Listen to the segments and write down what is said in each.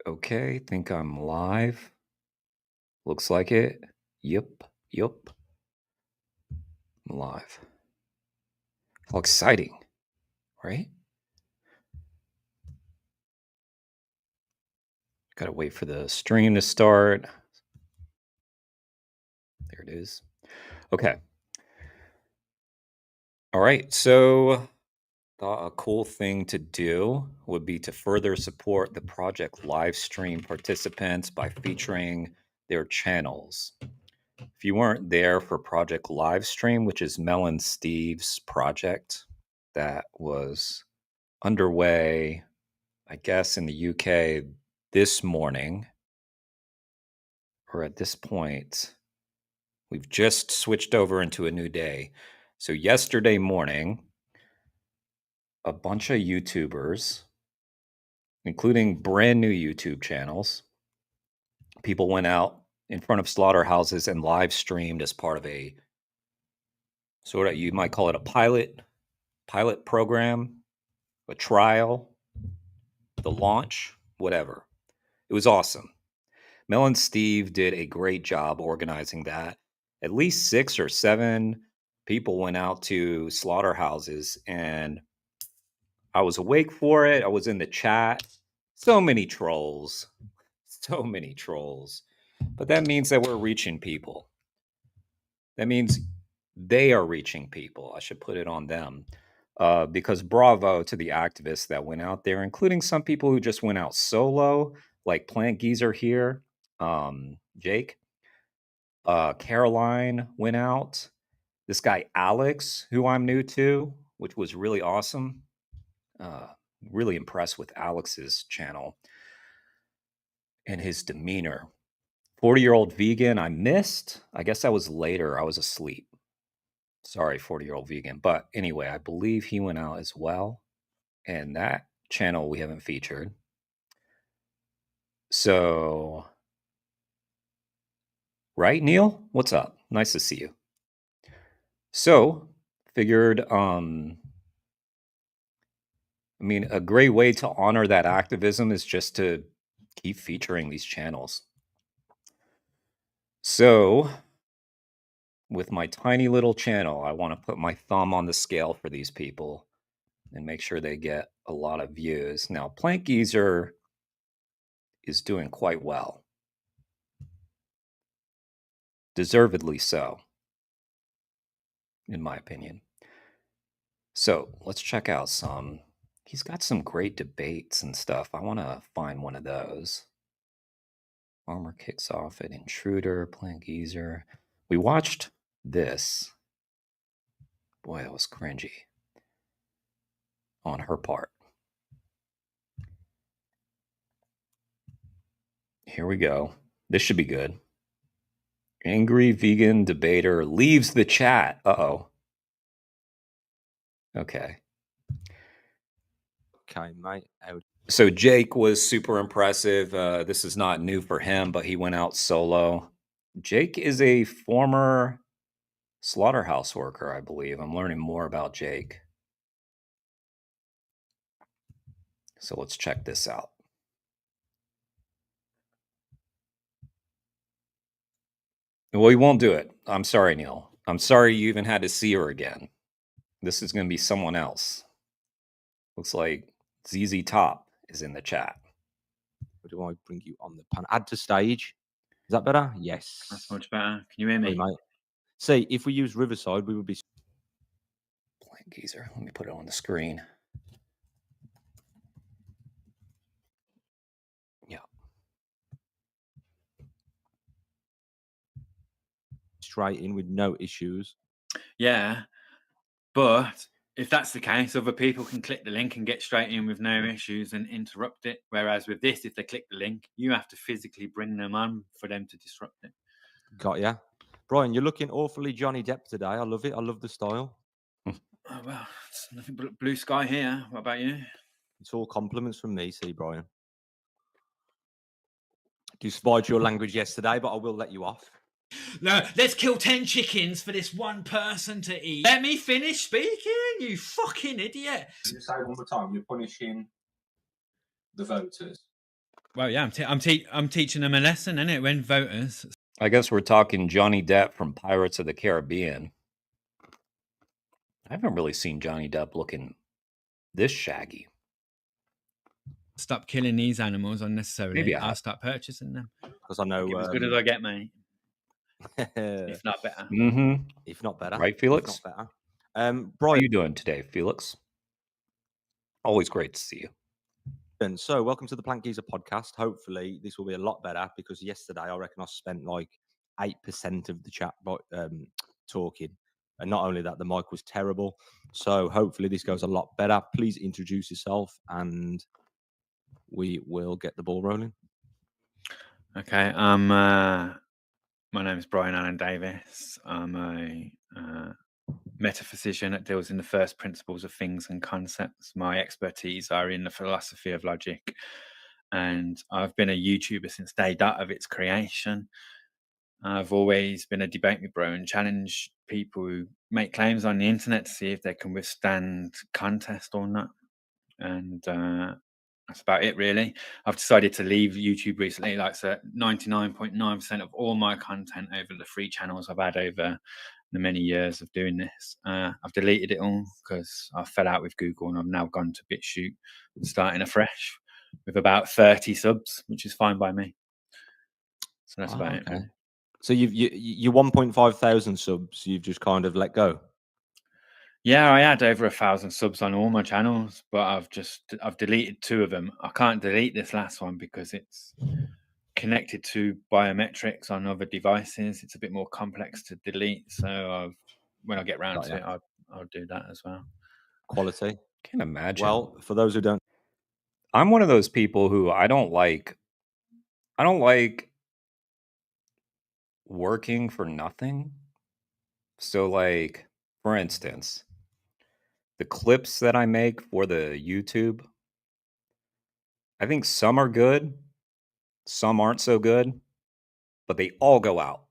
Okay, think I'm live. Looks like it. Yep. I'm live. How exciting, right? Gotta wait for the stream to start. There it is. Okay. All right, so thought a cool thing to do would be to further support the project Livestream participants by featuring their channels. If you weren't there for Project Livestream, which is Mel and Steve's project that was underway, I guess, in the UK this morning, or at this point, we've just switched over into a new day. So, yesterday morning, a bunch of YouTubers, including brand new YouTube channels, people went out in front of slaughterhouses and live streamed as part of a sort of, you might call it a pilot program, a trial, the launch, whatever. It was awesome. Mel and Steve did a great job organizing that. At least 6 or 7 people went out to slaughterhouses, and I was awake for it. I was in the chat. So many trolls. So many trolls. But that means that we're reaching people. That means they are reaching people. I should put it on them. Because bravo to the activists that went out there, including some people who just went out solo, like Plant Geezer here, Jake. Caroline went out. This guy Alex, who I'm new to, which was really awesome. Really impressed with Alex's channel and his demeanor. 40-year-old vegan I missed. I guess that was later. I was asleep. Sorry, 40-year-old vegan. But anyway, I believe he went out as well. And that channel we haven't featured. So, right, Neil? What's up? Nice to see you. So, figured I mean, a great way to honor that activism is just to keep featuring these channels. So, with my tiny little channel, I want to put my thumb on the scale for these people and make sure they get a lot of views. Now, Plant Geezer is doing quite well. Deservedly so, in my opinion. So, let's check out some. He's got some great debates and stuff. I want to find one of those. Farmer kicks off at Intruder, Plant Geezer. We watched this. Boy, that was cringy on her part. Here we go. This should be good. Angry vegan debater leaves the chat. Uh-oh. Okay. Okay, mate. So Jake was super impressive. This is not new for him, but he went out solo. Jake is a former slaughterhouse worker, I believe. I'm learning more about Jake. So let's check this out. Well, he won't do it. I'm sorry, Neil. I'm sorry you even had to see her again. This is going to be someone else. Looks like ZZ Top is in the chat. Or do I bring you on the panel? Add to stage. Is that better? Yes. That's much better. Can you hear me? Sorry, mate. See, if we use Riverside, we would be... Plant Geezer. Let me put it on the screen. Yeah. Straight in with no issues. Yeah, but if that's the case, other people can click the link and get straight in with no issues and interrupt it. Whereas with this, if they click the link, you have to physically bring them on for them to disrupt it. Got ya. Brian, you're looking awfully Johnny Depp today. I love it. I love the style. Oh, well, it's nothing but blue sky here. What about you? It's all compliments from me, see, Brian. Despite your language yesterday, but I will let you off. No, let's kill 10 chickens for this one person to eat. Let me finish speaking, you fucking idiot. You say one more time, you're punishing the voters. Well, yeah, I'm teaching them a lesson, innit? When voters I guess we're talking Johnny Depp from Pirates of the Caribbean. I haven't really seen Johnny Depp looking this shaggy. stop killing these animals unnecessarily, Maybe I'll start purchasing them. Because I know Give as good as I get, mate. If not better. Mm-hmm. if not better, Right, Felix? If not better. How Brian, you doing today, Felix? Always great to see you. so welcome to the Plant Geezer podcast. Hopefully, this will be a lot better because yesterday I reckon I spent like 8% of the chat talking. And not only that, the mic was terrible. So hopefully, this goes a lot better. Please introduce yourself and we will get the ball rolling. Okay, my name is Brian Allen Davis. I'm a metaphysician that deals in the first principles of things and concepts. My expertise are in the philosophy of logic, and I've been a YouTuber since day dot of its creation. I've always been a debate me bro and challenge people who make claims on the internet to see if they can withstand contest or not. And that's about it, really. I've decided to leave YouTube recently. Like, so 99.9% of all my content over the free channels I've had over the many years of doing this, I've deleted it all because I fell out with Google, and I've now gone to BitChute, starting afresh with about 30 subs, which is fine by me. So that's about it, really. So you 1.5 thousand subs, you've just kind of let go. Yeah, I had over 1,000 subs on all my channels, but I've deleted 2 of them. I can't delete this last one because it's connected to biometrics on other devices. It's a bit more complex to delete. So when I get round to it, I'll do that as well. Quality. Can't imagine. Well, for those who don't, I'm one of those people who I don't like working for nothing. So, like, for instance, the clips that I make for the YouTube, I think some are good, some aren't so good, but they all go out.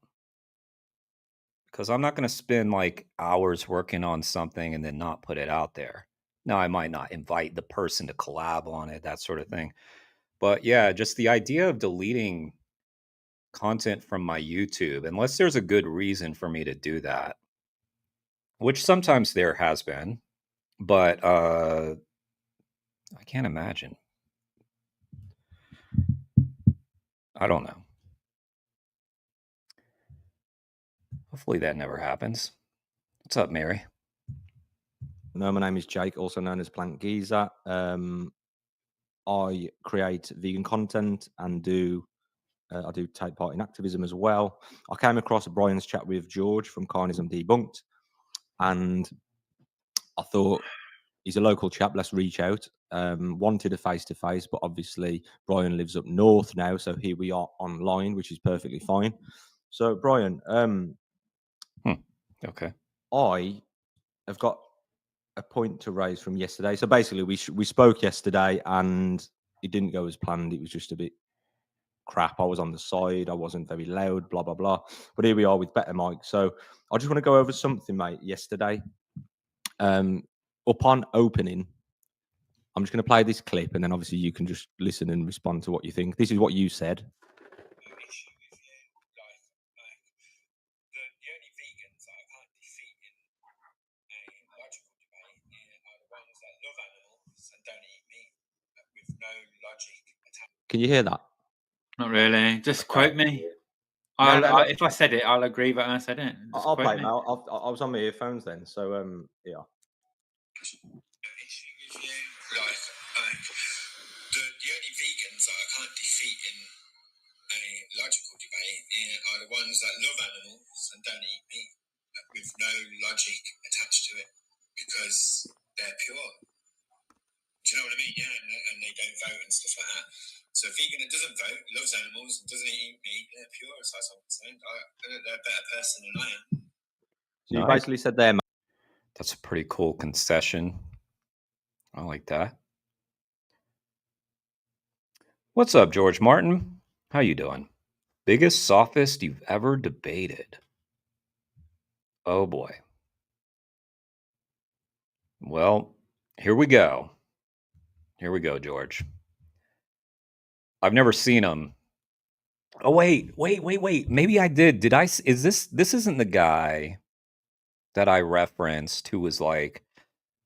Because I'm not going to spend like hours working on something and then not put it out there. Now, I might not invite the person to collab on it, that sort of thing. But yeah, just the idea of deleting content from my YouTube, unless there's a good reason for me to do that, which sometimes there has been, but I can't imagine. I don't know. Hopefully that never happens. What's up, Mary? No, my name is Jake, also known as Plant Geezer. I create vegan content and I do take part in activism as well. I came across Brian's chat with George from Carnism Debunked, and I thought he's a local chap. Let's reach out. Wanted a face-to-face, but obviously Brian lives up north now, so here we are online, which is perfectly fine. So Brian, Okay. I have got a point to raise from yesterday. So basically, we spoke yesterday, and it didn't go as planned. It was just a bit crap. I was on the side. I wasn't very loud. Blah blah blah. But here we are with better mic. So I just want to go over something, mate. Yesterday, upon opening, I'm just going to play this clip, and then obviously you can just listen and respond to what you think. This is what you said. Can you hear that? Not really. Just quote me. If I said it, I'll agree that I said it. Just I'll quote play me. it now. I was on my earphones then, so yeah. The only vegans that I can't defeat in a logical debate are the ones that love animals and don't eat meat with no logic attached to it because they're pure. Do you know what I mean? Yeah, and they don't vote and stuff like that. So a vegan that doesn't vote, loves animals, and doesn't eat meat, they're pure as far as I'm concerned. They're a better person than I am. So you basically said there, mate. That's a pretty cool concession. I like that. What's up, George Martin? How you doing? Biggest sophist you've ever debated? Oh boy. Well, here we go. Here we go, George. I've never seen him. Oh wait. Maybe I did. Did I? Is this isn't the guy that I referenced who was like,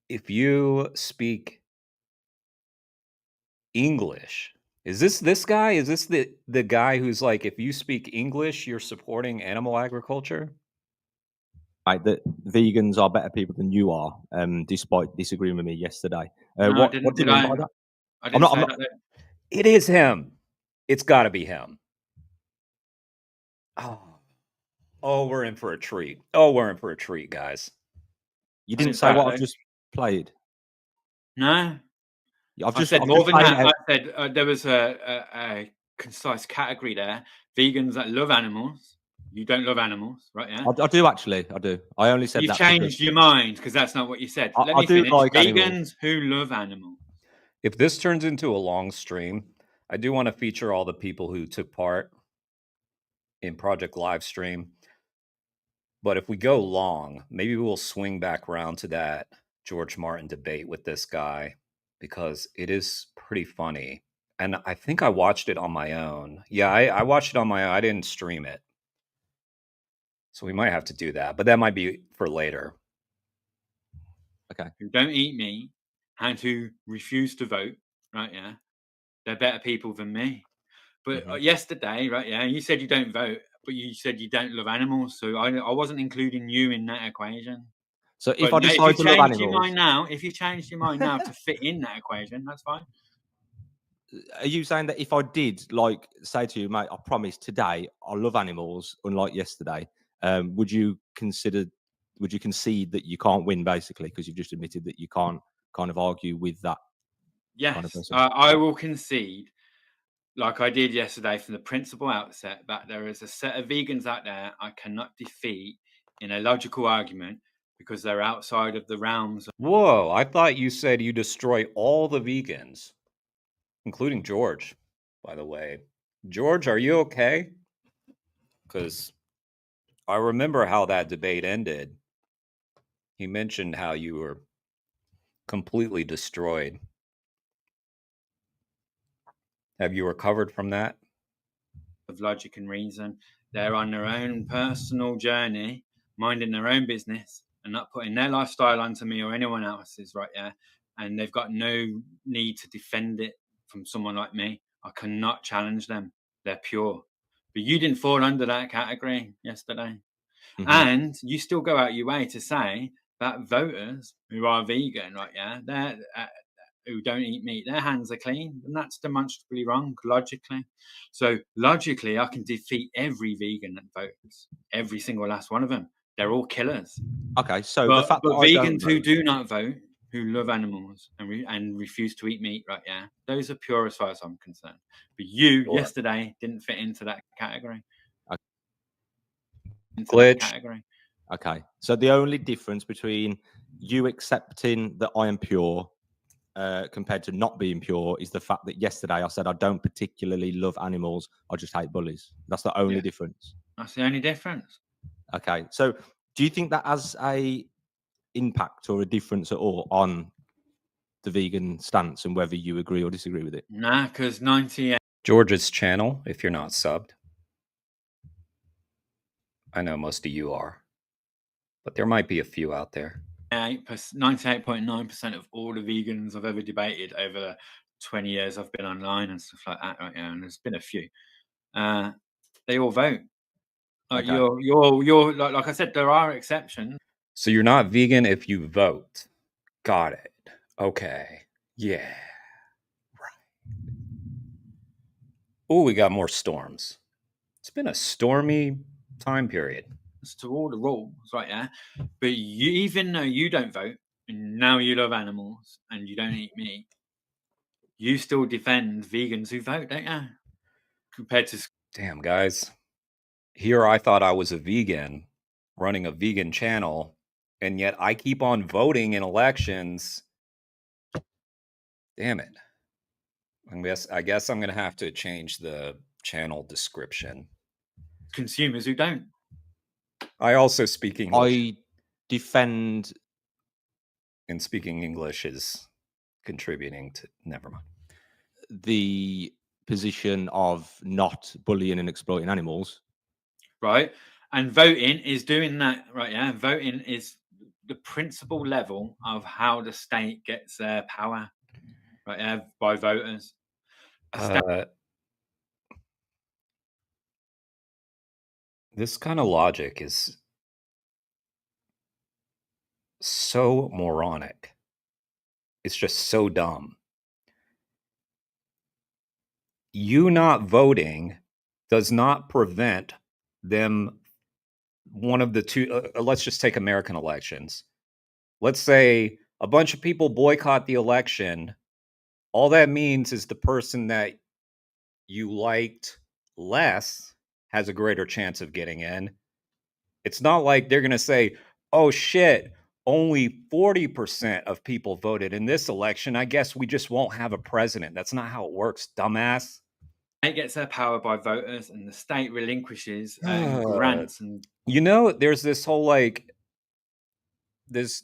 if you speak English, is this guy? Is this the guy who's like, if you speak English, you're supporting animal agriculture? Right, that vegans are better people than you are, despite disagreeing with me yesterday. No, I What didn't. do you Did mean I? by that? I I'm didn't not. say I'm not. that. It is him. It's got to be him. Oh, we're in for a treat. We're in for a treat, guys. You I didn't didn't say say what that, I've just played. No, I've I just. said I've more just than played that. out. I said there was a concise category there. Vegans that love animals. You don't love animals, right? Yeah. I do actually. I do. I only said You've that because changed your mind because that's not what you said. Let I me do finish. like animals. Vegans who love animals. If this turns into a long stream, I do want to feature all the people who took part in Project Livestream. But if we go long, maybe we'll swing back around to that George Martin debate with this guy because it is pretty funny. And I think I watched it on my own. Yeah, I watched it on my own. I didn't stream it. So we might have to do that, but that might be for later. Okay. Who don't eat meat and who refuse to vote, right? Yeah. They're better people than me. But yesterday, right? Yeah, you said you don't vote, but you said you don't love animals. So I wasn't including you in that equation. So if But I no, if you decide to love change your animals, mind now, to fit in that equation, that's fine. are you saying that if I did like say to you, mate, I promise today I love animals, unlike yesterday, would you concede that you can't win basically because you've just admitted that you can't kind of argue with that kind of Yes, person? I will concede, like I did yesterday from the principal outset, that there is a set of vegans out there I cannot defeat in a logical argument because they're outside of the realms. Whoa, I thought you said you destroy all the vegans, including George, by the way. George, are you okay? Because I remember how that debate ended. He mentioned how you were completely destroyed. Have you recovered from that? Of logic and reason. They're on their own personal journey, minding their own business and not putting their lifestyle onto me or anyone else's, right? Yeah. And they've got no need to defend it from someone like me. I cannot challenge them. They're pure. But you didn't fall under that category yesterday. And you still go out your way to say that voters who are vegan, right? Yeah, they're who don't eat meat, their hands are clean, and that's demonstrably wrong logically. So logically, I can defeat every vegan that votes, every single last one of them. They're all killers. Okay, so the But fact that I don't vegans who vote, do not vote, who love animals and refuse to eat meat, right? Yeah, those are pure as far as I'm concerned. But you Sure. yesterday didn't fit into that category. Glitch. Okay, so the only difference between you accepting that I am pure compared to not being pure is the fact that yesterday I said I don't particularly love animals. I just hate bullies. That's the only difference. That's the only difference. Okay, so do you think that has a impact or a difference at all on the vegan stance and whether you agree or disagree with it? Nah, because 98% George's channel, if you're not subbed. I know most of you are, but there might be a few out there. 98.9% of all the vegans I've ever debated over the 20 years I've been online and stuff like that, right? And there's been a few. They all vote. Like Okay. you're like I said, there are exceptions. So you're not vegan if you vote. Got it. Okay. Yeah. Right. Oh, we got more storms. It's been a stormy time period. To all the rules, right? Yeah. But you, even though you don't vote, and now you love animals and you don't eat meat, you still defend vegans who vote, don't you? Compared to Damn, guys. Here I thought I was a vegan running a vegan channel, and yet I keep on voting in elections. Damn it. I guess I'm going to have to change the channel description. consumers who don't. I also speak English. I defend. And speaking English is contributing to. Never mind. The position of not bullying and exploiting animals. Right. And voting is doing that, right? Yeah. Voting is the principal level of how the state gets their power, right? Yeah, by voters. This kind of logic is so moronic. It's just so dumb. You not voting does not prevent them. One of the two, let's just take American elections. Let's say a bunch of people boycott the election. All that means is the person that you liked less has a greater chance of getting in. It's not like they're going to say, oh shit, only 40% of people voted in this election. I guess we just won't have a president. That's not how it works, dumbass. It gets their power by voters, and the state relinquishes grants. And there's this whole there's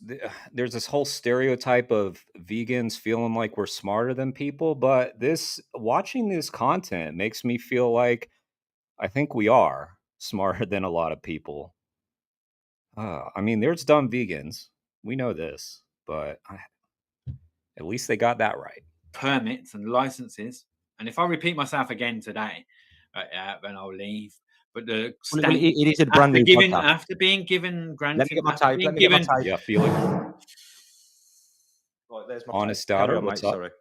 this whole stereotype of vegans feeling like we're smarter than people, but watching this content makes me feel like I think we are smarter than a lot of people. I mean, there's dumb vegans. We know this, but at least they got that right. Permits and licenses. And if I repeat myself again today, then I'll leave. But the state, it is a brand new podcast. After being given granted, Let me get my tape. Let me get my tape. Yeah, Felix. Right, there's my Honest tape. doubter. Carry on, What's mate. up?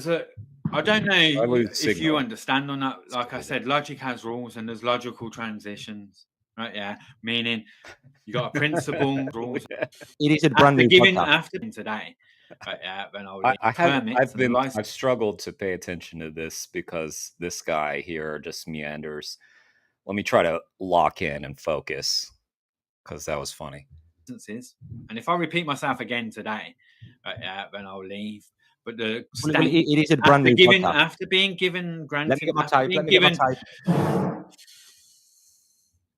Sorry. I don't know if signal. you understand or not. Like I said, logic has rules, and there's logical transitions, right? Yeah, meaning you got a principle rules. It is a brand new podcast. After today, right? Yeah, then I'll leave. I've struggled to pay attention to this because this guy here just meanders. Let me try to lock in and focus because that was funny. And if I repeat myself again today, right, yeah, then I'll leave. But the state, it is a brand new podcast. After being given granted, let me get my tape. Let me get my tape.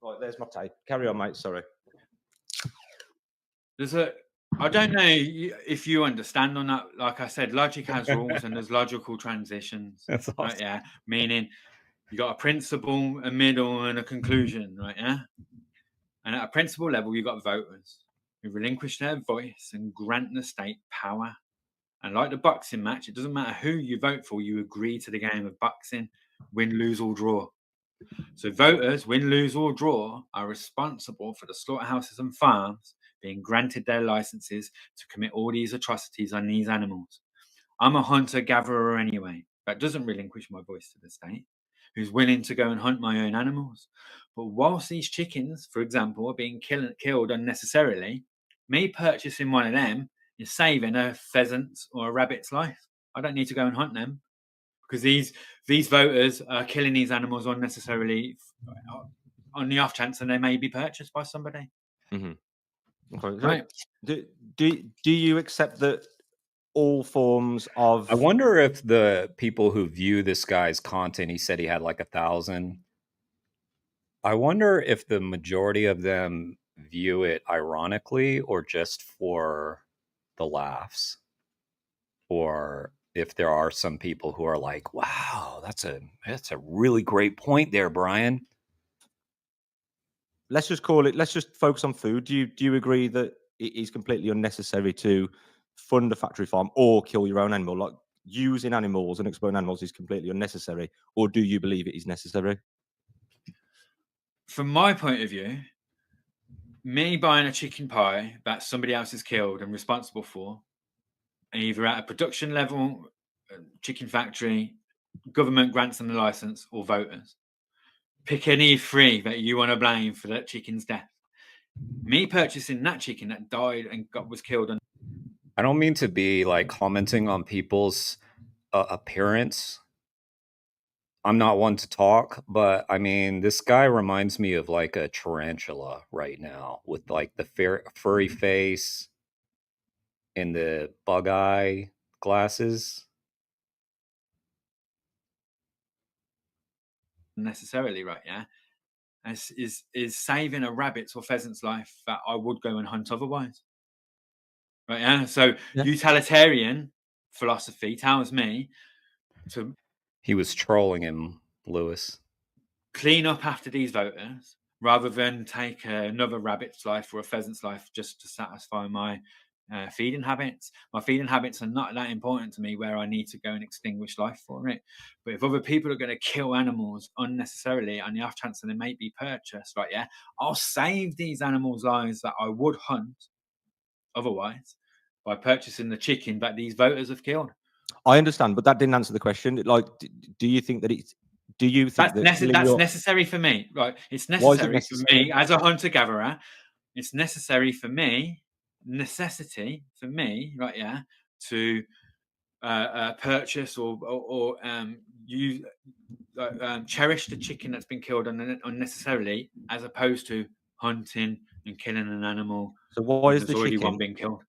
Right, there's my tape. Carry on, mate. Sorry. I don't know if you understand or not. Like I said, logic has rules, and there's logical transitions. That's awesome. Right? Yeah, meaning you got a principle, a middle, and a conclusion. Right? Yeah, and at a principle level, you got voters who relinquish their voice and grant the state power. And like the boxing match, it doesn't matter who you vote for, you agree to the game of boxing, win, lose, or draw. So voters, win, lose, or draw, are responsible for the slaughterhouses and farms being granted their licenses to commit all these atrocities on these animals. I'm a hunter-gatherer anyway. That doesn't relinquish my voice to the state, who's willing to go and hunt my own animals. But whilst these chickens, for example, are being killed unnecessarily, me purchasing one of them is saving a pheasant's or a rabbit's life. I don't need to go and hunt them because these voters are killing these animals unnecessarily on the off chance that they may be purchased by somebody. Mm-hmm. Okay. Right. Do you accept that all forms of... I wonder if the people who view this guy's content, he said he had like 1,000. I wonder if the majority of them view it ironically or just for the laughs, or if there are some people who are like, wow, that's a really great point there, Brian. Let's just focus on food. Do you agree that it is completely unnecessary to fund a factory farm or kill your own animal? Like, using animals and exploiting animals is completely unnecessary, or do you believe it is necessary? From my point of view, me buying a chicken pie that somebody else has killed and responsible for, either at a production level, chicken factory, government grants them the license, or voters. Pick any three that you want to blame for that chicken's death. Me purchasing that chicken that died and was killed. I don't mean to be like commenting on people's appearance. I'm not one to talk, but I mean, this guy reminds me of like a tarantula right now with like the furry face and the bug eye glasses. Necessarily, right? Yeah, is saving a rabbit's or pheasant's life that I would go and hunt otherwise. Right? Yeah. So utilitarian philosophy tells me to He was trolling him, Lewis. clean up after these voters rather than take another rabbit's life or a pheasant's life just to satisfy my feeding habits. My feeding habits are not that important to me where I need to go and extinguish life for it. But if other people are going to kill animals unnecessarily on the off chance that they may be purchased, right, yeah, I'll save these animals' lives that I would hunt otherwise by purchasing the chicken that these voters have killed. I understand, but that didn't answer the question. Like, do you think that it's? Do you think That's necessary for me, right? It's Why is it necessary for me as a hunter gatherer. It's necessary for me, right? Yeah, to purchase or use cherish the chicken that's been killed unnecessarily, as opposed to hunting and killing an animal. So why is There's the already chicken? one being killed.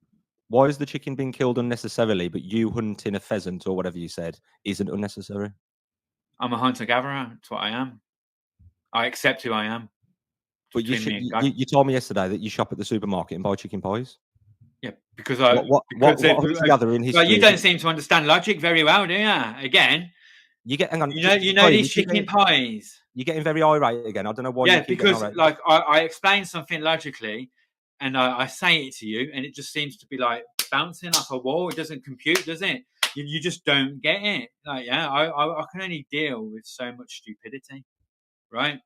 Why is the chicken being killed unnecessarily, but you hunting a pheasant or whatever you said isn't unnecessary? I'm a hunter gatherer. That's what I am. I accept who I am. But Between me and God. you told me yesterday that you shop at the supermarket and buy chicken pies. Yeah, because What hunter gatherer in history? Well, you don't seem to understand logic very well, do you? Again, hang on. you know these chicken pies. You're getting very irate again. I don't know why. Yeah, you keep because getting irate. like I explain something logically, and I say it to you, and it just seems to be like bouncing off a wall. It doesn't compute, does it? You just don't get it. Like, yeah, I can only deal with so much stupidity, right?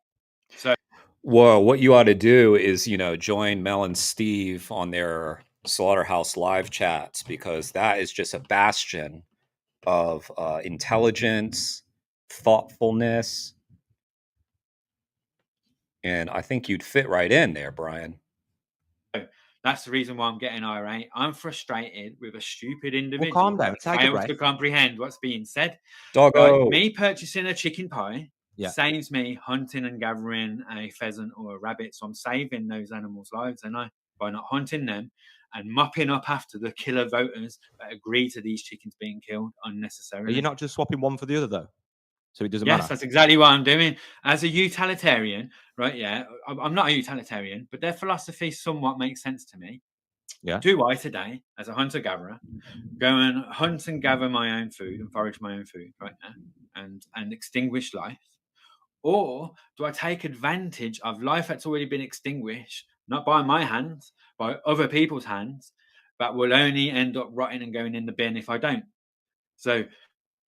So, Well, what you ought to do is, join Mel and Steve on their Slaughterhouse live chats, because that is just a bastion of intelligence, thoughtfulness, and I think you'd fit right in there, Brian. that's the reason why I'm getting irate. I'm frustrated with a stupid individual calm down, that take a fails to breath. comprehend what's being said. Doggo. Right? Me purchasing a chicken pie Yeah. saves me hunting and gathering a pheasant or a rabbit. So I'm saving those animals' lives, and by not hunting them and mopping up after the killer voters that agree to these chickens being killed unnecessarily. Are you not just swapping one for the other though? So it doesn't Yes, matter. that's exactly what I'm doing. As a utilitarian, right? Yeah, I'm not a utilitarian, but their philosophy somewhat makes sense to me. Yeah. Do I today, as a hunter-gatherer, go and hunt and gather my own food and forage my own food right now and extinguish life? Or do I take advantage of life that's already been extinguished, not by my hands, by other people's hands, that will only end up rotting and going in the bin if I don't? So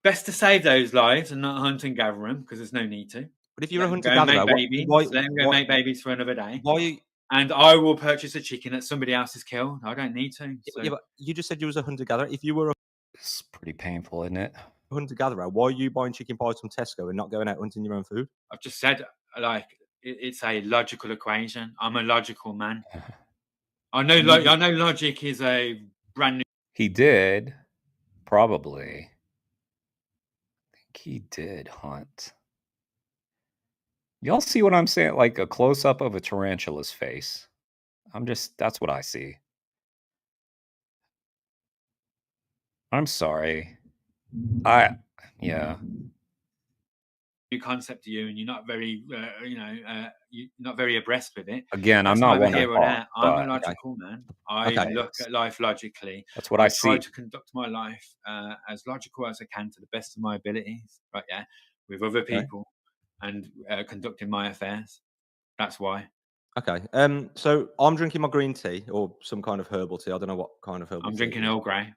best to save those lives and not hunt and gather them, because there's no need to. But if you're a hunter Go and gatherer, make babies, let them go make babies for another day. Why? And I will purchase a chicken that somebody else has killed. I don't need to. So. Yeah, but you just said you was a hunter gatherer. If you were a It's pretty painful, isn't it? hunter gatherer, why are you buying chicken pies from Tesco and not going out hunting your own food? I've just said, like, it's a logical equation. I'm a logical man. I know logic is a brand new. He did, probably. I think he did hunt. Y'all see what I'm saying? Like a close-up of a tarantula's face. That's what I see. I'm sorry. Yeah. New concept to you, and you're not very, you're not very abreast with it. Again, That's I'm not neither one to here or talk, there. I'm a but logical man. I look at life logically. that's what I try see. to conduct my life as logical as I can to the best of my abilities, right? Yeah, with other people and conducting my affairs. That's why. Okay. So I'm drinking my green tea or some kind of herbal tea. I don't know what kind of herbal. I'm drinking Earl Grey.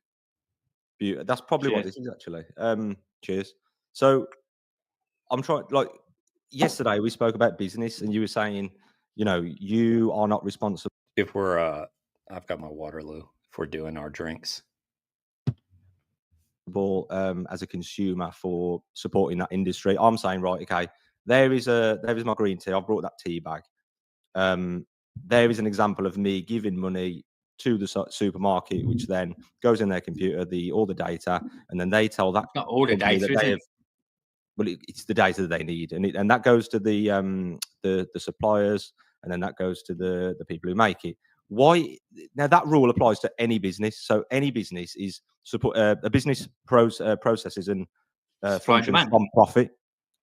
That's probably what it is actually. Cheers. So I'm trying. Like yesterday, we spoke about business, and you were saying, you are not responsible. If we're, I've got my Waterloo. If we're doing our drinks, as a consumer for supporting that industry, I'm saying, right, okay, there is my green tea. I've brought that tea bag. There is an example of me giving money to the supermarket, which then goes in their computer, all the data, and then they tell that not all the data, is it? Well, it's the data that they need, and that goes to the suppliers, and then that goes to the people who make it. Why now? That rule applies to any business. So any business is support a business processes and functions from profit.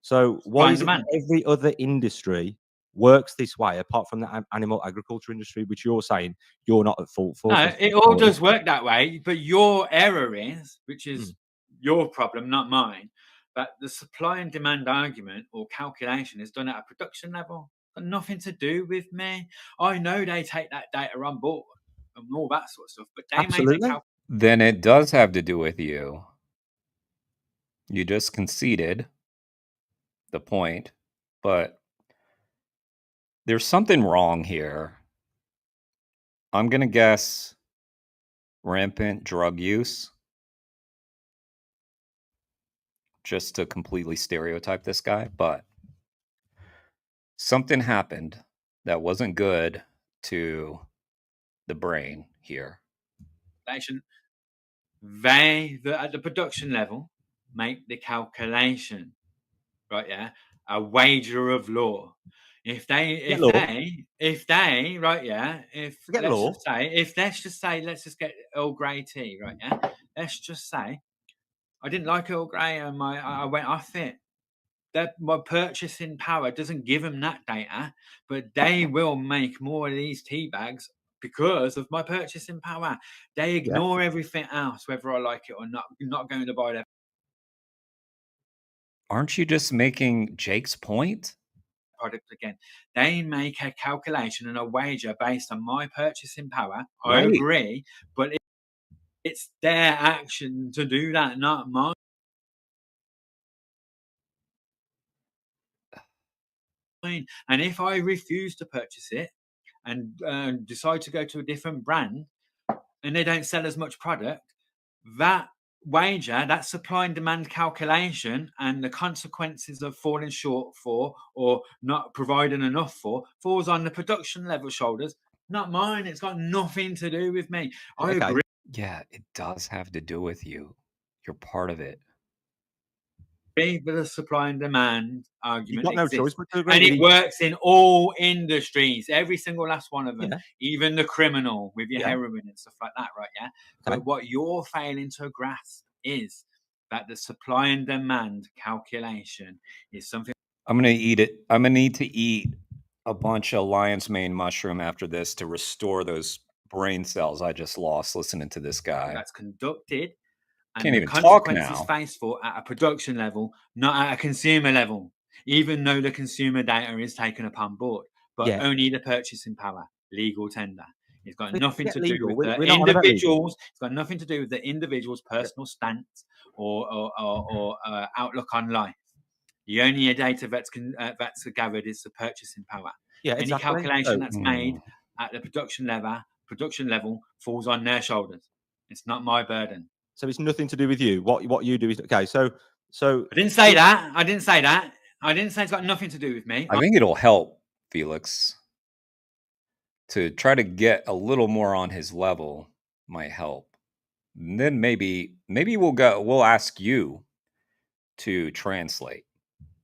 So why is it that every other industry works this way, apart from the animal agriculture industry, which you're saying you're not at fault for? No, it all does work that way. But your error is, which is your problem, not mine. But the supply and demand argument or calculation is done at a production level. Got nothing to do with me. I know they take that data on board and all that sort of stuff, but they made the Absolutely. Then it does have to do with you. You just conceded the point, but there's something wrong here. I'm going to guess rampant drug use, just to completely stereotype this guy, but something happened that wasn't good to the brain here. They, at the production level, make the calculation, right? Yeah, a wager of law. If they, right? Yeah. Forget Let's law. just say, let's just get Earl Grey tea, right? Yeah. Let's just say, I didn't like Earl Grey, and I went off it. That my purchasing power doesn't give them that data, but they will make more of these tea bags because of my purchasing power. They ignore everything else, whether I like it or not. I'm not going to buy their Aren't you just making Jake's point? product again. They make a calculation and a wager based on my purchasing power. I Right. agree, but it's their action to do that, not mine. And if I refuse to purchase it and decide to go to a different brand and they don't sell as much product, that wager, that supply and demand calculation and the consequences of falling short for or not providing enough for falls on the production level shoulders, not mine. It's got nothing to do with me. I agree. Yeah, it does have to do with you. You're part of it. But the supply and demand argument You've got no exists. choice but to agree. And it works in all industries, every single last one of them, Yeah. even the criminal with your Yeah. heroin and stuff like that, right? Yeah. Okay. But what you're failing to grasp is that the supply and demand calculation is something. I'm going to eat it. I'm going to need to eat a bunch of lion's mane mushroom after this to restore those brain cells I just lost listening to this guy. That's conducted. And Can't the even talk consequences now. faced for at a production level, not at a consumer level, even though the consumer data is taken upon board, but only the purchasing power, legal tender. It's got nothing to do with the individuals. It's got nothing to do with the individual's personal stance or outlook on life. The only data that's gathered is the purchasing power. Yeah, Any exactly. calculation that's made at the production level falls on their shoulders. It's not my burden. So it's nothing to do with you. What you do is okay. So I didn't say that. I didn't say that. I didn't say it's got nothing to do with me. I think it'll help Felix to try to get a little more on his level. Might help. And then maybe we'll ask you to translate.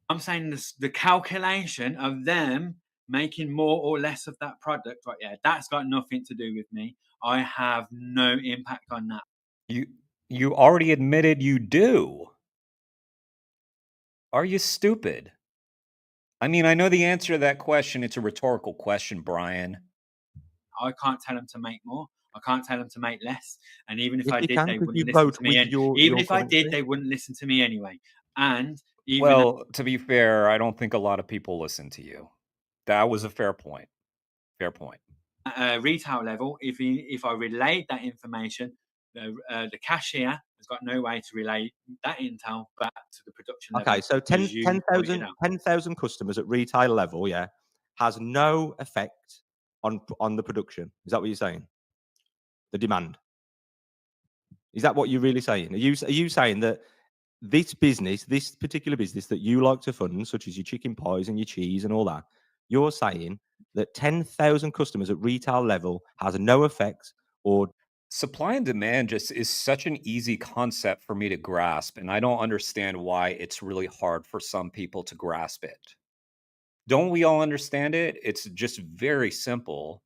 I'm saying this, the calculation of them making more or less of that product, right? Yeah, that's got nothing to do with me. I have no impact on that. You already admitted you do. Are you stupid? I mean, I know the answer to that question. It's a rhetorical question, Brian. I can't tell them to make more. I can't tell them to make less. And even if Yes, I you did, can, they 'cause wouldn't you listen vote to me. with your Even if I commentary. did, they wouldn't listen to me anyway. And even Well, to be fair, I don't think a lot of people listen to you. That was a fair point. Fair point. at a retail level, if I relayed that information, the cashier has got no way to relay that intel back to the production level. Okay, so 10,000 customers at retail level, yeah, has no effect on the production. Is that what you're saying? The demand. Is that what you're really saying? Are you saying that this business, this particular business that you like to fund, such as your chicken pies and your cheese and all that, you're saying that 10,000 customers at retail level has no effect or supply and demand just is such an easy concept for me to grasp, and I don't understand why it's really hard for some people to grasp it. Don't we all understand it? It's just very simple.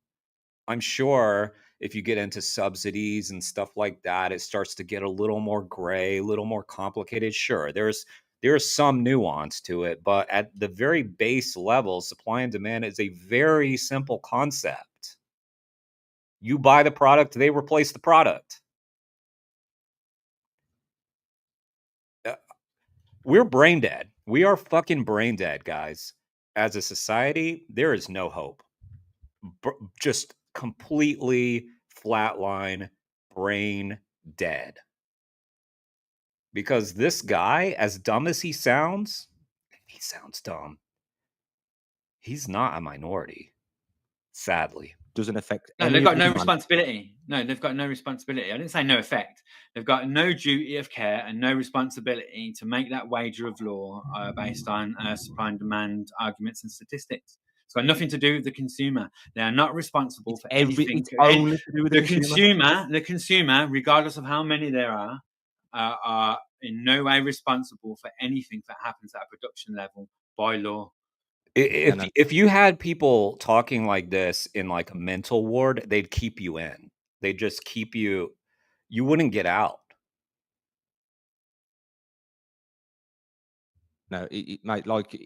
I'm sure if you get into subsidies and stuff like that, it starts to get a little more gray, a little more complicated. Sure, there's some nuance to it, but at the very base level, supply and demand is a very simple concept. You buy the product, they replace the product. We're brain dead. We are fucking brain dead, guys. As a society, there is no hope. Just completely flatline, brain dead. Because this guy, as dumb as he sounds dumb. He's not a minority, sadly. Doesn't affect No, any they've of got the no man- responsibility. No, they've got no responsibility. I didn't say no effect. They've got no duty of care and no responsibility to make that wager of law based on supply and demand arguments and statistics. It's got nothing to do with the consumer. They are not responsible for anything. It's only to do with the consumer. The consumer, regardless of how many there are in no way responsible for anything that happens at a production level by law. If you had people talking like this in like a mental ward, they'd keep you in. They'd just keep you. You wouldn't get out. No, mate, like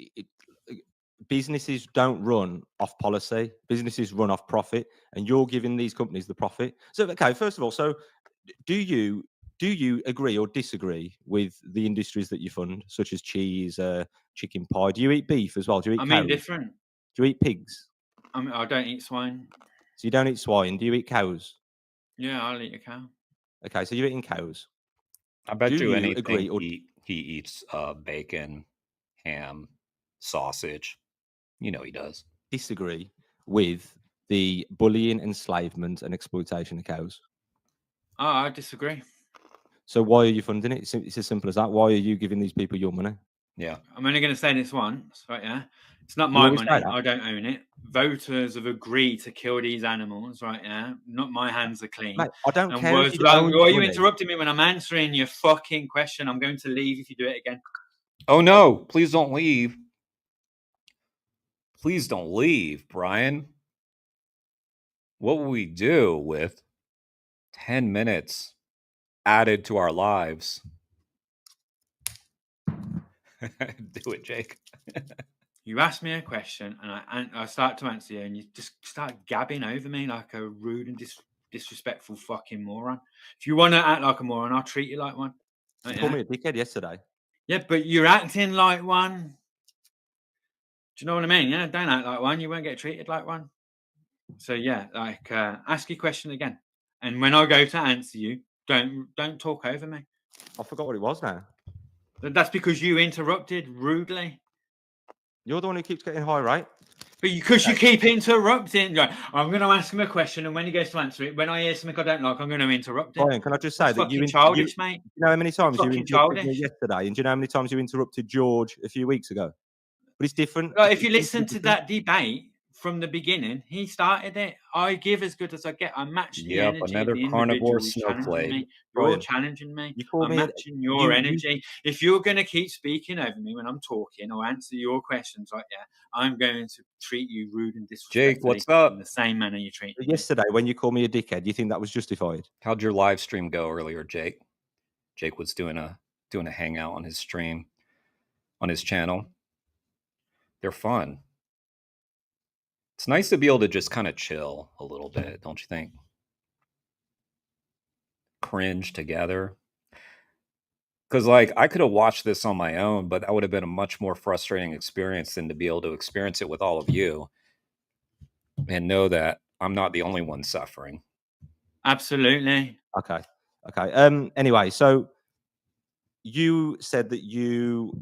businesses don't run off policy. Businesses run off profit, and you're giving these companies the profit. So, okay, first of all, so do you agree or disagree with the industries that you fund, such as cheese, chicken pie? Do you eat beef as well? Do you eat I'm cows? indifferent. Do you eat pigs? I don't eat swine. So you don't eat swine. Do you eat cows? Yeah, I'll eat a cow. Okay, so you're eating cows. I bet Do you you anything agree or he eats bacon, ham, sausage. You know he does. disagree with the bullying, enslavement, and exploitation of cows? Oh, I disagree. So why are you funding it? It's as simple as that. Why are you giving these people your money? Yeah. I'm only going to say this once, right? Yeah, it's not You my always say money. that. I don't own it. Voters have agreed to kill these animals, right? Yeah, not my hands are clean. Mate, I don't And care if was you why own are you money. interrupting me when I'm answering your fucking question? I'm going to leave if you do it again. Oh no! Please don't leave. Please don't leave, Brian. What will we do with 10 minutes added to our lives? Do it, Jake. You ask me a question, and I start to answer you, and you just start gabbing over me like a rude and disrespectful fucking moron. If you want to act like a moron, I'll treat you like one. You Right, called yeah? me a dickhead yesterday. Yeah, but you're acting like one. Do you know what I mean? Yeah, don't act like one. You won't get treated like one. So yeah, like ask your question again, and when I go to answer you, don't talk over me. I forgot what it was now. That's because you interrupted rudely. You're the one who keeps getting high, right? But because you keep interrupting, like, I'm going to ask him a question, and when he goes to answer it, when I hear something I don't like, I'm going to interrupt him. Brian, can I just say That's that fucking childish, mate. you know how many times you Fucking interrupted me childish. yesterday, and do you know how many times you interrupted George a few weeks ago? But it's different. Like, if It's you listen to different. that debate from the beginning, he started it. I give as good as I get. I match the Yep, energy of another the carnivore individual who's challenging snowflake. me. Brian, You're challenging me. you call I'm me matching your energy. If you're going to keep speaking over me when I'm talking or answer your questions, like, yeah, I'm going to treat you rude and disrespectfully Jake, what's up? in the same manner you treat me. yesterday when you called me a dickhead. You think that was justified? How'd your live stream go earlier, Jake? Jake was doing a hangout on his stream, on his channel. They're fun. It's nice to be able to just kind of chill a little bit, don't you think? Cringe together. Because, like, I could have watched this on my own, but that would have been a much more frustrating experience than to be able to experience it with all of you and know that I'm not the only one suffering. Absolutely. Okay. Anyway, so you said that you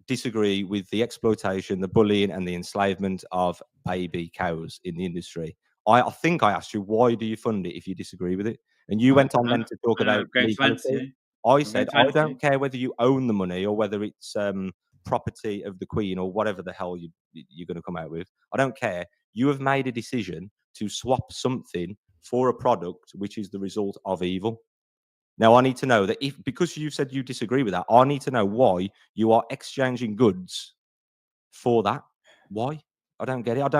disagree with the exploitation, the bullying, and the enslavement of baby cows in the industry. I think I asked you, why do you fund it if you disagree with it? And you went on then to talk about I'm going to answer legality. you. I said, going to I answer don't care whether you own the money or whether it's property of the Queen or whatever the hell you're going to come out with. I don't care. You have made a decision to swap something for a product which is the result of evil. Now, I need to know that because you said you disagree with that, I need to know why you are exchanging goods for that. Why? I don't get it. I'm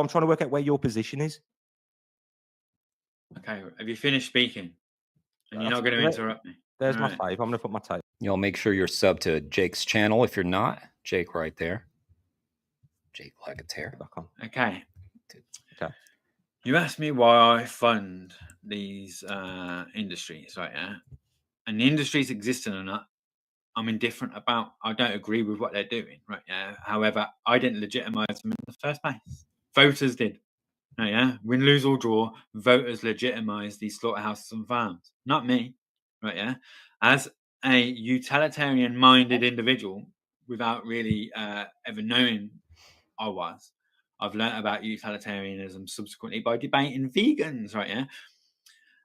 trying to work out where your position is. Okay, have you finished speaking? And you're That's- not going to interrupt me. There's All my right. fave. I'm going to put my tape. Y'all make sure you're sub to Jake's channel. If you're not, Jake right there. Jake Lagatere. Back on. Okay. Okay. You asked me why I fund these industries, right? Yeah. And the industries existing or not, I'm indifferent about. I don't agree with what they're doing, right? Yeah. However, I didn't legitimize them in the first place. Voters did. Right, yeah. Win, lose, or draw, voters legitimize these slaughterhouses and farms, not me. Right, yeah. As a utilitarian-minded individual, without really ever knowing I was, I've learnt about utilitarianism subsequently by debating vegans. Right, yeah.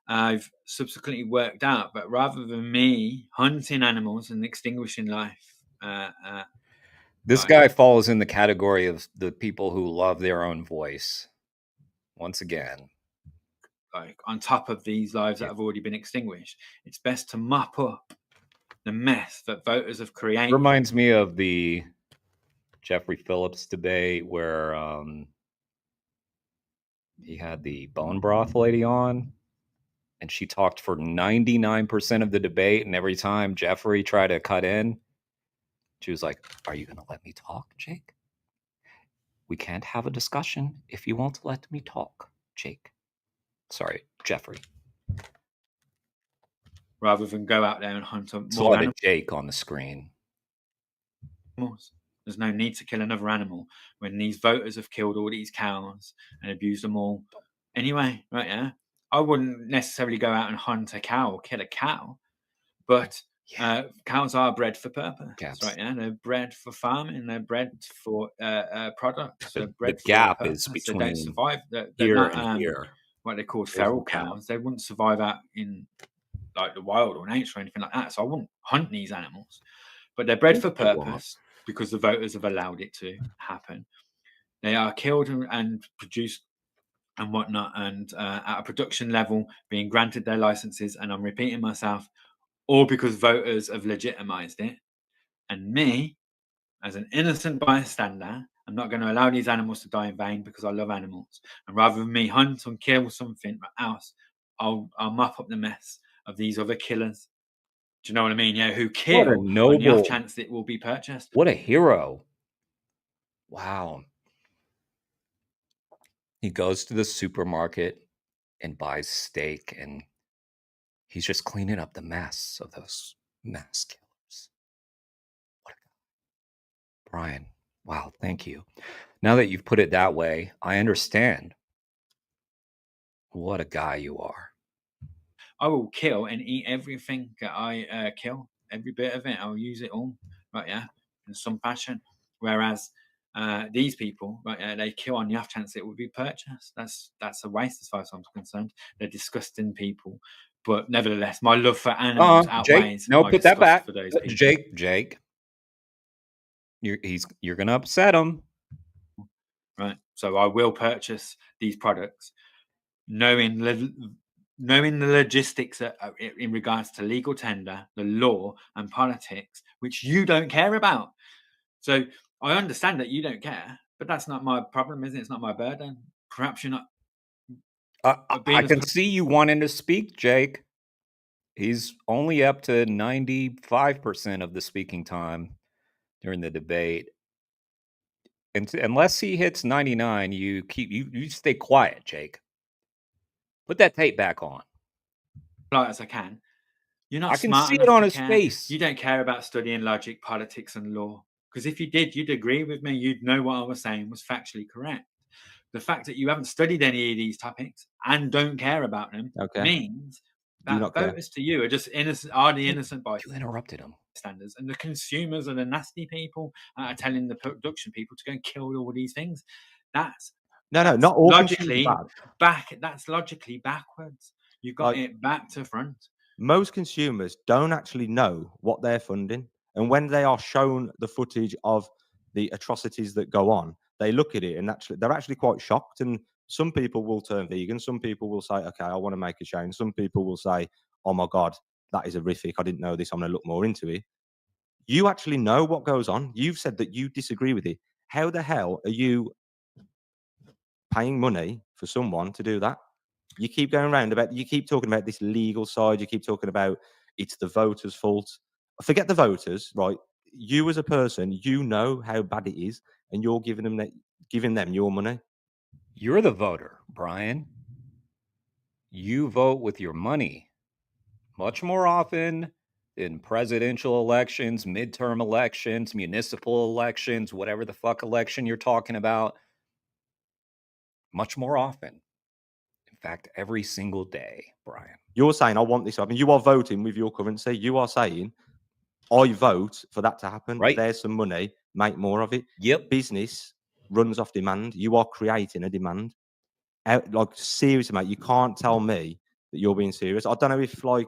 I've subsequently worked out, but rather than me hunting animals and extinguishing life, This guy falls in the category of the people who love their own voice. Once again, like on top of these lives that have already been extinguished, it's best to mop up the mess that voters have created. Reminds me of the Jeffrey Phillips debate where he had the bone broth lady on, and she talked for 99% of the debate, and every time Jeffrey tried to cut in, she was like, "Are you going to let me talk, Jake? We can't have a discussion if you won't let me talk, Jake." Sorry, Jeffrey. Rather than go out there and hunt more It's a lot animals. of Jake on the screen. There's no need to kill another animal when these voters have killed all these cows and abused them all. Anyway, right, yeah. I wouldn't necessarily go out and hunt a cow or kill a cow, but cows are bred for purpose, right? Yeah, they're bred for farming. They're bred for products. They're bred The gap for is purpose. They between don't survive. They're here not and here. what they call There's feral the gap. cows. They wouldn't survive out in like the wild or nature or anything like that. So I wouldn't hunt these animals, but they're bred for purpose because the voters have allowed it to happen. They are killed and produced and whatnot, and at a production level being granted their licenses, and I'm repeating myself, all because voters have legitimized it. And me, as an innocent bystander, I'm not going to allow these animals to die in vain because I love animals. And rather than me hunt and kill something else, I'll mop up the mess of these other killers. Do you know what I mean? Yeah, who kill on the off chance it will be purchased. What a hero. Wow. He goes to the supermarket and buys steak, and he's just cleaning up the mess of those mass killers. What a guy. Brian, wow, thank you. Now that you've put it that way, I understand. What a guy you are. I will kill and eat everything that I kill. Every bit of it, I'll use it all, right? Yeah, in some fashion. Whereas these people, right? They kill on the off chance it will be purchased. That's a waste as far as I'm concerned. They're disgusting people, but nevertheless, my love for animals outweighs no, my put that disgust back. for those people. Jake, you're gonna upset him, right? So I will purchase these products, knowing the logistics in regards to legal tender, the law, and politics, which you don't care about. So I understand that you don't care, but that's not my problem, is it? It's not my burden. Perhaps you're not. I can see you wanting to speak, Jake. He's only up to 95% of the speaking time during the debate. And unless he hits 99, you stay quiet, Jake. Put that tape back on. As I can. You're not I can smart see enough it on to his care. face. You don't care about studying logic, politics, and law. Because if you did, you'd agree with me. You'd know what I was saying was factually correct. The fact that you haven't studied any of these topics and don't care about them means that voters to you are just innocent. Are the innocent bystanders? You interrupted him. And the consumers are the nasty people are telling the production people to go and kill all these things. That's not all logically bad. That's logically backwards. You've got it back to front. Most consumers don't actually know what they're funding, and when they are shown the footage of the atrocities that go on, they look at it and they're actually quite shocked. And some people will turn vegan. Some people will say, "Okay, I want to make a change." Some people will say, "Oh my God, that is horrific. I didn't know this. I'm going to look more into it." You actually know what goes on. You've said that you disagree with it. How the hell are you paying money for someone to do that? You keep going around you keep talking about this legal side. You keep talking about it's the voters' fault. Forget the voters, right? You as a person, you know how bad it is, and you're giving them your money. You're the voter, Brian. You vote with your money much more often in presidential elections, midterm elections, municipal elections, whatever the fuck election you're talking about, much more often. In fact, every single day, Brian. You're saying I want this. I mean, you are voting with your currency. You are saying I vote for that to happen. Right. There's some money, make more of it. Yep. Business runs off demand. You are creating a demand. Like, seriously, mate, you can't tell me that you're being serious. I don't know if, like,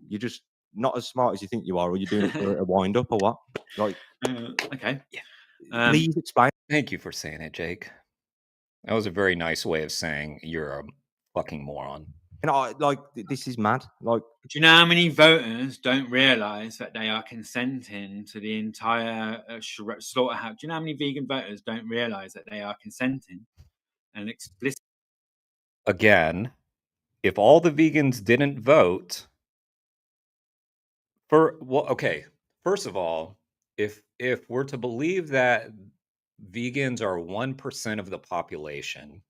you're just not as smart as you think you are, or you're doing it for a wind up, or what. Like, Okay. please explain. Thank you for saying it, Jake. That was a very nice way of saying you're a fucking moron. And I like this is mad. Like, do you know how many voters don't realise that they are consenting to the entire slaughterhouse? Do you know how many vegan voters don't realise that they are consenting and explicit? Again, if all the vegans didn't vote okay, first of all, if we're to believe that vegans are 1% of the population,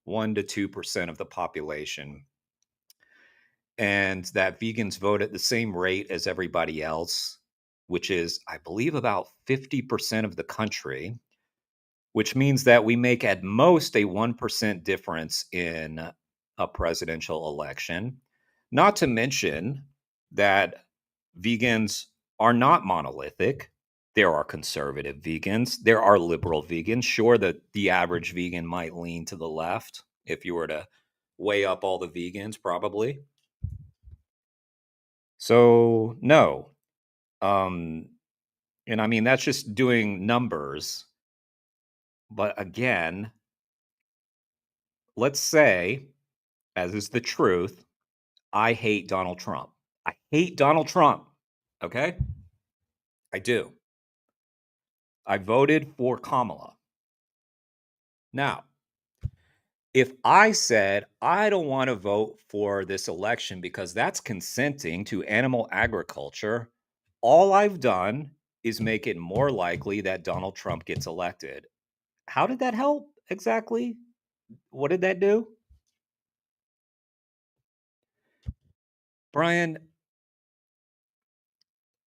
1 to 2% of the population, and that vegans vote at the same rate as everybody else, which is, I believe, about 50% of the country, which means that we make at most a 1% difference in a presidential election. Not to mention that vegans are not monolithic. There are conservative vegans. There are liberal vegans. Sure, the average vegan might lean to the left if you were to weigh up all the vegans, probably. So, no. And I mean, that's just doing numbers. But again, let's say, as is the truth, I hate Donald Trump. I hate Donald Trump. Okay? I do. I voted for Kamala. Now, if I said I don't want to vote for this election because that's consenting to animal agriculture, all I've done is make it more likely that Donald Trump gets elected. How did that help exactly? What did that do? Brian,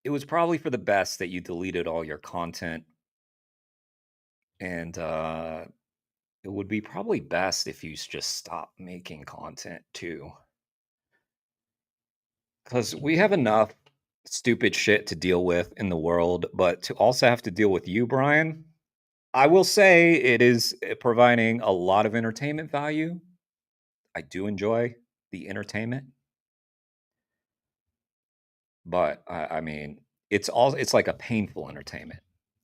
it was probably for the best that you deleted all your content. And it would be probably best if you just stop making content too. Because we have enough stupid shit to deal with in the world, but to also have to deal with you, Brian, I will say it is providing a lot of entertainment value. I do enjoy the entertainment. But I mean, it's like a painful entertainment.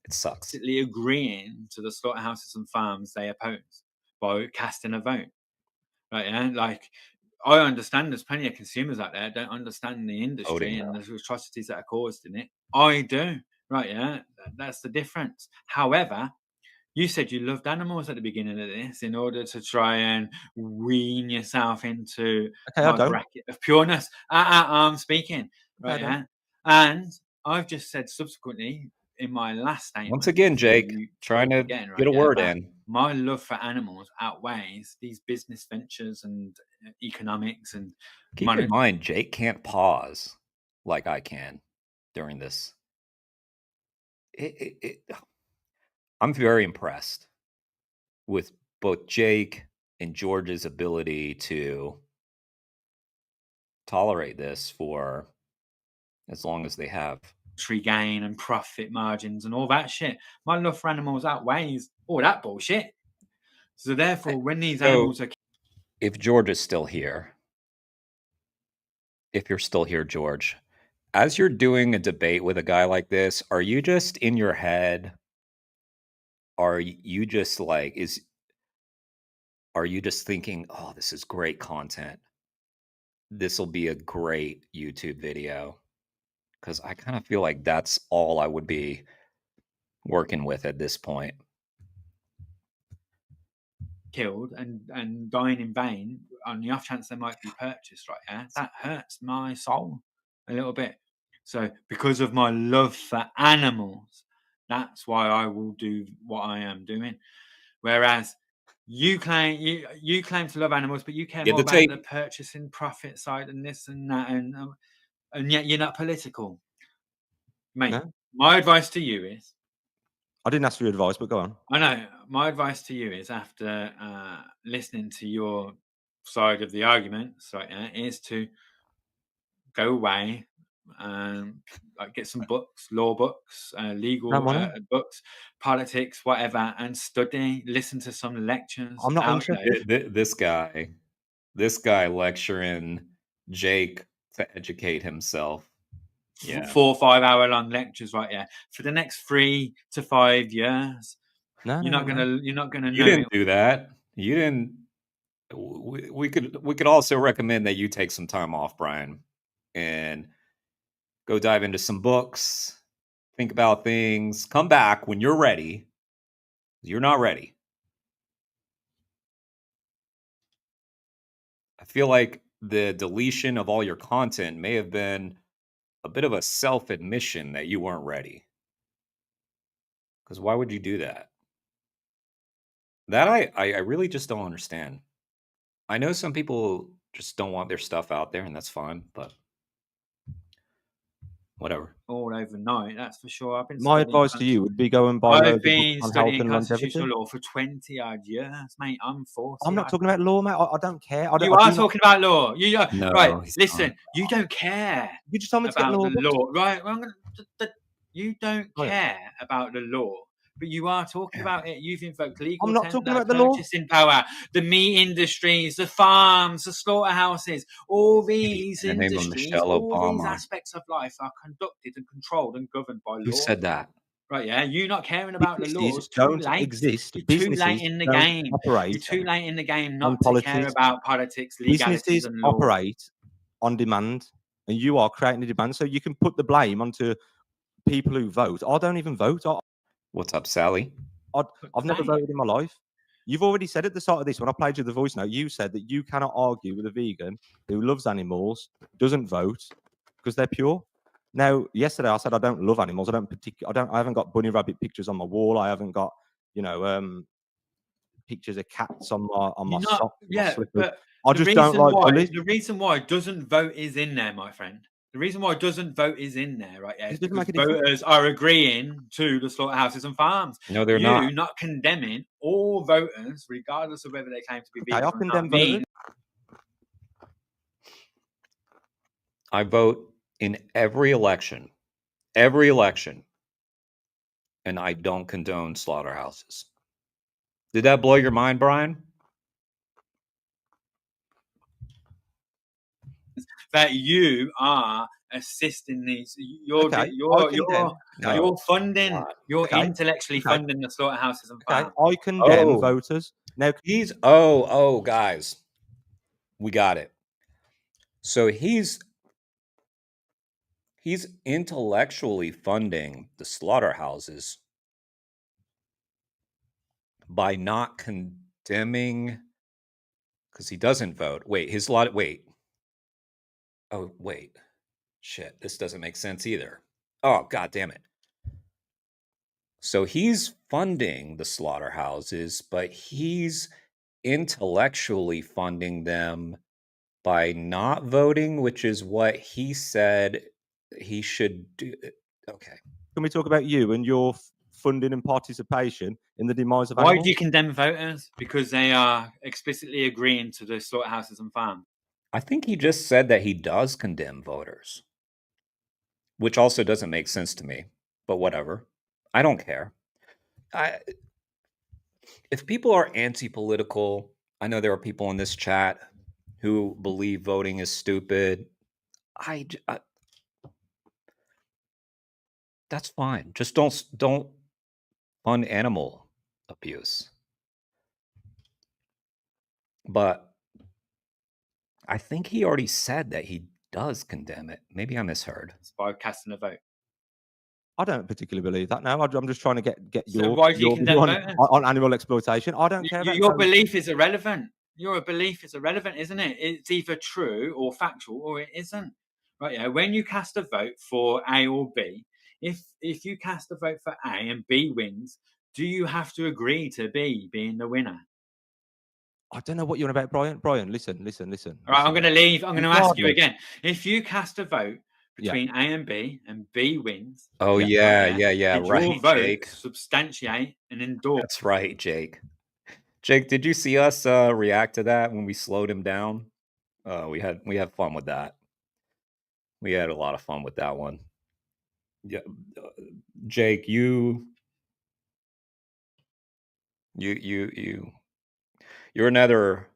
It sucks. Agreeing to the slaughterhouses and farms they oppose by casting a vote. Right, yeah, like, I understand there's plenty of consumers out there don't understand the industry and the atrocities that are caused in it. I do, right? Yeah, that's the difference. However, you said you loved animals at the beginning of this in order to try and wean yourself into okay, I my don't. bracket of pureness. I'm speaking, Okay, right? Yeah, and I've just said subsequently in my last statement. Once again, Jake, trying to get a word in. My love for animals outweighs these business ventures and economics and keep in mind, Jake can't pause like I can during this. I'm very impressed with both Jake and George's ability to tolerate this for as long as they have. Tree gain and profit margins and all that shit. My love for animals outweighs all that bullshit. So therefore, when these animals are... If George is still here, if you're still here, George, as you're doing a debate with a guy like this, are you just in your head? Are you just like, are you just thinking, oh, this is great content? This will be a great YouTube video? Because I kind of feel like that's all I would be working with at this point. Killed and dying in vain on the off chance they might be purchased, right? Yeah, that hurts my soul a little bit. So because of my love for animals, that's why I will do what I am doing. Whereas you claim you claim to love animals, but you care more about the purchasing profit side and this and that. And and yet you're not political, mate. No? My advice to you is, I didn't ask for your advice, but go on. I know. My advice to you is, after listening to your side of the arguments, right, is to go away and like get some books, law books, legal Don't wanna. books, politics, whatever, and study. Listen to some lectures I'm not out there. interested. This guy lecturing Jake to educate himself. Yeah. 4 or 5 hour long lectures, right? Yeah, for the next 3 to 5 years. No, You're no, not no, gonna. no. You're not gonna You know didn't it. do that. You didn't. We could also recommend that you take some time off, Brian, and go dive into some books, think about things, come back when you're ready. You're not ready. I feel like the deletion of all your content may have been a bit of a self-admission that you weren't ready. Because why would you do that? That I really just don't understand. I know some people just don't want their stuff out there, and that's fine, but whatever. All overnight, that's for sure. I've been My studying. advice to you would be go and buy I've loads of books been on health studying and constitutional longevity. law for 20 odd years, mate. I'm 40. I'm not talking about law, mate. I don't care. You are talking about law. You No, right? he's Listen, not. you don't care You just told me to get about law the books. law, right? Well, you don't Right. care about the law, but you are talking about it. You've invoked legal I'm not tender, talking about the law. purchasing power, the meat industries, the farms, the slaughterhouses. All these In the name of industries, Michelle all these Obama. aspects of life are conducted and controlled and governed by Who law. said that? Right, yeah, you not caring about the Businesses laws. Too don't late. exist. You're too late Businesses in the don't game. You're operate too late in the game on not to care policies. about politics, legalities, Businesses and law. operate on demand, and you are creating the demand. So you can put the blame onto people who vote. I don't even vote. What's up, Sally? I've never voted in my life. You've already said at the start of this, when I played you the voice note, you said that you cannot argue with a vegan who loves animals, doesn't vote because they're pure. Now, yesterday I said I don't love animals. I haven't got bunny rabbit pictures on my wall. I haven't got, pictures of cats on my socks, my slippers. But I just don't like bullies. the reason why doesn't vote is in there, my friend. The reason why doesn't vote is in there, right? Yeah, It is doesn't because make a difference. voters are agreeing to the slaughterhouses and farms. No, they're not. You not condemning all voters, regardless of whether they claim to be Okay, vegan I or not, condemn means voters. I vote in every election, and I don't condone slaughterhouses. Did that blow your mind, Brian? that you are assisting these. You're Okay, you're funding. not. You're Okay, intellectually okay. funding the slaughterhouses and Okay, farms. I condemn Oh. voters. Now, Guys, we got it. So he's intellectually funding the slaughterhouses by not condemning, because he doesn't vote. Wait. Oh, wait. Shit, this doesn't make sense either. Oh, god damn it. So he's funding the slaughterhouses, but he's intellectually funding them by not voting, which is what he said he should do. Okay. can we talk about you and your funding and participation in the demise of Why animals? do you condemn voters? Because they are explicitly agreeing to the slaughterhouses and farms. I think he just said that he does condemn voters, which also doesn't make sense to me, but whatever. I don't care. If people are anti-political, I know there are people in this chat who believe voting is stupid. That's fine. Just don't fund animal abuse. But I think he already said that he does condemn it. Maybe I misheard. It's by casting a vote. I don't particularly believe that now. I'm just trying to get So your why do you view condemn on, voters? on animal exploitation. I don't care about Your those. belief is irrelevant. Your belief is irrelevant, isn't it? It's either true or factual, or it isn't. Right? Yeah. When you cast a vote for A or B, if you cast a vote for A and B wins, do you have to agree to B being the winner? I don't know what you're on about, Brian. Brian, listen. All right, I'm going to leave. I'm going to ask you Regardless. again. If you cast a vote between A and B wins. Oh, Yeah. yeah, Did your right, vote Jake. substantiate and endorse? That's right, Jake. Jake, did you see us react to that when we slowed him down? We had fun with that. We had a lot of fun with that one. Yeah, Jake, you're another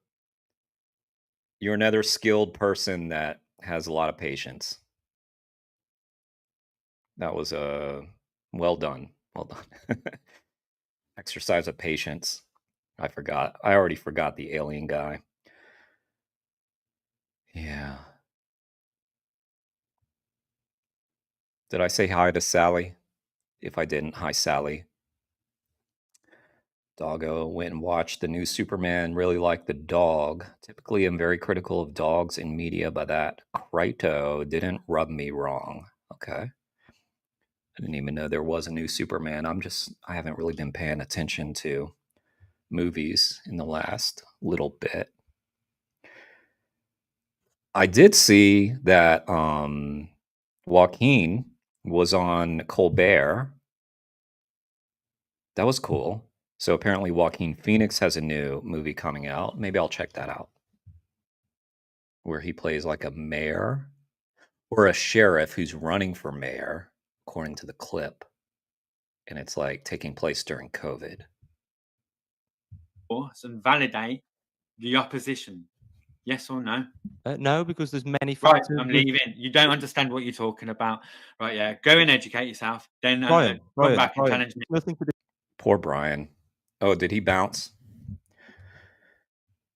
skilled person that has a lot of patience. That was well done. Well done. Exercise of patience. I already forgot the alien guy. Yeah. Did I say hi to Sally? If I didn't, hi Sally. Doggo went and watched the new Superman. Really liked the dog. Typically, I'm very critical of dogs in media, but that Kryto didn't rub me wrong. Okay. I didn't even know there was a new Superman. I haven't really been paying attention to movies in the last little bit. I did see that Joaquin was on Colbert. That was cool. So apparently Joaquin Phoenix has a new movie coming out. Maybe I'll check that out. Where he plays like a mayor or a sheriff who's running for mayor, according to the clip. And it's like taking place during COVID. And validate the opposition. Yes or no? No, because there's many Right, factors. I'm leaving. You don't understand what you're talking about. Right, yeah. Go and educate yourself. Then Brian, come back and challenge me. nothing to do. Poor Brian. Oh, did he bounce?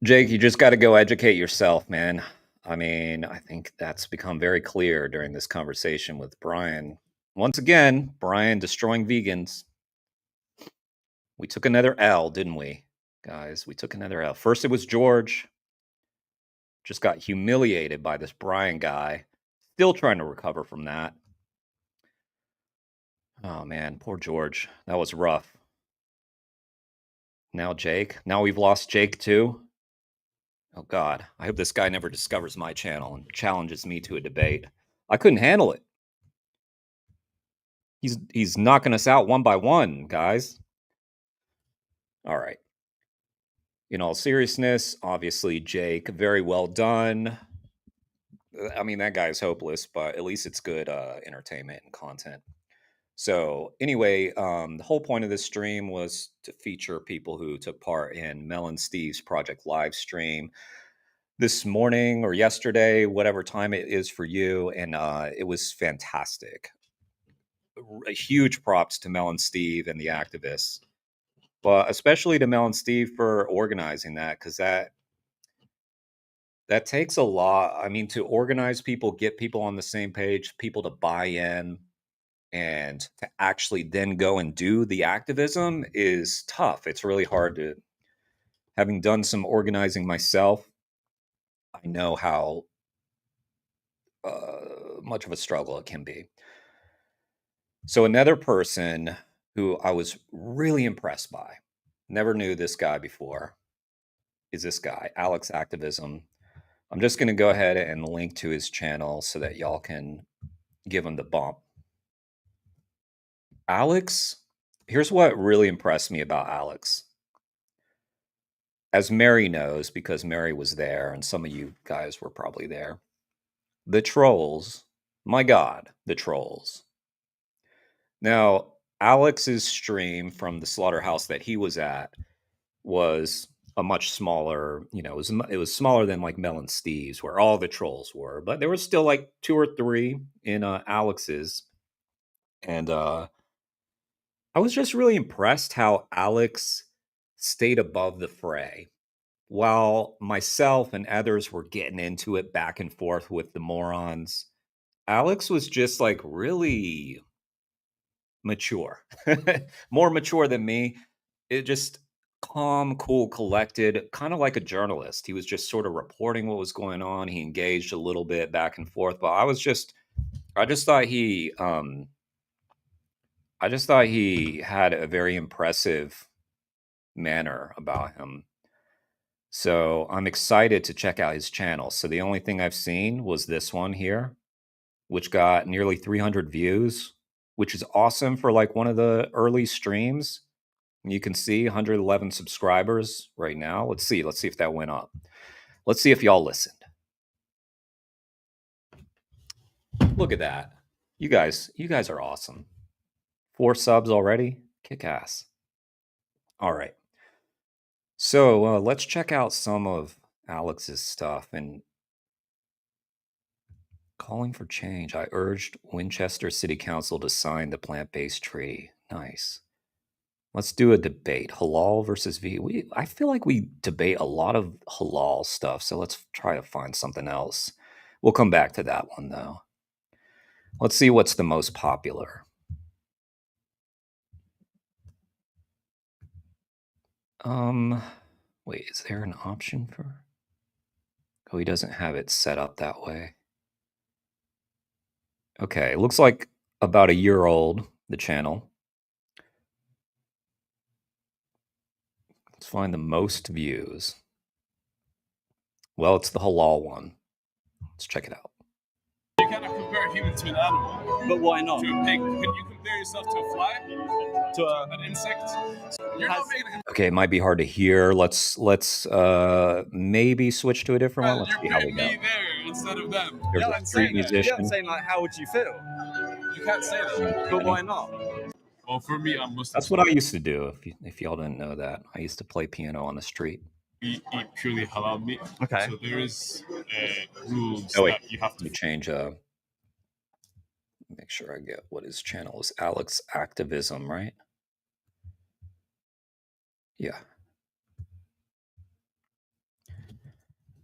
Jake, you just got to go educate yourself, man. I mean, I think that's become very clear during this conversation with Brian. Once again, Brian destroying vegans. We took another L, didn't we, guys? We took another L. First, it was George. Just got humiliated by this Brian guy. Still trying to recover from that. Oh, man, poor George. That was rough. Now Jake. Now we've lost Jake, too. Oh, God. I hope this guy never discovers my channel and challenges me to a debate. I couldn't handle it. He's knocking us out one by one, guys. All right. In all seriousness, obviously, Jake, very well done. I mean, that guy's hopeless, but at least it's good entertainment and content. So anyway, the whole point of this stream was to feature people who took part in Mel and Steve's Project Livestream this morning or yesterday, whatever time it is for you. And it was fantastic. A huge props to Mel and Steve and the activists, but especially to Mel and Steve for organizing that, because that takes a lot. I mean, to organize people, get people on the same page, people to buy in, and to actually then go and do the activism is tough. It's really hard to, having done some organizing myself, I know how much of a struggle it can be. So another person who I was really impressed by, never knew this guy before, is this guy, Alex Activism. I'm just going to go ahead and link to his channel so that y'all can give him the bump. Alex, here's what really impressed me about Alex. As Mary knows, because Mary was there and some of you guys were probably there, the trolls, my God, the trolls. Now, Alex's stream from the slaughterhouse that he was at was a much smaller, it was smaller than like Mel and Steve's where all the trolls were, but there was still like 2 or 3 in Alex's. And I was just really impressed how Alex stayed above the fray. While myself and others were getting into it back and forth with the morons, Alex was just like really mature, more mature than me. It just calm, cool, collected, kind of like a journalist. He was just sort of reporting what was going on. He engaged a little bit back and forth, but I just thought he had a very impressive manner about him. So I'm excited to check out his channel. So the only thing I've seen was this one here. which got nearly 300 views, which is awesome for like one of the early streams. You can see 111 subscribers right now. Let's see if that went up. Let's see if y'all listened. Look at that. You guys are awesome. 4 subs already. Kick ass. All right. So let's check out some of Alex's stuff. And calling for change. I urged Winchester City Council to sign the plant-based tree. Nice. Let's do a debate. Halal versus vegan. I feel like we debate a lot of halal stuff, so let's try to find something else. We'll come back to that one, though. Let's see what's the most popular. Wait, is there an option for... Oh, he doesn't have it set up that way. Okay, it looks like about a year old, the channel. Let's find the most views. Well, it's the halal one. Let's check it out. You cannot compare a human to an animal. But why not? To a pig. Can you compare yourself to a fly? To an insect? You're not making a Okay, it might be hard to hear. Let's maybe switch to a different one. Let's You're see how we putting go. me there instead of them. There's Yeah, a I'm street saying that. musician. Yeah, I'm saying like, how would you feel? You can't say that. But why not? Well, for me, I'm Muslim. That's what I used to do. If y'all didn't know that, I used to play piano on the street. We eat purely halal meat. Okay. So there is rules Oh wait, that you have let me to. change. Make sure I get what his channel is. Alex Activism, right? Yeah.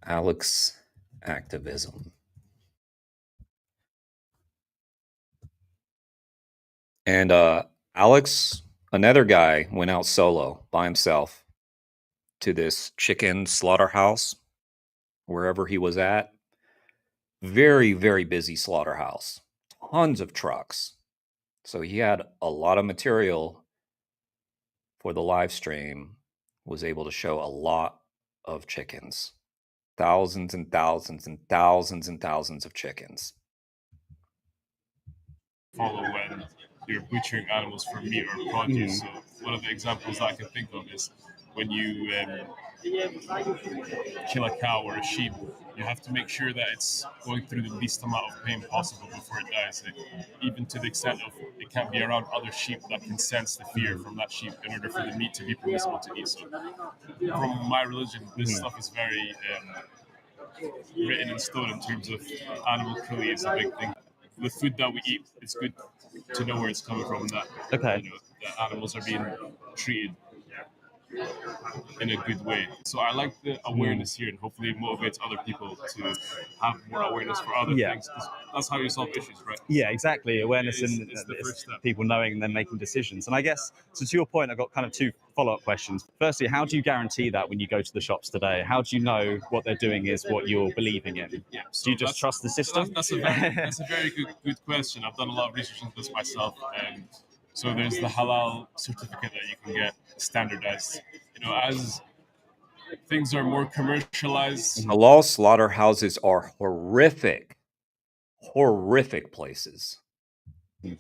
Alex Activism. And Alex, another guy, went out solo by himself to this chicken slaughterhouse, wherever he was at. Very, very busy slaughterhouse. Tons of trucks. So he had a lot of material for the live stream, was able to show a lot of chickens. Thousands and thousands and thousands and thousands of chickens. Follow when you're butchering animals for meat or produce. So one of the examples I can think of is when you kill a cow or a sheep, you have to make sure that it's going through the least amount of pain possible before it dies. Even to the extent of it can't be around other sheep that can sense the fear from that sheep in order for the meat to be permissible to eat. So from my religion, this stuff is very written in stone in terms of animal cruelty is a big thing. The food that we eat, it's good to know where it's coming from. That Okay. that animals are being treated in a good way. So I like the awareness here, and hopefully it motivates other people to have more awareness for other things. 'Cause that's how you solve issues, right? Yeah, exactly. Awareness It's and the first step. people knowing and then making decisions. And I guess, so to your point, I've got kind of 2 follow-up questions. Firstly, how do you guarantee that when you go to the shops today? How do you know what they're doing is what you're believing in? Yeah. Do you just trust the system? That's a very good question. I've done a lot of research into this myself, and so there's the halal certificate that you can get standardized. As things are more commercialized. Halal slaughterhouses are horrific places. The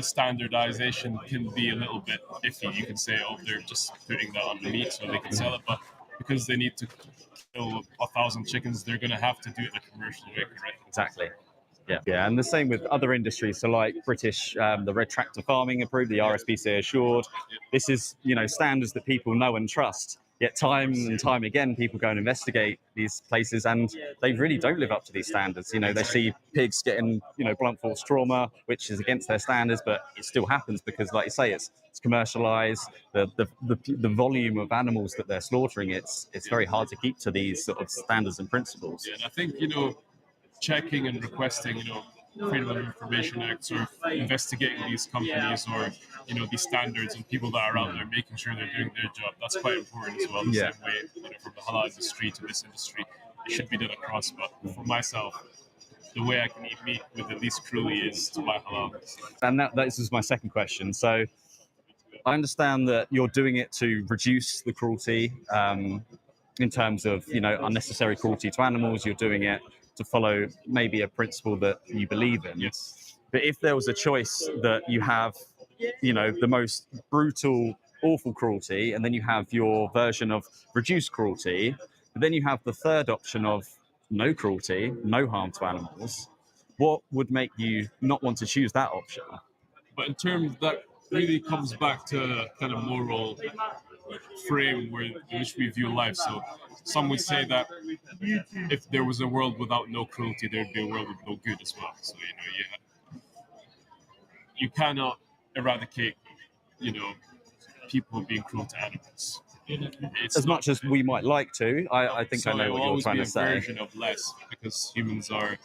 standardization can be a little bit iffy. You can say, oh, they're just putting that on the meat so they can sell it, but because they need to kill 1,000 chickens, they're going to have to do it in a commercial way, correct? Exactly. Yeah, and the same with other industries. So like British, the red tractor farming approved, the RSPCA assured. This is, standards that people know and trust. Yet time and time again, people go and investigate these places and they really don't live up to these standards. They see pigs getting, blunt force trauma, which is against their standards, but it still happens because, like you say, it's commercialized. The volume of animals that they're slaughtering, it's very hard to keep to these sort of standards and principles. Yeah, and I think, checking and requesting, Freedom of Information Acts or investigating these companies or, these standards and people that are out there making sure they're doing their job. That's quite important as well. The same way, from the halal industry to this industry, it should be done across. But for myself, the way I can eat meat with the least cruelty is to buy halal. And this is my second question. So I understand that you're doing it to reduce the cruelty in terms of, unnecessary cruelty to animals. You're doing it to follow maybe a principle that you believe in. Yes. But if there was a choice that you have, you know, the most brutal, awful cruelty, and then you have your version of reduced cruelty, but then you have the third option of no cruelty, no harm to animals, what would make you not want to choose that option? But in terms that really comes back to kind of moral frame in which we view life. So some would say that if there was a world without no cruelty, there'd be a world with no good as well. So you cannot eradicate, people being cruel to animals. It's as much as we might like to, I think so I know what you're trying to say. There will always be a version of less because humans are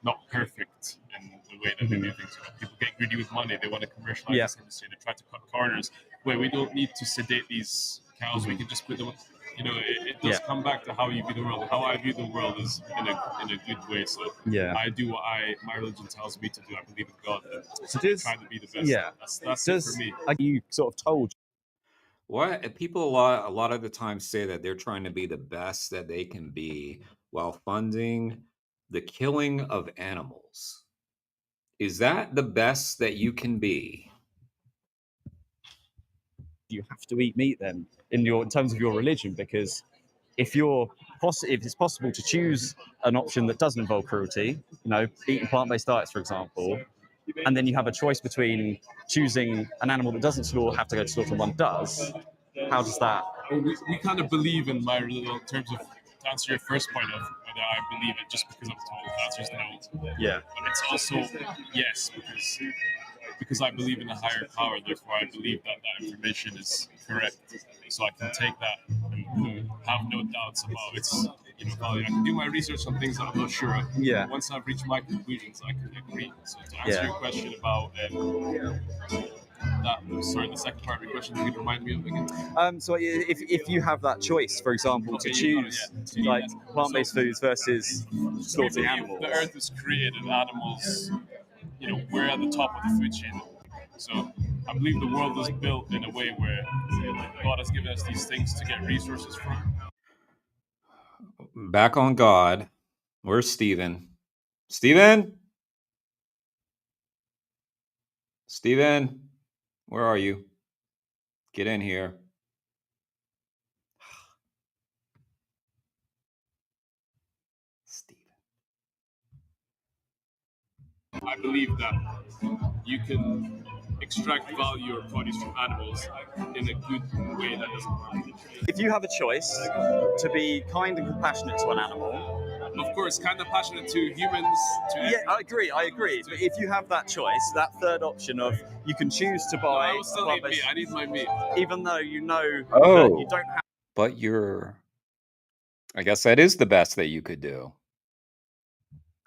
not perfect in the way that they do things. People get greedy with money. They want to commercialize this industry. They try to cut corners. Where we don't need to sedate these cows. We can just put them. It does come back to how you view the world. How I view the world is in a good way. So I do what my religion tells me to do. I believe in God. So try to be the best. Yeah, that's it for me. Are you sort of told? What people a lot of the time say that they're trying to be the best that they can be while funding the killing of animals. Is that the best that you can be? You have to eat meat then in terms of your religion, because if it's possible to choose an option that doesn't involve cruelty, eating plant-based diets, for example, and then you have a choice between choosing an animal that doesn't have to go to slaughter and one does, how does that? Well, we kind of believe in my religion in terms of, to answer your first point of whether I believe it just because I'm told, the answer is no. Yeah. But it's also yes, because I believe in a higher power, therefore I believe that information is correct. So I can take that and have no doubts about its value. I can do my research on things that I'm not sure of. Yeah. Once I've reached my conclusions, I can agree. So to answer your question about the second part of your question, you can remind me of again. So if you have that choice, for example, to choose plant-based foods versus slaughtering animals. The earth is created, animals, we're at the top of the food chain. So I believe the world is built in a way where God has given us these things to get resources from. Back on God. Where's Steven? Steven? Steven? Where are you? Get in here. Steven. I believe that you can extract value or produce from animals in a good way that doesn't harm them. If you have a choice to be kind and compassionate to an animal, of course, kind of passionate to humans. I agree. But if you have that choice, that third option of you can choose to buy. I will still eat meat. I need my meat. Even though that you don't have. But I guess that is the best that you could do.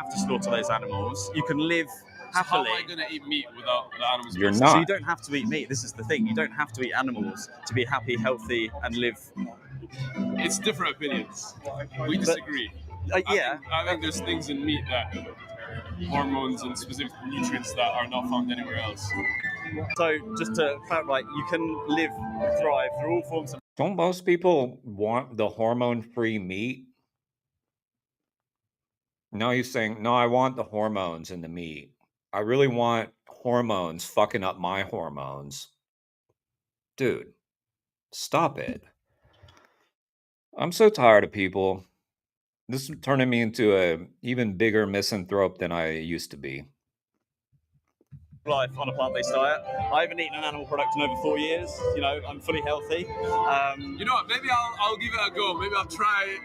Have to slaughter those animals. You can live happily. So how am I going to eat meat without the animals? You're not. So you don't have to eat meat. This is the thing. You don't have to eat animals to be happy, healthy, and live. It's different opinions. We disagree. I think there's things in meat that hormones and specific nutrients that are not found anywhere else. So just to clarify, you can live, thrive through all forms of. Don't most people want the hormone-free meat? No, he's saying, no, I want the hormones in the meat. I really want hormones fucking up my hormones. Dude, stop it. I'm so tired of people. This is turning me into an even bigger misanthrope than I used to be. Life on a plant-based diet. I haven't eaten an animal product in over 4 years. I'm fully healthy. You know what? Maybe I'll give it a go. Maybe I'll try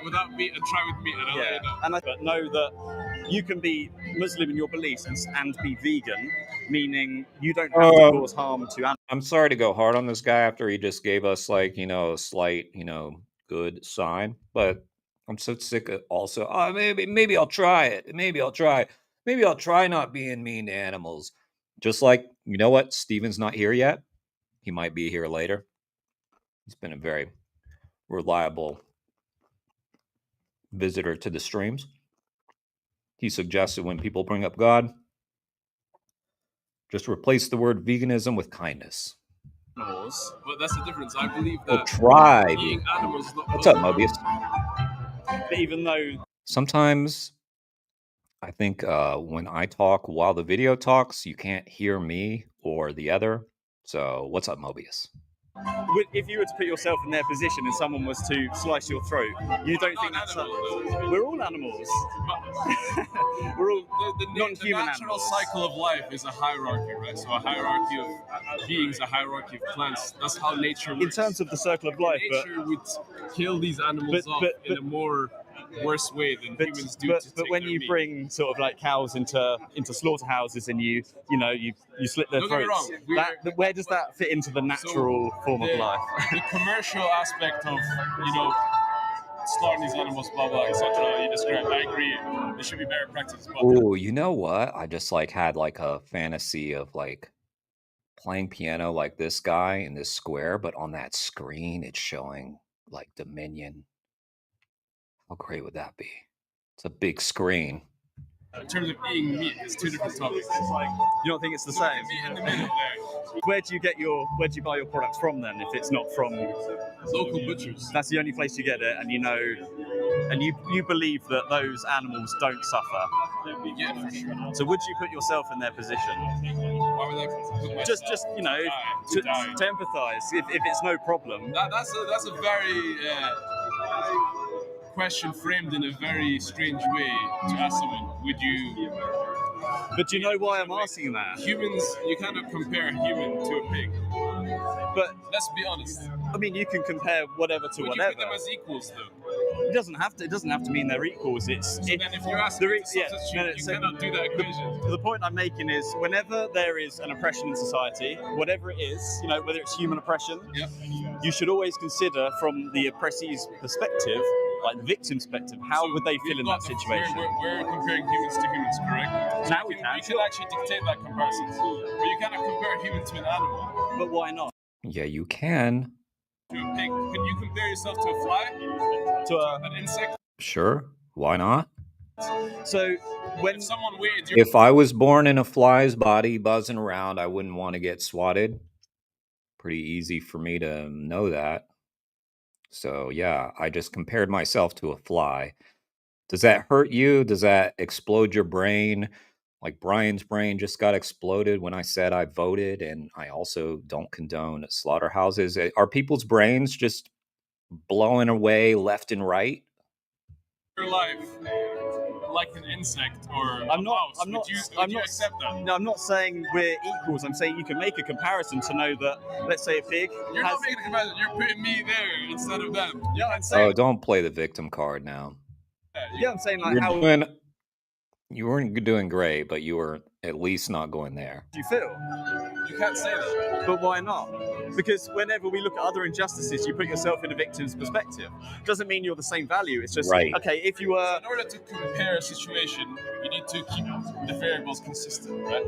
without meat and try with meat, and I'll let you know. And I know that you can be Muslim in your beliefs and be vegan, meaning you don't have to cause harm to animals. I'm sorry to go hard on this guy after he just gave us a slight, good sign, but I'm so sick of also, maybe I'll try it. Maybe I'll try not being mean to animals. Just like, you know what? Steven's not here yet. He might be here later. He's been a very reliable visitor to the streams. He suggested when people bring up God, just replace the word veganism with kindness. But that's the difference. I believe that try. Eating animals is not. What's up, Mobius? But even though sometimes I think when I talk while the video talks, you can't hear me or the other. So what's up, Mobius? If you were to put yourself in their position and someone was to slice your throat, you don't think that's we're all animals. We're all the non-human natural animals. cycle of life is a hierarchy, right? So a hierarchy of beings, a hierarchy of plants. That's how nature works. In terms of the circle of life, nature would kill these animals off in a more worse way than humans do. But when you bring sort of like cows into slaughterhouses and you slit their throats, where does that fit into the natural form of life? The commercial aspect of slaughtering these animals, blah blah, etc. You described. I agree. There should be better practices. Oh, you know what? I just like had like a fantasy of like playing piano like this guy in this square, but on that screen it's showing like Dominion. How great would that be? It's a big screen. In terms of eating meat, it's two different topics. You don't think it's the same? Meat in the middle there. Where do you buy your products from then? If it's not from local butchers, that's the only place you get it, and you believe that those animals don't suffer. Yeah, for sure. So would you put yourself in their position? Why would I put myself? Just to empathise. If it's no problem. That's a very question framed in a very strange way to ask someone. Would you? But do you know why I'm asking that? Humans, you cannot compare a human to a pig. But let's be honest. I mean, you can compare whatever to whatever. You put them as equals, though. It doesn't have to mean they're equals. Then if you're asking to substitute, you cannot do that equation. The point I'm making is, whenever there is an oppression in society, whatever it is, whether it's human oppression, you should always consider from the oppressee's perspective, like the victim's perspective, how would they feel in that situation? We're comparing humans to humans, correct? Now we can. You can actually dictate that comparison, but you cannot compare a human to an animal. But why not? Yeah, you can. To a pig. Can you compare yourself to a fly? To an insect? Sure. Why not? So when someone waited, if I was born in a fly's body buzzing around, I wouldn't want to get swatted. Pretty easy for me to know that. So yeah, I just compared myself to a fly. Does that hurt you? Does that explode your brain? Like Brian's brain just got exploded when I said I voted, and I also don't condone slaughterhouses. Are people's brains just blowing away left and right? Your life like an insect or I'm not accept that? No, I'm not saying we're equals. I'm saying you can make a comparison to know that, let's say, a pig. You're not making a comparison. You're putting me there instead of them. Yeah, I'm saying. Oh, don't play the victim card now. Yeah, I'm saying like you weren't doing great, but you were at least not going there. Do you feel? You can't say that. But why not? Because whenever we look at other injustices, you put yourself in a victim's perspective. Doesn't mean you're the same value. It's just, right. Okay, if you were... In order to compare a situation, you need to keep the variables consistent, right?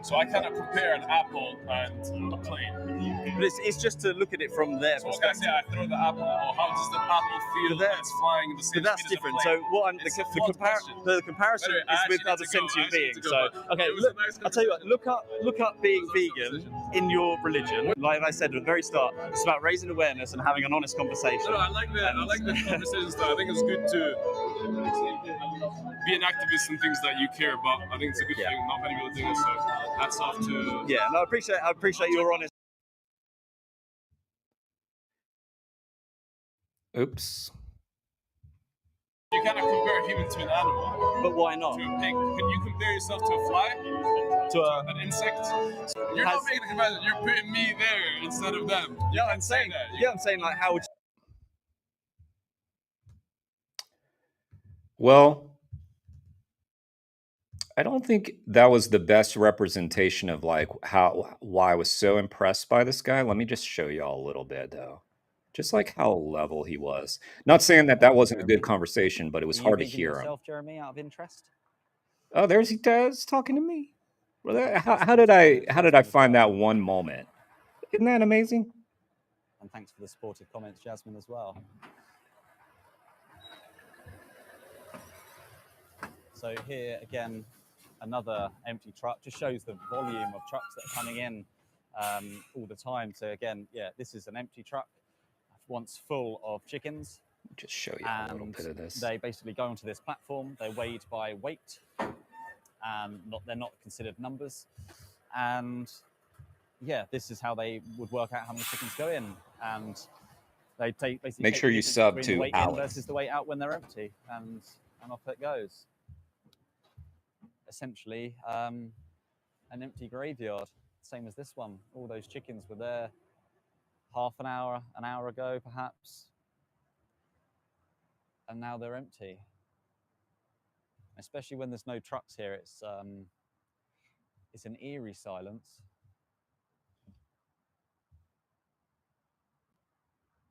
So I cannot compare an apple and a plane. But it's just to look at it from their perspective. So I throw the apple, or how does the apple feel when it's flying in the same speed as a plane? But that's different. So what I'm... The comparison is with other sentient beings. So, okay, look, I'll tell you what, look up being vegan in your religion. Like I said at the very start, it's about raising awareness and having an honest conversation. No, I like that. I like the conversation stuff. I think it's good to be an activist in things that you care about. I think it's a good thing. Not many people do it, so hats off to. Yeah, no, I appreciate your honest. Oops. You cannot compare a human to an animal. But why not? To a pig. Can you compare yourself to a fly? To an insect? You're not making a comparison. You're putting me there instead of them. Yeah, I'm saying that. Yeah, I'm saying like how would. Well, I don't think that was the best representation of like why I was so impressed by this guy. Let me just show you all a little bit though. Just like how level he was. Not saying that wasn't a good conversation, but it was hard to hear him. Jeremy, out of interest? Oh, there's he does talking to me. Well, how did I find that one moment? Isn't that amazing? And thanks for the supportive comments, Jasmine, as well. So here again, another empty truck. Just shows the volume of trucks that are coming in all the time. So again, yeah, this is an empty truck. Once full of chickens. Just show you a little bit of this. They basically go onto this platform. They're weighed by weight, and they're not considered numbers. And yeah, this is how they would work out how many chickens go in, and they basically Make take sure the you difference sub between to the weight in Alex. versus the weight out when they're empty, and off it goes. Essentially, an empty graveyard, same as this one. All those chickens were there half an hour ago, perhaps, and now they're empty. Especially when there's no trucks here, it's an eerie silence.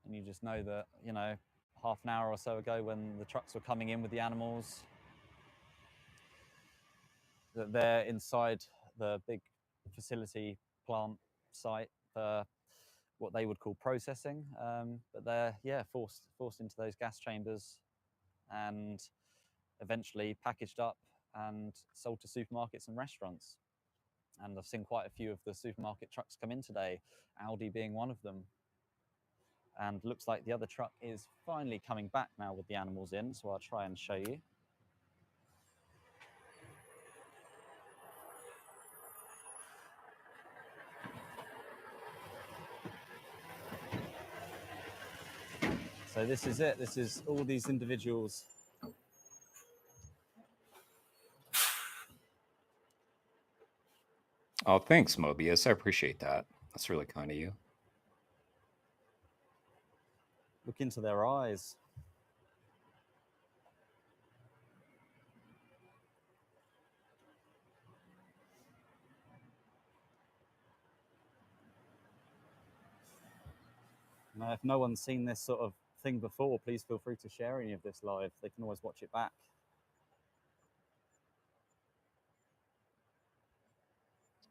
And you just know that, you know, half an hour or so ago when the trucks were coming in with the animals, that they're inside the big facility plant site for what they would call processing. But they're, yeah, forced into those gas chambers and eventually packaged up and sold to supermarkets and restaurants. And I've seen quite a few of the supermarket trucks come in today, Aldi being one of them. And looks like the other truck is finally coming back now with the animals in, so I'll try and show you. So this is it. This is all these individuals. Oh, thanks, Mobius. I appreciate that. That's really kind of you. Look into their eyes. Now, if no one's seen this sort of thing before, please feel free to share any of this live. They can always watch it back.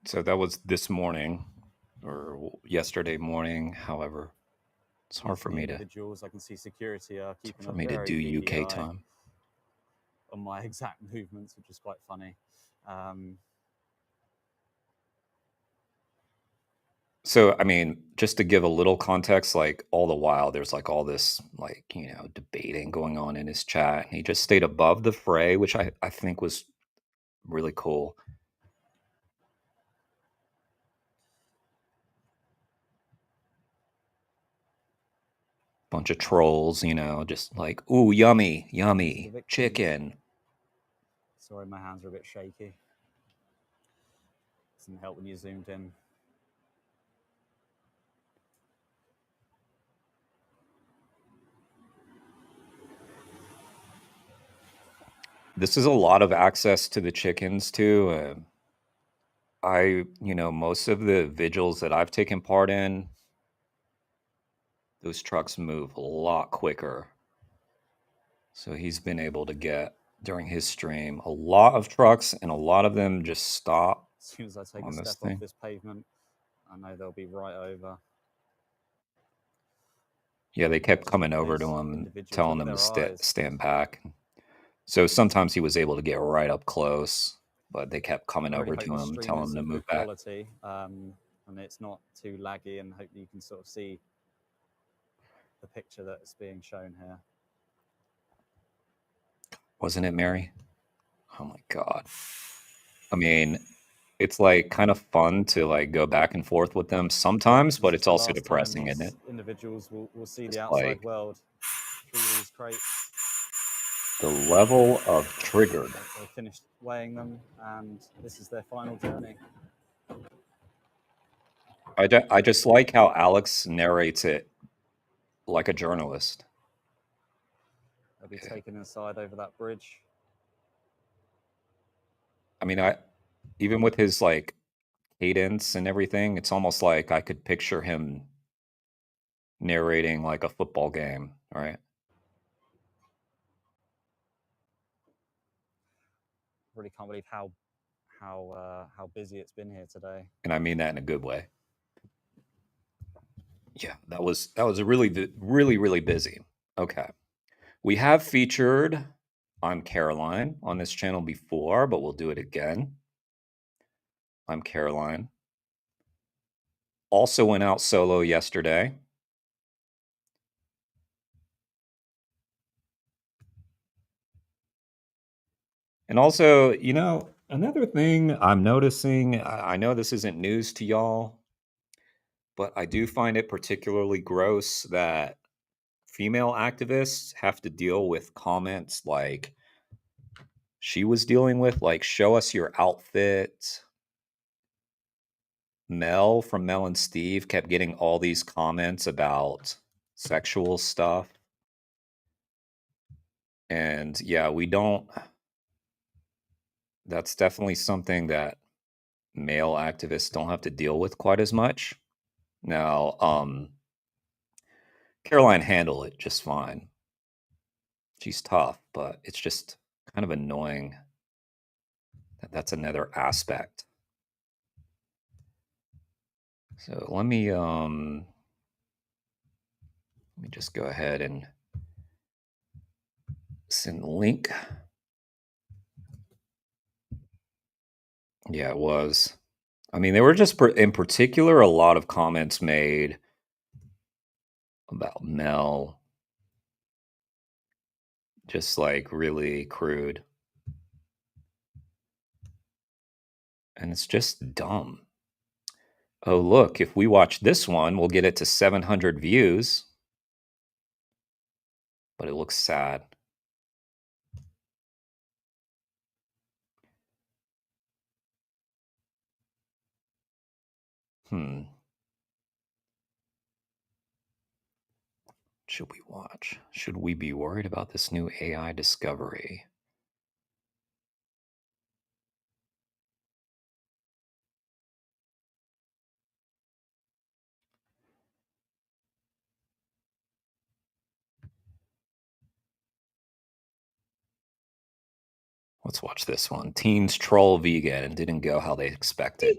So that was this morning or yesterday morning. However, it's hard for me to. Individuals, I can see security are keeping for a me to very do beady UK eye time. on my exact movements, which is quite funny. So, I mean, just to give a little context, like all the while, there's like all this, like, you know, debating going on in his chat. He just stayed above the fray, which I think was really cool. Bunch of trolls, you know, just like, ooh, yummy, yummy, chicken. Sorry, my hands are a bit shaky. Doesn't help when you zoomed in. This is a lot of access to the chickens too. You know, most of the vigils that I've taken part in, those trucks move a lot quicker. So he's been able to get, during his stream, a lot of trucks, and a lot of them just stop. As soon as I take on a this step thing. off this pavement, I know they'll be right over. Yeah, they kept coming over to him, telling him to stand back. So sometimes he was able to get right up close, but they kept coming over to him, telling him to move back. Quality, and it's not too laggy, and hopefully you can sort of see the picture that's being shown here. Wasn't it, Mary? Oh my God. I mean, it's like kind of fun to like go back and forth with them sometimes, but it's also depressing, isn't it? Individuals will see Just the outside like world through these crates. the level of triggered. They finished weighing them, and this is their final journey. I just like how Alex narrates it like a journalist. They'll be taken inside over that bridge. I mean, even with his like cadence and everything, it's almost like I could picture him narrating like a football game, right? Really can't believe how busy it's been here today. And I mean that in a good way. Yeah, that was really busy. Okay. We have featured I'm Caroline on this channel before, but we'll do it again. I'm Caroline. Also went out solo yesterday. And also, you know, Another thing I'm noticing, I know this isn't news to y'all, but I do find it particularly gross that female activists have to deal with comments like she was dealing with, like, show us your outfit. Mel from Mel and Steve kept getting all these comments about sexual stuff. And yeah, that's definitely something that male activists don't have to deal with quite as much. Now, Caroline handled it just fine. She's tough, but it's just kind of annoying that that's another aspect. So let me just go ahead and send the link. Yeah, it was. I mean, there were just in particular a lot of comments made about Mel, just like really crude. And it's just dumb. Oh, look, if we watch this one, we'll get it to 700 views. But it looks sad. Should we watch? Should we be worried about this new AI discovery? Let's watch this one. Teens troll vegan and didn't go how they expected.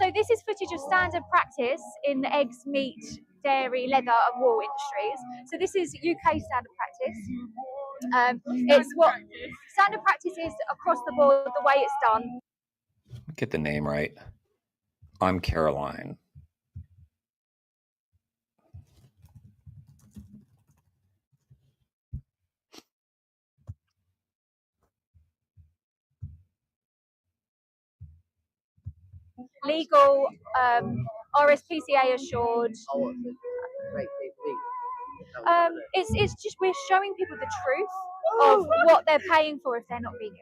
So this is footage of standard practice in the eggs, meat, dairy, leather and wool industries. So this is UK standard practice. It's what standard practice is across the board, the way it's done. Get the name right. I'm Caroline. Legal, RSPCA assured. It's just we're showing people the truth of what they're paying for if they're not vegan.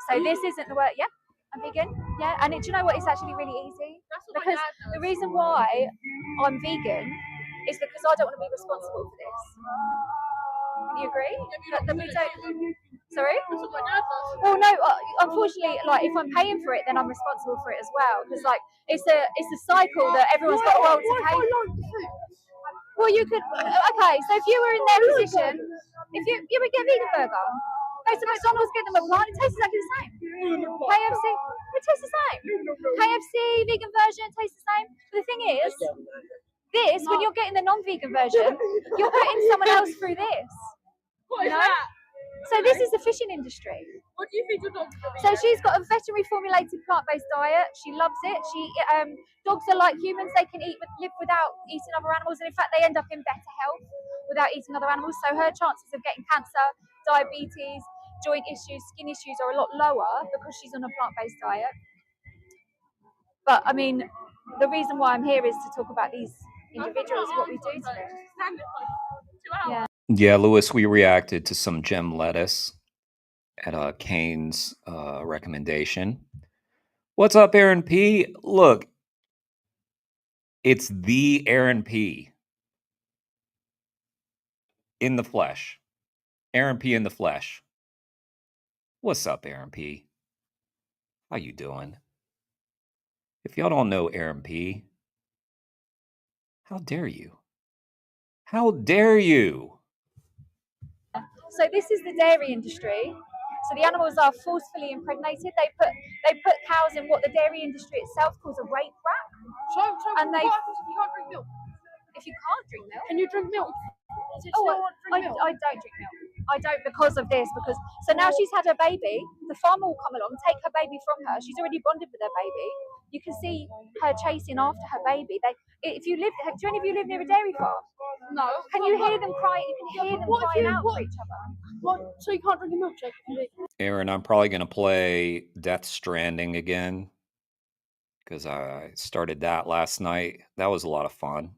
So this isn't the word. Yeah, I'm vegan. Yeah, and do you know what? It's actually really easy because the reason why I'm vegan is because I don't want to be responsible for this. You agree? That we don't. Sorry? Well, no. Unfortunately, like if I'm paying for it, then I'm responsible for it as well. Because like it's a cycle that everyone's got a role to pay. Well, you could. Okay, so if you were in their position, if you would get a vegan burger, go to McDonald's, get them a plant, it tastes exactly the same. KFC, it tastes the same. KFC vegan version tastes the same. But the thing is, this when you're getting the non-vegan version, you're putting someone else through this. What is that? So this is the fishing industry. What do you feed your dog? So she's got a veterinary formulated plant-based diet. She loves it. Dogs are like humans. They can live without eating other animals, and in fact, they end up in better health without eating other animals. So her chances of getting cancer, diabetes, joint issues, skin issues are a lot lower because she's on a plant-based diet. But I mean, the reason why I'm here is to talk about these individuals, what we do to them. Yeah. Yeah, Lewis, we reacted to some gem lettuce at Kane's recommendation. What's up, Aaron P? Look, it's the Aaron P. in the flesh. Aaron P in the flesh. What's up, Aaron P? How you doing? If y'all don't know Aaron P, how dare you? How dare you? So this is the dairy industry. So the animals are forcefully impregnated. They put cows in what the dairy industry itself calls a rape rack. And they. If you can't drink milk. If you can't drink milk, Can you drink milk? I don't drink milk. I don't because of this. So now she's had her baby. The farmer will come along, take her baby from her. She's already bonded with her baby. You can see her chasing after her baby. Do any of you live near a dairy farm? No. Can you hear them crying? You can hear them crying out for each other. What? So you can't drink a milkshake? Aaron, I'm probably going to play Death Stranding again because I started that last night. That was a lot of fun.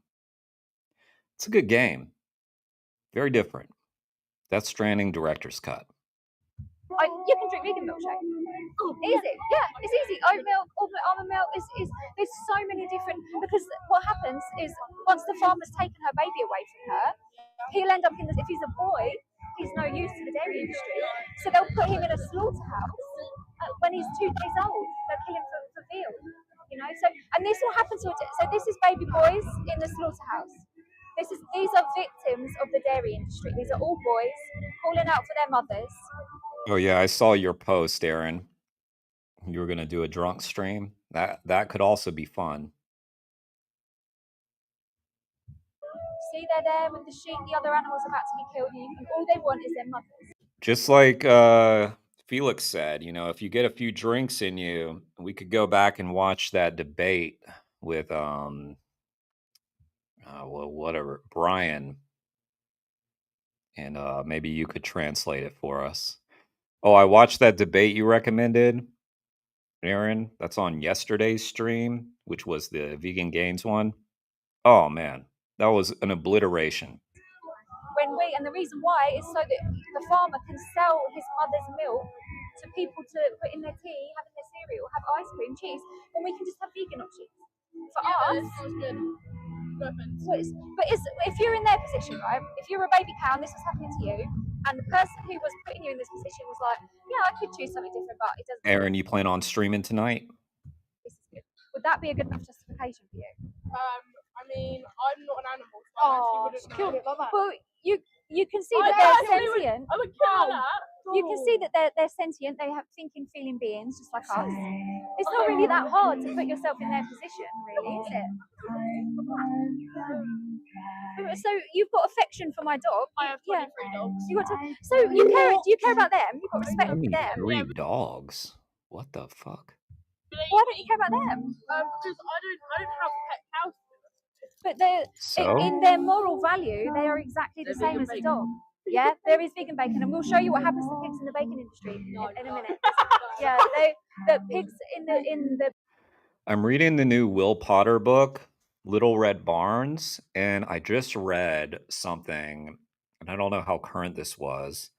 It's a good game. Very different. Death Stranding Director's Cut. You can drink vegan milkshake. Easy, yeah, it's easy. Oat milk, almond milk. There's so many different. Because what happens is once the farmer's taken her baby away from her, he'll end up if he's a boy, he's no use to the dairy industry. So they'll put him in a slaughterhouse when he's 2 days old. They'll kill him for veal. So and this will happen to. So this is baby boys in the slaughterhouse. These are victims of the dairy industry. These are all boys calling out for their mothers. Oh yeah, I saw your post, Aaron. You were gonna do a drunk stream. That could also be fun. See, they're there with the sheep. The other animals about to be killed, and all they want is their mothers. Just like Felix said, if you get a few drinks in you, we could go back and watch that debate with whatever, Brian, and maybe you could translate it for us. Oh, I watched that debate you recommended, Aaron. That's on yesterday's stream, which was the Vegan Gains one. Oh man, that was an obliteration. And the reason why is so that the farmer can sell his mother's milk to people to put in their tea, have in their cereal, have ice cream, cheese, and we can just have vegan options. For us, but if you're in their position, right? If you're a baby cow and this was happening to you, and the person who was putting you in this position was like, yeah, I could choose something different, but it doesn't. Aaron, you plan on streaming tonight? This is good. Would that be a good enough justification for you? I mean, I'm not an animal. So I killed it like that. Well, you can see that they're sentient. I'm a cow. You can see that they're sentient. They have thinking, feeling beings, just like us. It's not really that hard to put yourself in their position, really, is it? So you've got affection for my dog. I have 23 dogs. So you care? Do you care about them? You've got respect for them. 3 dogs. What the fuck? Why don't you care about them? Because I don't have pet cows. But in their moral value, they are exactly the same as a dog. Yeah, there is vegan bacon, and we'll show you what happens to pigs in the bacon industry in a minute. Yeah, the pigs in the. I'm reading the new Will Potter book, Little Red Barns, and I just read something, and I don't know how current this was,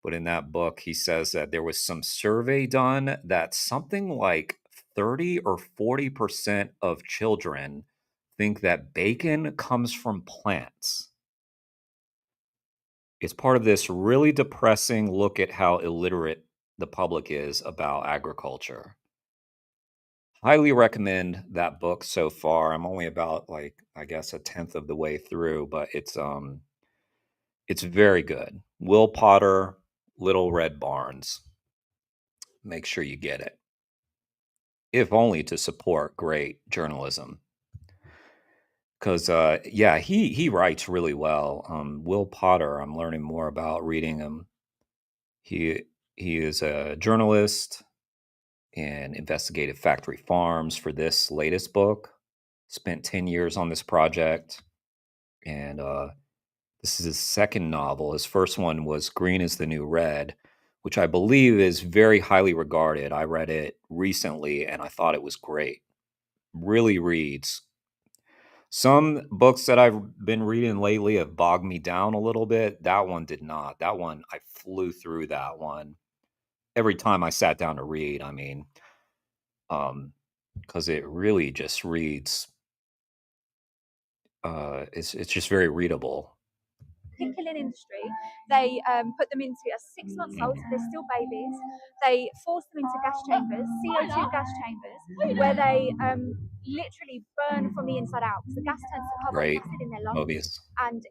but in that book, he says that there was some survey done that something like 30 or 40% of children think that bacon comes from plants. It's part of this really depressing look at how illiterate the public is about agriculture. Highly recommend that book so far. I'm only about I guess a 10th of the way through, but it's very good. Will Potter, Little Red Barns. Make sure you get it. If only to support great journalism. Because he writes really well. Will Potter, I'm learning more about reading him. He is a journalist in investigative factory farms for this latest book. Spent 10 years on this project, and this is his second novel. His first one was Green is the New Red, which I believe is very highly regarded. I read it recently and I thought it was great. Really reads. Some books that I've been reading lately have bogged me down a little bit. That one did not. That one, I flew through that one. Every time I sat down to read, I mean, because it really just reads. It's just very readable. Pig killing industry, they put them into 6 months old, so they're still babies. They force them into gas chambers, CO2 gas chambers, where they literally burn from the inside out because the gas turns to carbonic acid in their lungs, Mobius. And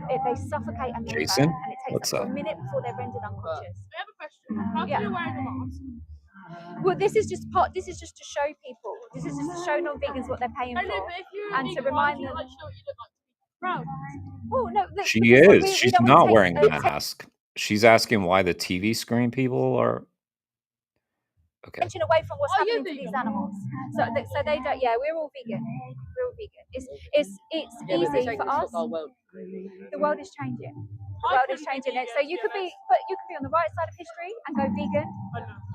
they suffocate and they Jason? burn, and it takes What's up up? a minute before they're rendered unconscious. I have a question. How can you wear a mask? Well, this is just to show people. This is just to show non-vegans what they're paying for, and to remind them. Oh no, She is. She's not wearing a mask. She's asking why the TV screen people are. Okay. Attention away from what's happening to these animals. So they don't. Yeah, we're all vegan. We're all vegan. It's easy for us. The world is changing. The world is changing it. So you could be on the right side of history and go vegan,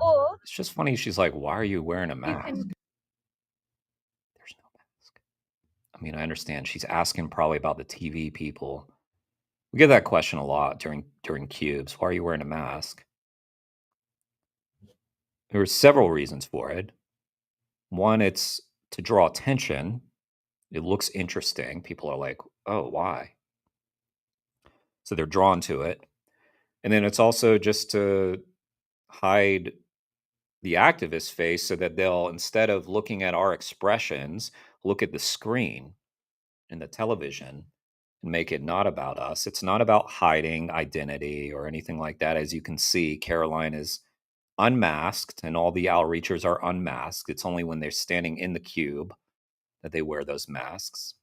or It's just funny. She's like, "Why are you wearing a mask?" can. There's no mask. I mean, I understand. She's asking probably about the TV people. We get that question a lot during cubes. Why are you wearing a mask? There are several reasons for it. One, it's to draw attention. It looks interesting. People are like, "Oh, why?" So they're drawn to it. And then it's also just to hide the activist face so that they'll, instead of looking at our expressions, look at the screen and the television and make it not about us. It's not about hiding identity or anything like that. As you can see, Caroline is unmasked and all the outreachers are unmasked. It's only when they're standing in the cube that they wear those masks.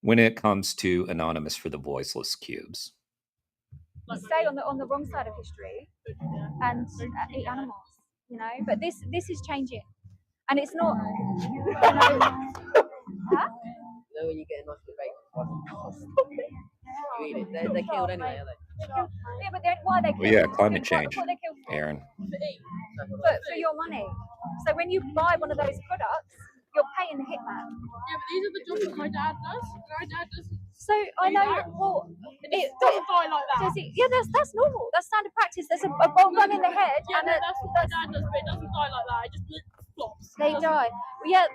When it comes to Anonymous for the Voiceless cubes. Stay on the wrong side of history and eat animals, you know. But this is changing, and it's not. You know, huh? When you get a nice bit of bacon, you eat it. They're killed anyway, are they? Yeah, but why are they killed? Well, yeah, climate change, What are they killed for? Aaron. For your money. So when you buy one of those products, you're paying the hitman. Yeah, but these are the jobs that my dad does. My dad doesn't. So I know. Well, it doesn't die like that. Does it? Yeah, that's normal. That's standard practice. There's a bolt gun in the head. Yeah, and that's what my dad does, but it doesn't die like that. It just flops. They die. Well, yeah,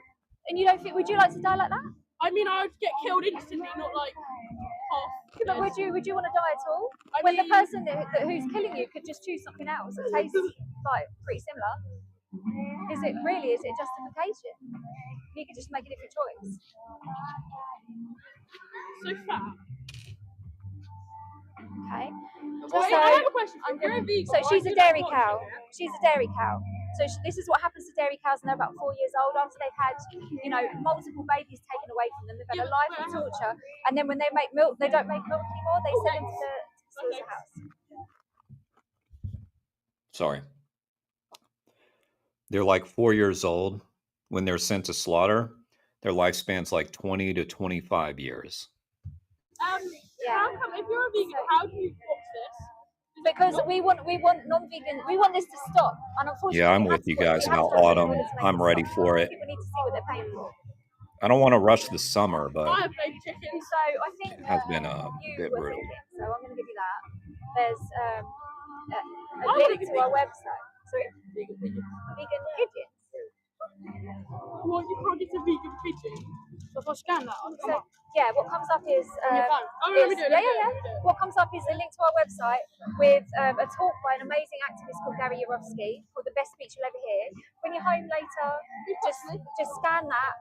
and you don't think? Would you like to die like that? I mean, I would get killed instantly, not like half. But would you want to die at all? When the person who's killing you could just choose something else that tastes like pretty similar. Is it justification? You could just make a different choice. So fat. Okay. I have a question. You're a vegan. So she's a dairy cow. She's a dairy cow. So this is what happens to dairy cows when they're about 4 years old, after they've had, multiple babies taken away from them. They've had a life of torture, and then when they make milk, they don't make milk anymore. They sell them to the slaughterhouse. Sorry. They're like 4 years old when they're sent to slaughter. Their lifespan's like 20 to 25 years. How come, if you're a vegan, how do you watch this? Because we want non-vegan. We want this to stop. And unfortunately, Yeah, I'm with you guys about autumn. I'm ready for it. People need to see what they're paying for. I don't want to rush the summer, but I have baby chickens, so I think it has been a bit brutal. So I'm going to give you that. There's a link to our website. Sorry, vegan pigeons. Well, you can't get a vegan pigeon. So if I scan that, I'll come up. Yeah, what comes up is let me do it. What comes up is a link to our website with a talk by an amazing activist called Gary Yourofsky called "The Best Speech You'll Ever Hear." When you're home later, just scan that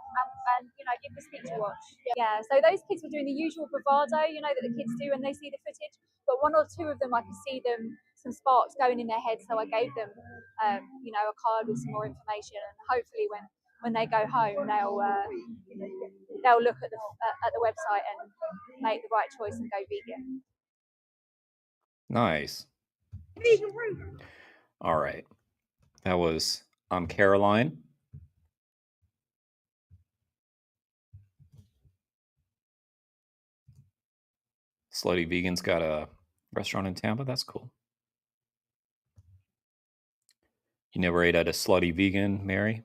and give the speech a watch. Yeah, so those kids were doing the usual bravado, that the kids do when they see the footage. But one or two of them, I could see some sparks going in their heads, so I gave them a card with some more information, and hopefully when they go home, they'll look at the website and make the right choice and go vegan. Nice. All right. That was I'm Caroline. Slutty Vegan's got a restaurant in Tampa. That's cool. You never ate at a Slutty Vegan, Mary?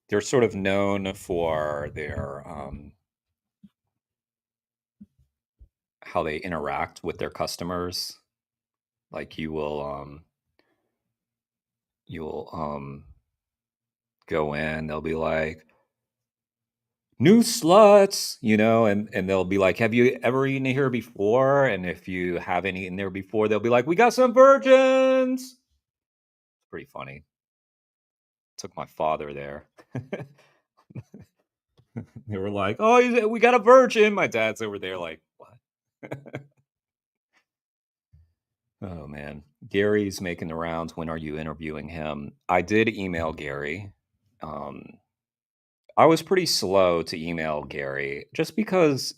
They're sort of known for their how they interact with their customers. Like you'll go in, they'll be like, "New sluts," and they'll be like, "Have you ever eaten here before?" And if you haven't eaten there before, they'll be like, "We got some virgins." It's pretty funny. Took my father there. They were like, "Oh, we got a virgin." My dad's over there like, "What?" Oh, man. Gary's making the rounds. When are you interviewing him? I did email Gary. I was pretty slow to email Gary just because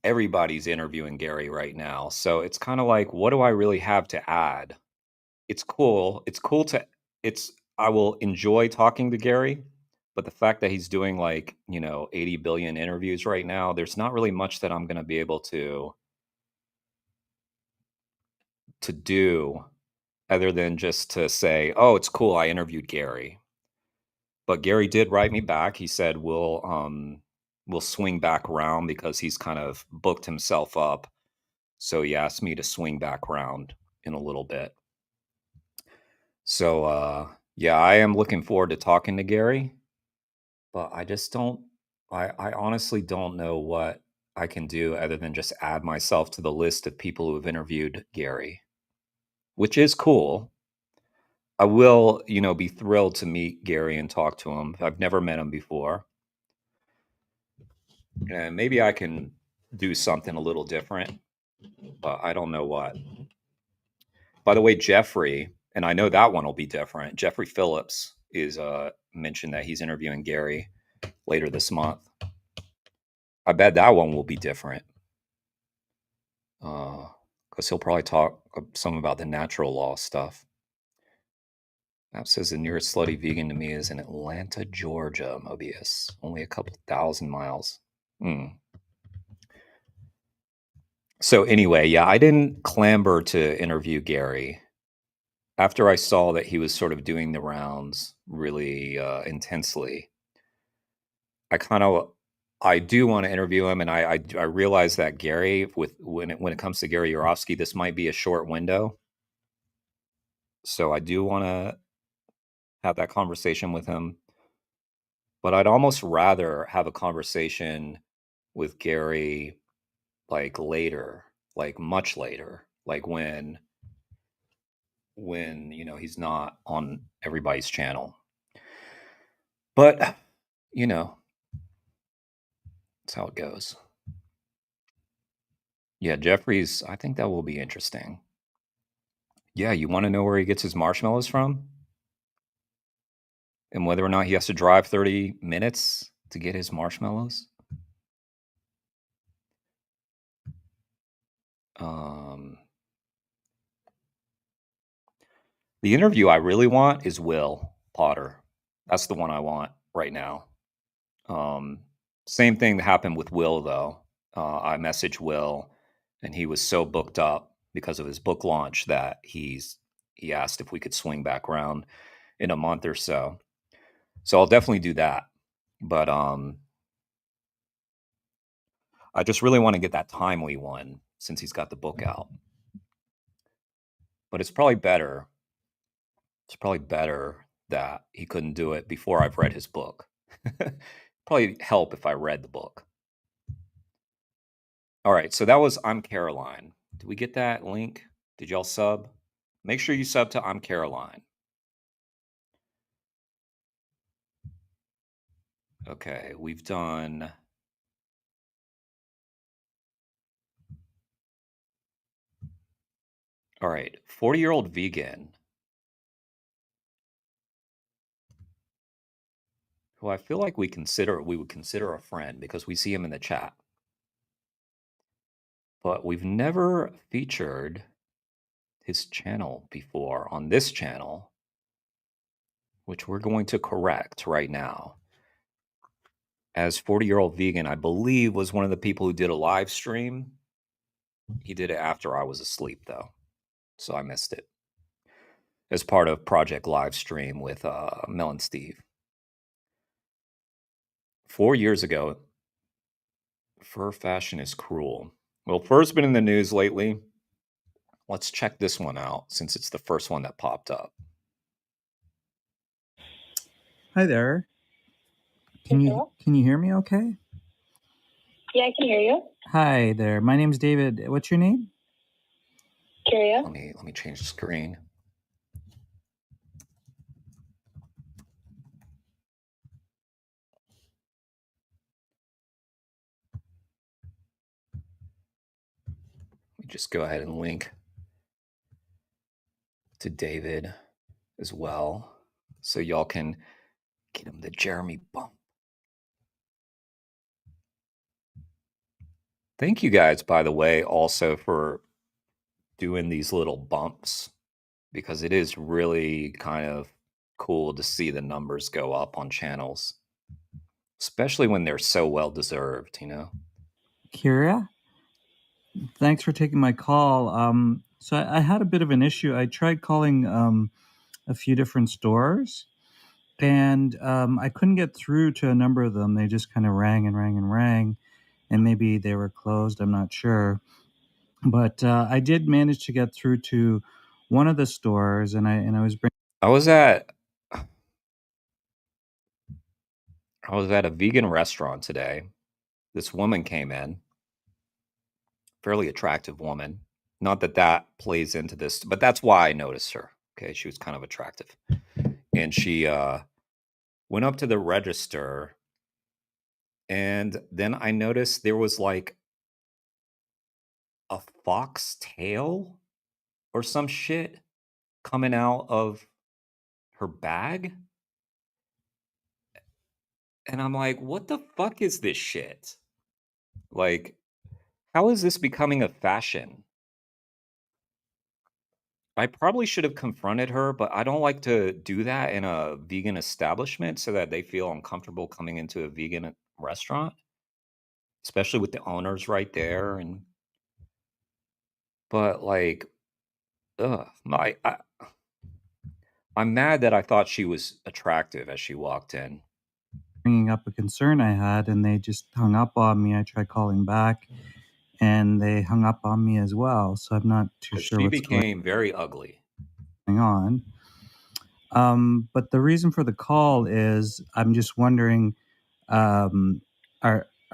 everybody's interviewing Gary right now. So it's kind of like, what do I really have to add? It's cool. I will enjoy talking to Gary, But the fact that he's doing like, 80 billion interviews right now, there's not really much that I'm going to be able to do other than just to say, oh, it's cool, I interviewed Gary. But Gary did write me back. He said we'll swing back around because he's kind of booked himself up. So he asked me to swing back around in a little bit. So yeah, I am looking forward to talking to Gary, but I just don't I honestly don't know what I can do other than just add myself to the list of people who have interviewed Gary, which is cool. I will, be thrilled to meet Gary and talk to him. I've never met him before. And maybe I can do something a little different, but I don't know what. By the way, Jeffrey, and I know that one will be different. Jeffrey Phillips is mentioned that he's interviewing Gary later this month. I bet that one will be different. Because he'll probably talk some about the natural law stuff. Map says the nearest slutty vegan to me is in Atlanta, Georgia, Mobius. Only a couple thousand miles. So anyway, yeah, I didn't clamber to interview Gary. After I saw that he was sort of doing the rounds really intensely, I do want to interview him, and I realize that Gary, when it comes to Gary Yourofsky, this might be a short window. So I do want to have that conversation with him, but I'd almost rather have a conversation with Gary like later, like much later, like when he's not on everybody's channel. But that's how it goes. Yeah, Jeffrey's, I think that will be interesting. Yeah, you want to know where he gets his marshmallows from? And whether or not he has to drive 30 minutes to get his marshmallows? The interview I really want is Will Potter. That's the one I want right now. Same thing that happened with Will, though. I messaged Will, and he was so booked up because of his book launch that he asked if we could swing back around in a month or so. So I'll definitely do that. But I just really want to get that timely one since he's got the book out. But it's probably better. It's probably better that he couldn't do it before I've read his book. Probably help if I read the book. All right, so that was I'm Caroline. Did we get that link? Did y'all sub? Make sure you sub to I'm Caroline. Okay, we've done... All right, 40-year-old vegan, who I feel like we would consider a friend because we see him in the chat. But we've never featured his channel before on this channel, which we're going to correct right now. As 40-year-old vegan, I believe, was one of the people who did a live stream. He did it after I was asleep, though, so I missed it. As part of Project Livestream with Mel and Steve. 4 years ago, fur fashion is cruel. Well, fur's been in the news lately. Let's check this one out since it's the first one that popped up. Hi there. Can you hear me okay? Yeah, I can hear you. Hi there. My name's David. What's your name? Kyria. Let me change the screen. Let me just go ahead and link to David as well, so y'all can get him the Jeremy bump. Thank you guys, by the way, also for doing these little bumps, because it is really kind of cool to see the numbers go up on channels. especially when they're so well deserved, Kira, thanks for taking my call. So I had a bit of an issue. I tried calling a few different stores, and I couldn't get through to a number of them. They just kind of rang and rang and rang, and maybe they were closed. I'm not sure, but I did manage to get through to one of the stores, and I was bringing. I was at a vegan restaurant today. This woman came in, fairly attractive woman. Not that that plays into this, but that's why I noticed her. Okay, she was kind of attractive, and she went up to the register, and then I noticed there was like a fox tail or some shit coming out of her bag. And I'm like, what the fuck is this shit? Like, how is this becoming a fashion? I probably should have confronted her, but I don't like to do that in a vegan establishment so that they feel uncomfortable coming into a vegan restaurant, especially with the owners right there. But like, ugh, I'm mad that I thought she was attractive as she walked in. Bringing up a concern I had, and they just hung up on me. I tried calling back, and they hung up on me as well. So I'm not too sure She what's became very ugly. going on. But the reason for the call is I'm just wondering, are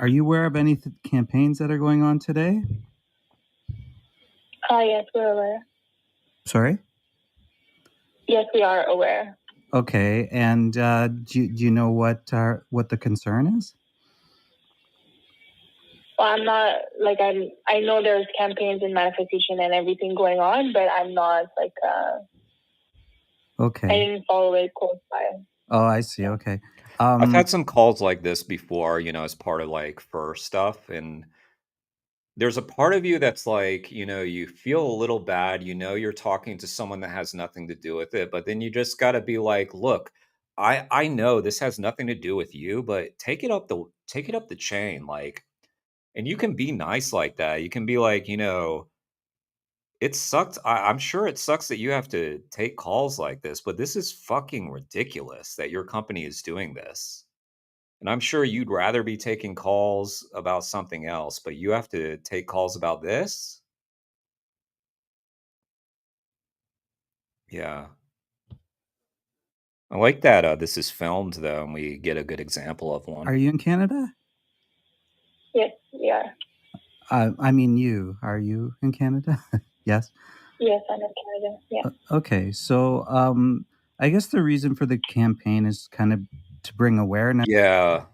you aware of any campaigns that are going on today? Yes, we're aware. Sorry? Yes, we are aware. Okay, and do you know what the concern is? Well, I'm not I know there's campaigns and manifestation and everything going on, but I'm not Okay. I didn't follow it close by. Oh, I see. Okay. I've had some calls like this before, as part of like fur stuff. And there's a part of you that's like, you feel a little bad, you're talking to someone that has nothing to do with it, but then you just got to be like, look, I know this has nothing to do with you, but take it up the chain, like, and you can be nice like that. You can be like, it sucks. I'm sure it sucks that you have to take calls like this, but this is fucking ridiculous that your company is doing this. And I'm sure you'd rather be taking calls about something else, but you have to take calls about this? Yeah. I like that this is filmed, though, and we get a good example of one. Are you in Canada? Yes, we are. I mean, are you in Canada? Yes. Yes, I'm in Canada. Yeah. Okay, so I guess the reason for the campaign is kind of to bring awareness. Yeah.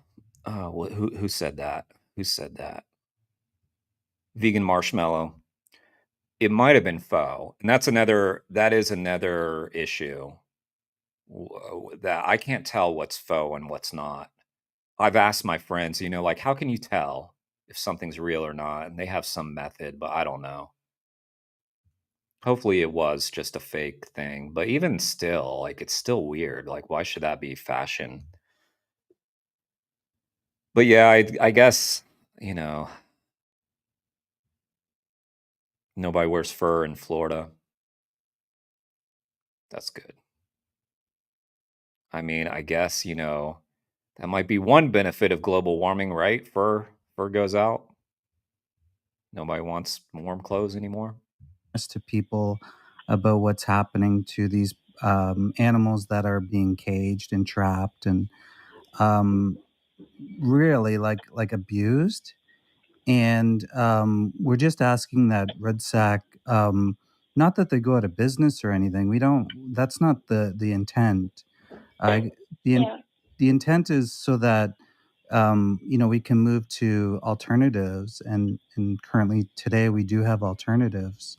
Who said that? Who said that? Vegan marshmallow. It might have been faux, and that is another issue that I can't tell what's faux and what's not. I've asked my friends, like, how can you tell if something's real or not? And they have some method, but I don't know. Hopefully it was just a fake thing, but even still, like, it's still weird. Like, why should that be fashion? But yeah, I guess, nobody wears fur in Florida. That's good. I mean, I guess, that might be one benefit of global warming, right? Fur goes out. Nobody wants warm clothes anymore. To people about what's happening to these animals that are being caged and trapped and really like abused. And we're just asking that Red Sack, not that they go out of business or anything. We don't. That's not the intent. The Yeah. the intent is so that we can move to alternatives, and currently today we do have alternatives,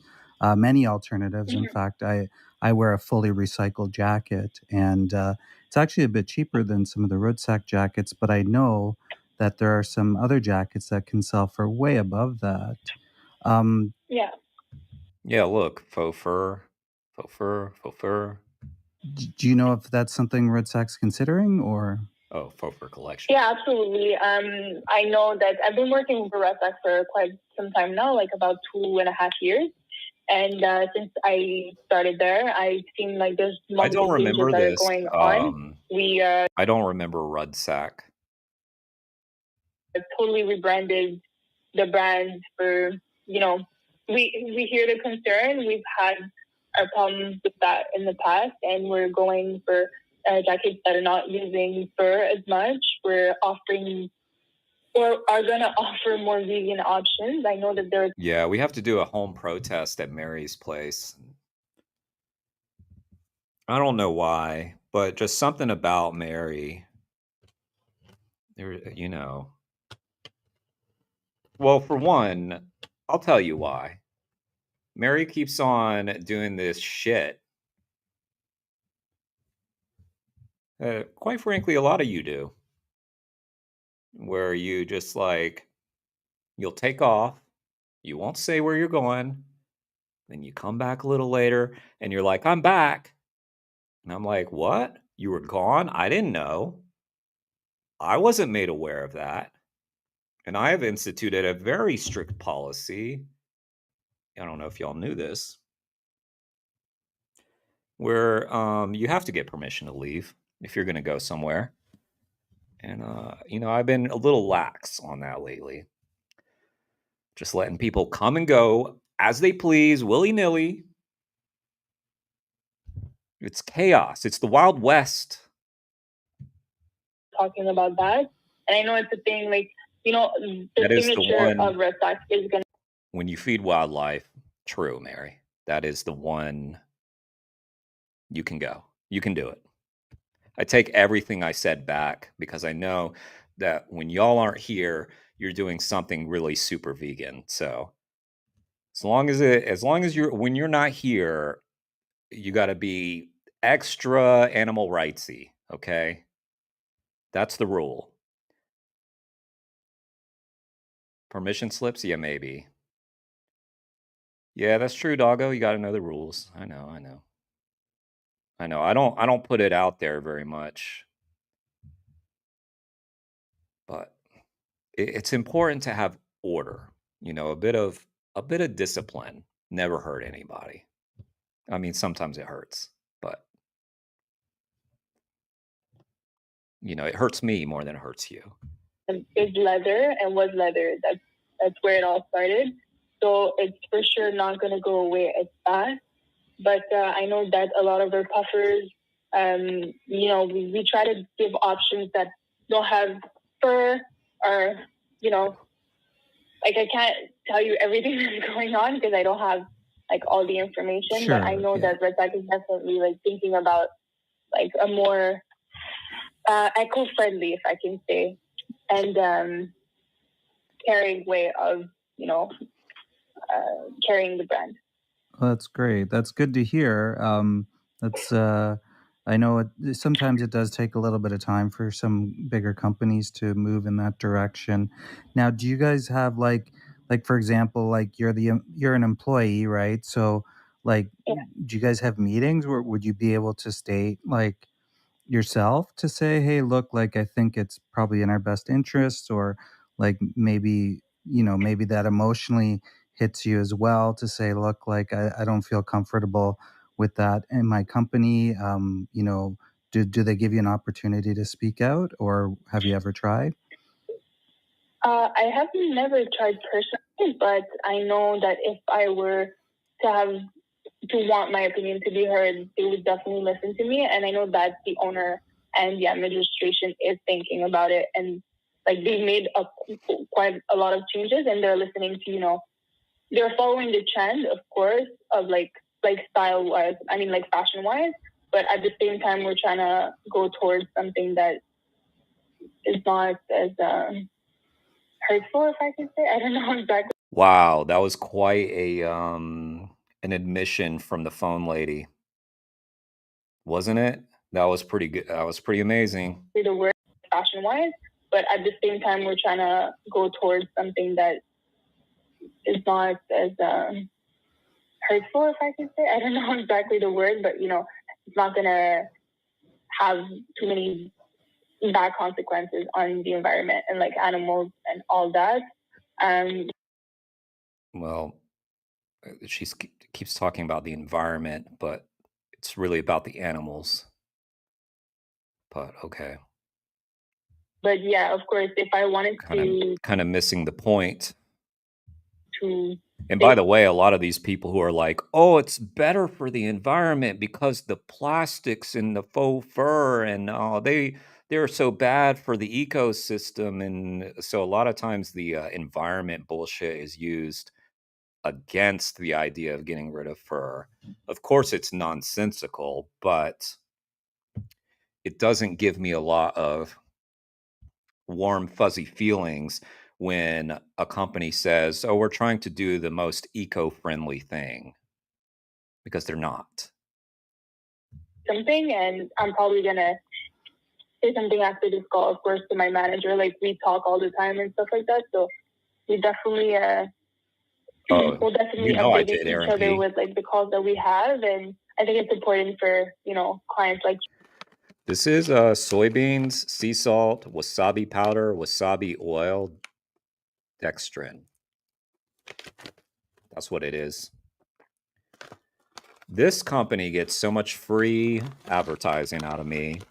many alternatives. In fact, I wear a fully recycled jacket, and it's actually a bit cheaper than some of the road sack jackets, but I know that there are some other jackets that can sell for way above that. Yeah. Yeah, look, faux fur, faux fur, faux fur. Do you know if that's something Red Sack's considering, or? Oh, for collection. Yeah, absolutely. I know that I've been working for Redsack for quite some time now, like about 2.5 years. And since I started there, I've seen like there's I don't multiple changes remember that are this. going on. We I don't remember Rudsack. totally rebranded the brand for, we hear the concern. We've had our problems with that in the past, and we're going for jackets that are not using fur as much. We're offering or are going to offer more vegan options. I know that there's... Yeah, we have to do a home protest at Mary's place. I don't know why, but just something about Mary. There, Well, for one, I'll tell you why. Mary keeps on doing this shit. Quite frankly, a lot of you do. Where you just you'll take off, you won't say where you're going, then you come back a little later and you're like, I'm back. And I'm like, what? You were gone? I didn't know. I wasn't made aware of that. And I have instituted a very strict policy. I don't know if y'all knew this, where you have to get permission to leave if you're going to go somewhere. And, I've been a little lax on that lately. Just letting people come and go as they please, willy-nilly. It's chaos. It's the Wild West. Talking about that. And I know it's a thing, the signature of Redsack is going to... When you feed wildlife, true, Mary. That is the one. You can go. You can do it. I take everything I said back because I know that when y'all aren't here, you're doing something really super vegan. So as long as you're when you're not here, you got to be extra animal rightsy, okay? That's the rule. Permission slips? Yeah, maybe. Yeah, that's true, doggo. You got to know the rules. I know. I don't put it out there very much. But it's important to have order, a bit of discipline never hurt anybody. I mean, sometimes it hurts, but it hurts me more than it hurts you. Is leather and was leather. That's where it all started. So it's for sure not going to go away as fast. But I know that a lot of our puffers, we try to give options that don't have fur or, I can't tell you everything that's going on because I don't have all the information. Sure, but I know that Redsack is definitely thinking about a more eco-friendly, if I can say, and caring way of carrying the brand. Well, that's great. That's good to hear. I know sometimes it does take a little bit of time for some bigger companies to move in that direction. Now, do you guys have for example, you're an employee, right? So, do you guys have meetings where would you be able to state yourself to say, hey, look, I think it's probably in our best interests, or maybe, maybe that emotionally hits you as well to say, look, I don't feel comfortable with that in my company. Do they give you an opportunity to speak out, or have you ever tried? I have never tried personally, but I know that if I were to want my opinion to be heard, they would definitely listen to me. And I know that the owner and the administration is thinking about it, and they've made quite a lot of changes, and they're listening to, they're following the trend, of course, of style wise, fashion wise, but at the same time, we're trying to go towards something that is not as hurtful, if I can say. I don't know exactly. Wow, that was quite an admission from the phone lady, wasn't it? That was pretty good. That was pretty amazing. The word fashion wise, but at the same time, we're trying to go towards something that is not as hurtful, if I can say. I don't know exactly the word, but it's not gonna have too many bad consequences on the environment and like animals and all that. Well, she keeps talking about the environment, but it's really about the animals. But okay. But yeah, of course, if I wanted kind of missing the point. to And by the way, a lot of these people who are like, "Oh, it's better for the environment because the plastics and the faux fur and they're so bad for the ecosystem." And so a lot of times the environment bullshit is used against the idea of getting rid of fur. Of course, it's nonsensical, but it doesn't give me a lot of warm, fuzzy feelings when a company says, "Oh, we're trying to do the most eco-friendly thing," because they're not. Something, and I'm probably gonna say something after this call, of course, to my manager. Like, we talk all the time and stuff like that, so we definitely we'll definitely update each other with like the calls that we have, and I think it's important for clients like. This is soybeans, sea salt, wasabi powder, wasabi oil, dextrin. That's what it is. This company gets so much free advertising out of me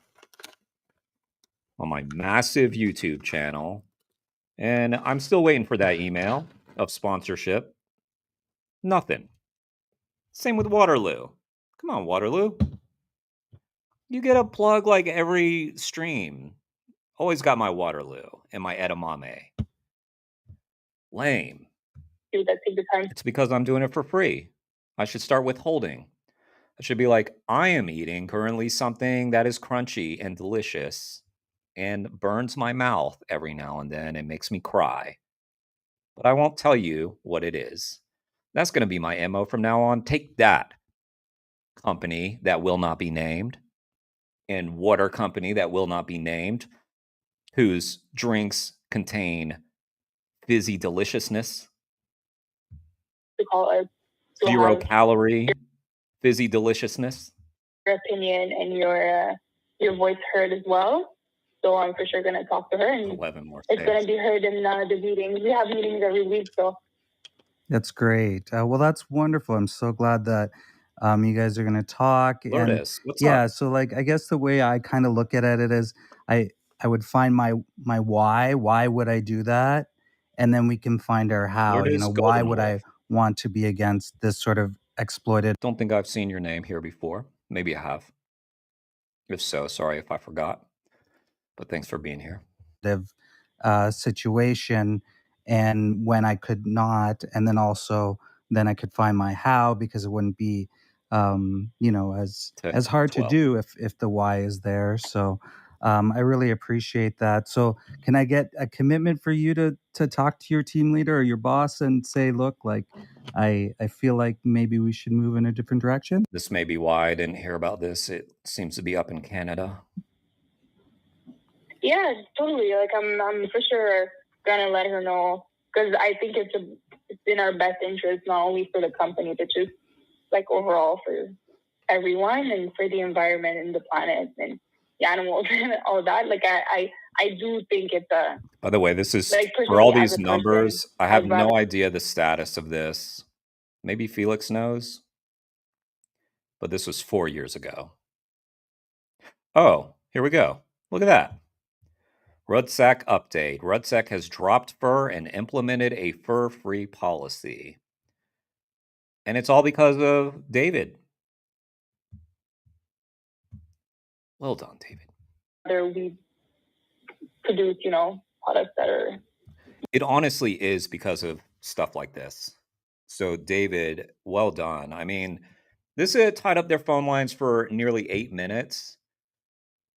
on my massive YouTube channel, and I'm still waiting for that email of sponsorship. Nothing. Same with Waterloo. Come on, Waterloo. You get a plug like every stream. Always got my Waterloo and my edamame. Lame. It's because I'm doing it for free. I should start withholding. I should be like, I am eating currently something that is crunchy and delicious and burns my mouth every now and then and makes me cry. But I won't tell you what it is. That's going to be my MO from now on. Take that, company that will not be named, and water company that will not be named, whose drinks contain fizzy deliciousness, 0-calorie fizzy deliciousness. Your opinion and your voice heard as well. So I'm for sure going to talk to her, and 11 more it's going to be heard in the meetings. We have meetings every week, so. That's great. Well, that's wonderful. I'm so glad that you guys are going to talk. Lourdes, what's yeah, up? so like I guess the way I kind of look at it is I would find my why. Why would I do that? And then we can find our how. Lourdes Why would I Goldenworth. want to be against this sort of exploited? Don't think I've seen your name here before. Maybe I have. If so, sorry if I forgot. But thanks for being here. Situation, and when I could not, and then also then I could find my how, because it wouldn't be as hard to do if the why is there. So I really appreciate that. So can I get a commitment for you to talk to your team leader or your boss and say, look, like I feel like maybe we should move in a different direction? This may be why I didn't hear about this. It seems to be up in Canada. Yeah, totally. Like I'm for sure gonna let her know, because I think it's in our best interest, not only for the company, but just like overall for everyone and for the environment and the planet and the animals and all that. Like I do think it's a. By the way, this is like, for all personally, as these a numbers. person, I have I'd no rather- idea the status of this. Maybe Felix knows. But this was 4 years ago. Oh, here we go. Look at that. Rudsack update. Rudsack has dropped fur and implemented a fur-free policy. And it's all because of David. Well done, David. Whether we produce, products that are. It honestly is because of stuff like this. So, David, well done. I mean, this tied up their phone lines for nearly 8 minutes.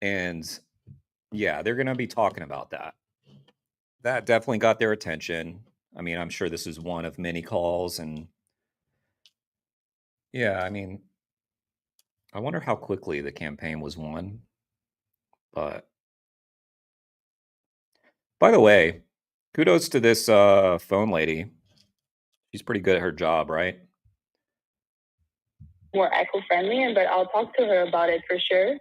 And yeah, they're going to be talking about that. That definitely got their attention. I mean, I'm sure this is one of many calls. And yeah, I mean, I wonder how quickly the campaign was won. But by the way, kudos to this phone lady. She's pretty good at her job, right? More eco-friendly, but I'll talk to her about it for sure.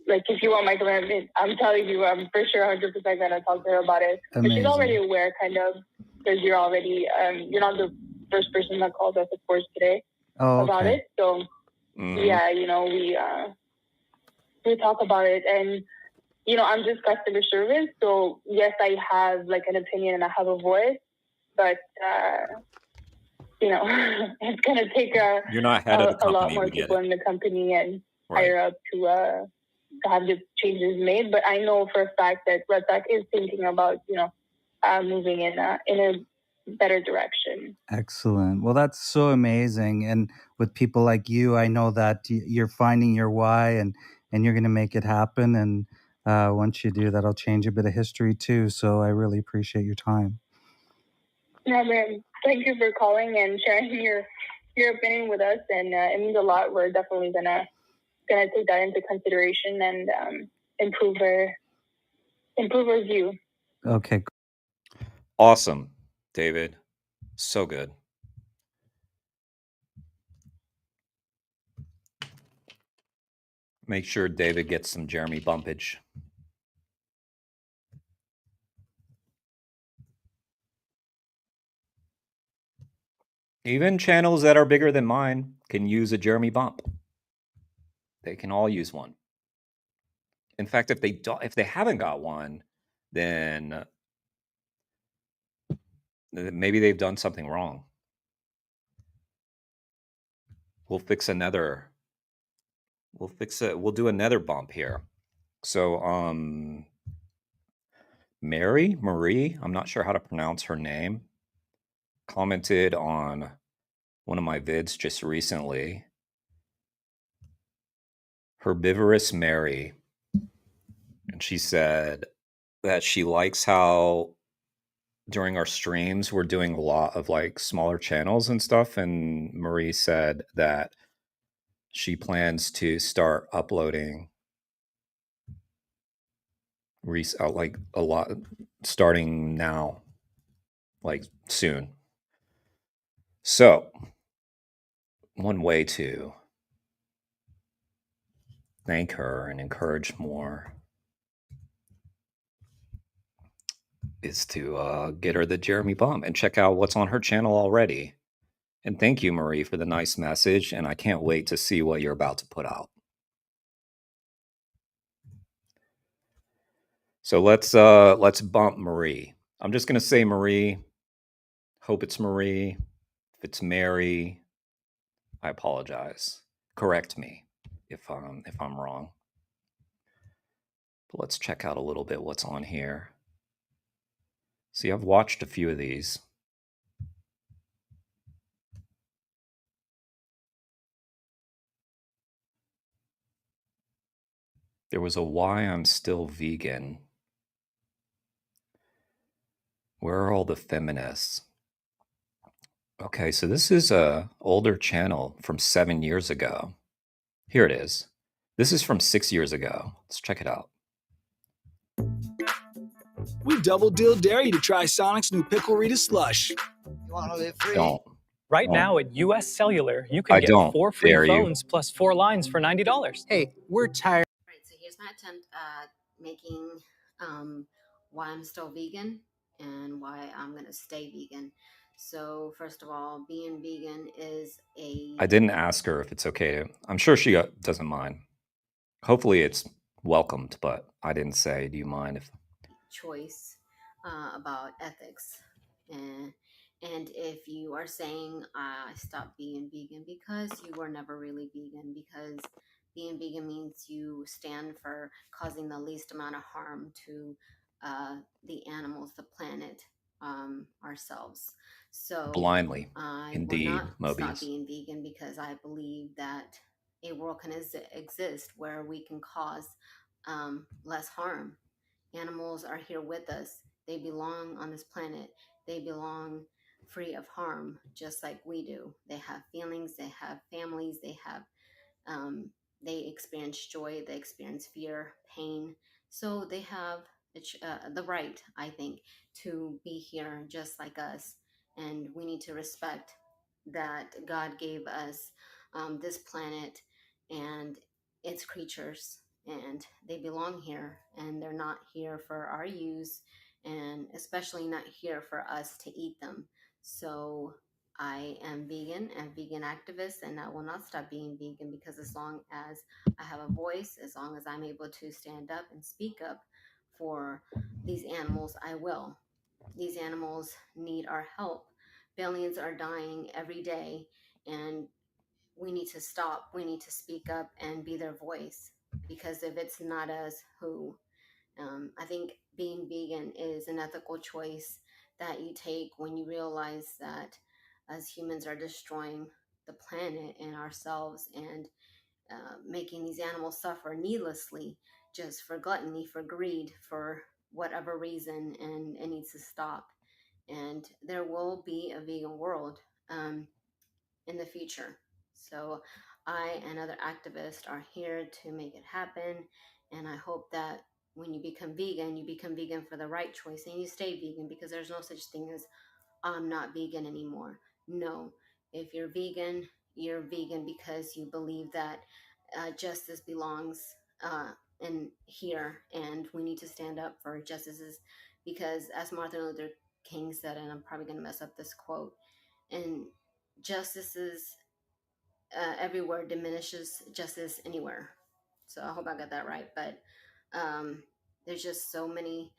like, if you want my commitment, I'm telling you, I'm for sure 100% gonna talk to her about it. But she's already aware, kind of, because you're already, you're not the first person that calls us, of course, today about it. So, yeah, you know, we talk about it, and you know, I'm just customer service. So yes, I have like an opinion and I have a voice, but you know, it's gonna take You're not head of the a lot company. more We get people it. in the company and Right. higher up to have the changes made. But I know for a fact that Red Sox is thinking about, you know, moving in a better direction. Excellent. Well, that's so amazing. And with people like you, I know that you're finding your why, and you're going to make it happen. And once you do, that'll change a bit of history too. So I really appreciate your time. Yeah, man. Thank you for calling and sharing your opinion with us, and it means a lot. We're definitely gonna take that into consideration and improve our view. Okay. Awesome, David. So good. Make sure David gets some Jeremy bumpage. Even channels that are bigger than mine can use a Jeremy bump. They can all use one. In fact, if they haven't got one, then maybe they've done something wrong. We'll fix another. We'll fix it. We'll do another bump here. So, Marie, I'm not sure how to pronounce her name, commented on one of my vids just recently. Herbivorous Mary. And she said that she likes how during our streams we're doing a lot of like smaller channels and stuff. And Marie said that she plans to start uploading like a lot starting now, like soon. So one way to thank her and encourage more is to get her the Jeremy bump and check out what's on her channel already. And thank you, Marie, for the nice message. And I can't wait to see what you're about to put out. So let's bump Marie. I'm just gonna say Marie. Hope it's Marie. If it's Mary, I apologize. Correct me if I'm wrong. But let's check out a little bit what's on here. See, I've watched a few of these. There was a Why I'm Still Vegan. Where are all the feminists? Okay, so this is a older channel from 7 years ago. Here it is. This is from 6 years ago. Let's check it out. We double deal dare you to try Sonic's new Pickle Rita slush. You want to live free? Don't. Right now at US Cellular, you can get 4 free phones plus 4 lines for $90. Hey, we're tired. Right, so here's my attempt at making why I'm still vegan and why I'm gonna stay vegan. So first of all, being vegan is I didn't ask her if it's okay. I'm sure she doesn't mind. Hopefully it's welcomed, but I didn't say, do you mind if... choice about ethics. And if you are saying I stopped being vegan because you were never really vegan, because being vegan means you stand for causing the least amount of harm to the animals, the planet, ourselves. So blindly, I indeed, will not stop Mobius. being vegan because I believe that a world can exist where we can cause less harm. Animals are here with us. They belong on this planet. They belong free of harm, just like we do. They have feelings. They have families. They experience joy. They experience fear, pain. So they have the right, I think, to be here just like us. And we need to respect that God gave us this planet and its creatures. and they belong here, and they're not here for our use, and especially not here for us to eat them. So I am vegan and vegan activist, and I will not stop being vegan, because as long as I have a voice, as long as I'm able to stand up and speak up for these animals, I will. These animals need our help. Billions are dying every day, and we need to stop. We need to speak up and be their voice, because if it's not us, who? I think being vegan is an ethical choice that you take when you realize that as humans are destroying the planet and ourselves, and making these animals suffer needlessly, just for gluttony, for greed, for whatever reason, and it needs to stop. And there will be a vegan world in the future. So I and other activists are here to make it happen. And I hope that when you become vegan for the right choice, and you stay vegan, because there's no such thing as I'm not vegan anymore. No, if you're vegan because you believe that justice belongs in here, and we need to stand up for justices, because as Martin Luther King said, and I'm probably going to mess up this quote, and justices everywhere diminishes justice anywhere. So I hope I got that right. But there's just so many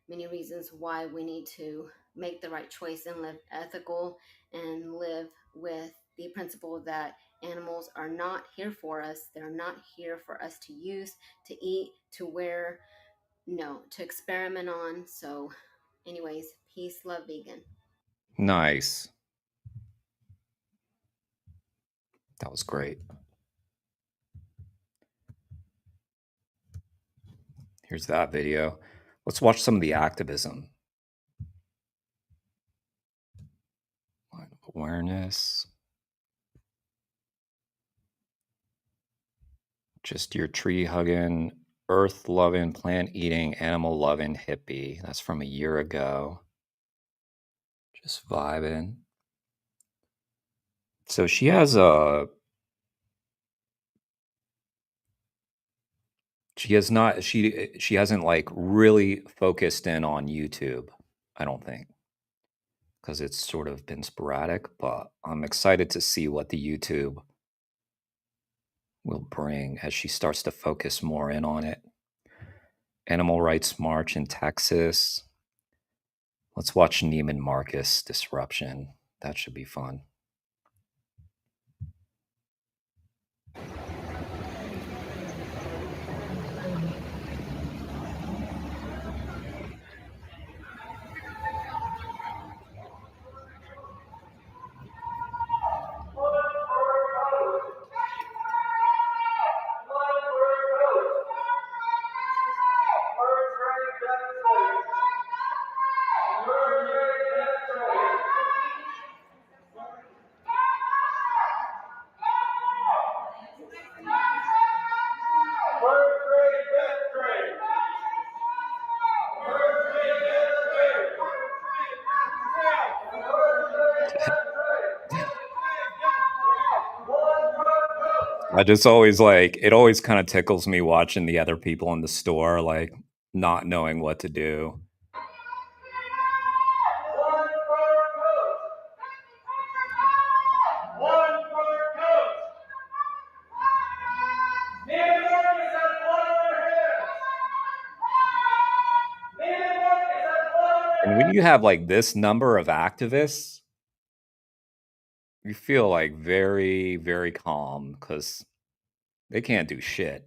reasons why we need to make the right choice and live ethical, and live with the principle that animals are not here for us. They're not here for us to use, to eat, to wear, no, to experiment on. So anyways, peace, love, vegan. Nice. That was great. Here's that video. Let's watch some of the activism. Line of awareness. Just your tree hugging, earth loving, plant eating, animal loving hippie. That's from a year ago. Just vibing. So she has she hasn't like really focused in on YouTube, I don't think, because it's sort of been sporadic, but I'm excited to see what the YouTube will bring as she starts to focus more in on it. Animal Rights March in Texas. Let's watch Neiman Marcus disruption. That should be fun. I just always it always kind of tickles me watching the other people in the store, like not knowing what to do. And when you have like this number of activists, you feel like very, very calm because they can't do shit.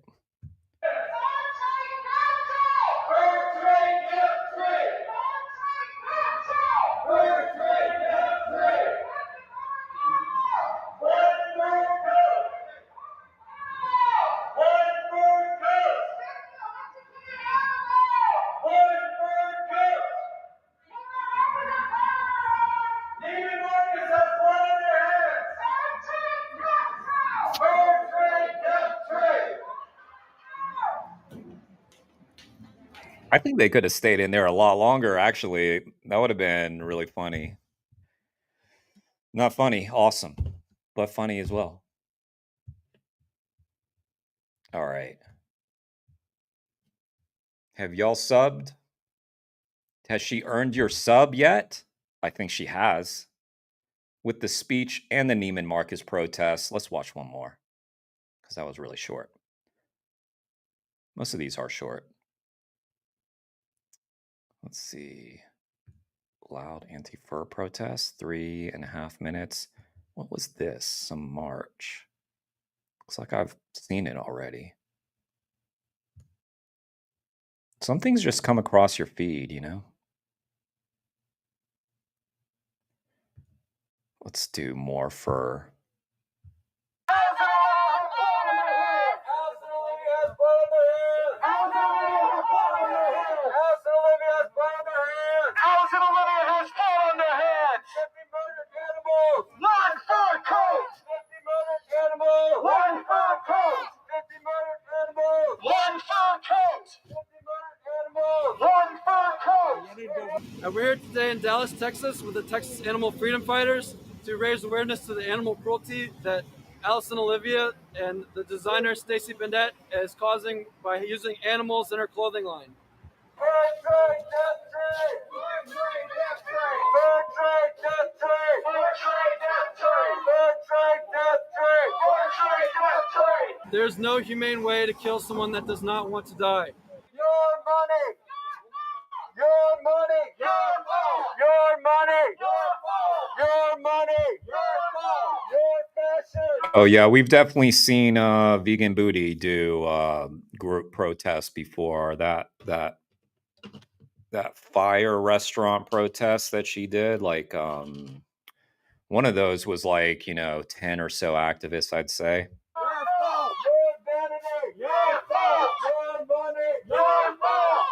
I think they could have stayed in there a lot longer, actually. That would have been really funny. Not funny, awesome, but funny as well. All right. Have y'all subbed? Has she earned your sub yet? I think she has. With the speech and the Neiman Marcus protest. Let's watch one more, because that was really short. Most of these are short. Let's see. Loud anti-fur protest, 3.5 minutes. What was this? Some march. Looks like I've seen it already. Some things just come across your feed, you know? Let's do more fur. We're here today in Dallas, Texas with the Texas Animal Freedom Fighters to raise awareness to the animal cruelty that Allison Olivia and the designer Stacy Bendett is causing by using animals in her clothing line. There's no humane way to kill someone that does not want to die. Your money! Your money! Your fault! Your money! Your fault! Your money! Your fault! Your fashion! Oh yeah, we've definitely seen Vegan Booty do group protests before. That fire restaurant protest that she did, like one of those was like, 10 or so activists, I'd say. Your fault! Your vanity! Your fault! Your money! Your fault!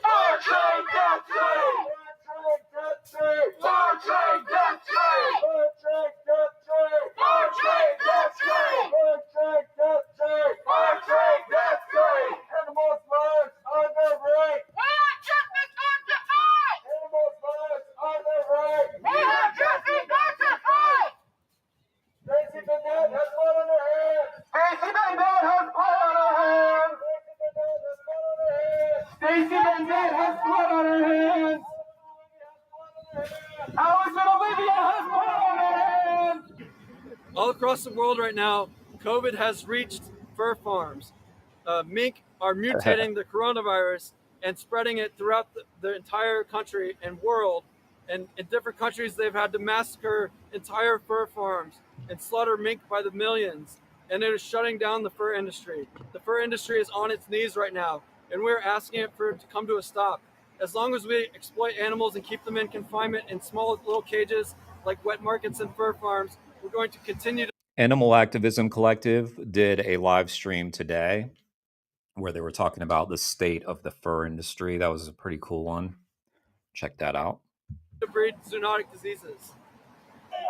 Fair trade, death trade! Fair trade, death trade! Fair trade, death trade! Fair trade, death trade! Fair trade, death trade! Fair trade, death trade! Fair trade, death trade! Animals' lives are their right! We are justice and defy! Animals' lives are their right! We are justice and defy! Stacy Bendett has blood on her hands! Stacy Bendett has blood on her hands! Stacy Bendett has blood on her hands! Allison Olivia has blood on her hands! All across the world right now, COVID has reached fur farms. Mink are mutating the coronavirus and spreading it throughout the entire country and world. And in different countries, they've had to massacre entire fur farms and slaughter mink by the millions. And it is shutting down the fur industry. The fur industry is on its knees right now, and we're asking it for it to come to a stop. As long as we exploit animals and keep them in confinement in small little cages like wet markets and fur farms, we're going to continue to... Animal Activism Collective did a live stream today where they were talking about the state of the fur industry. That was a pretty cool one. Check that out. To breed zoonotic diseases.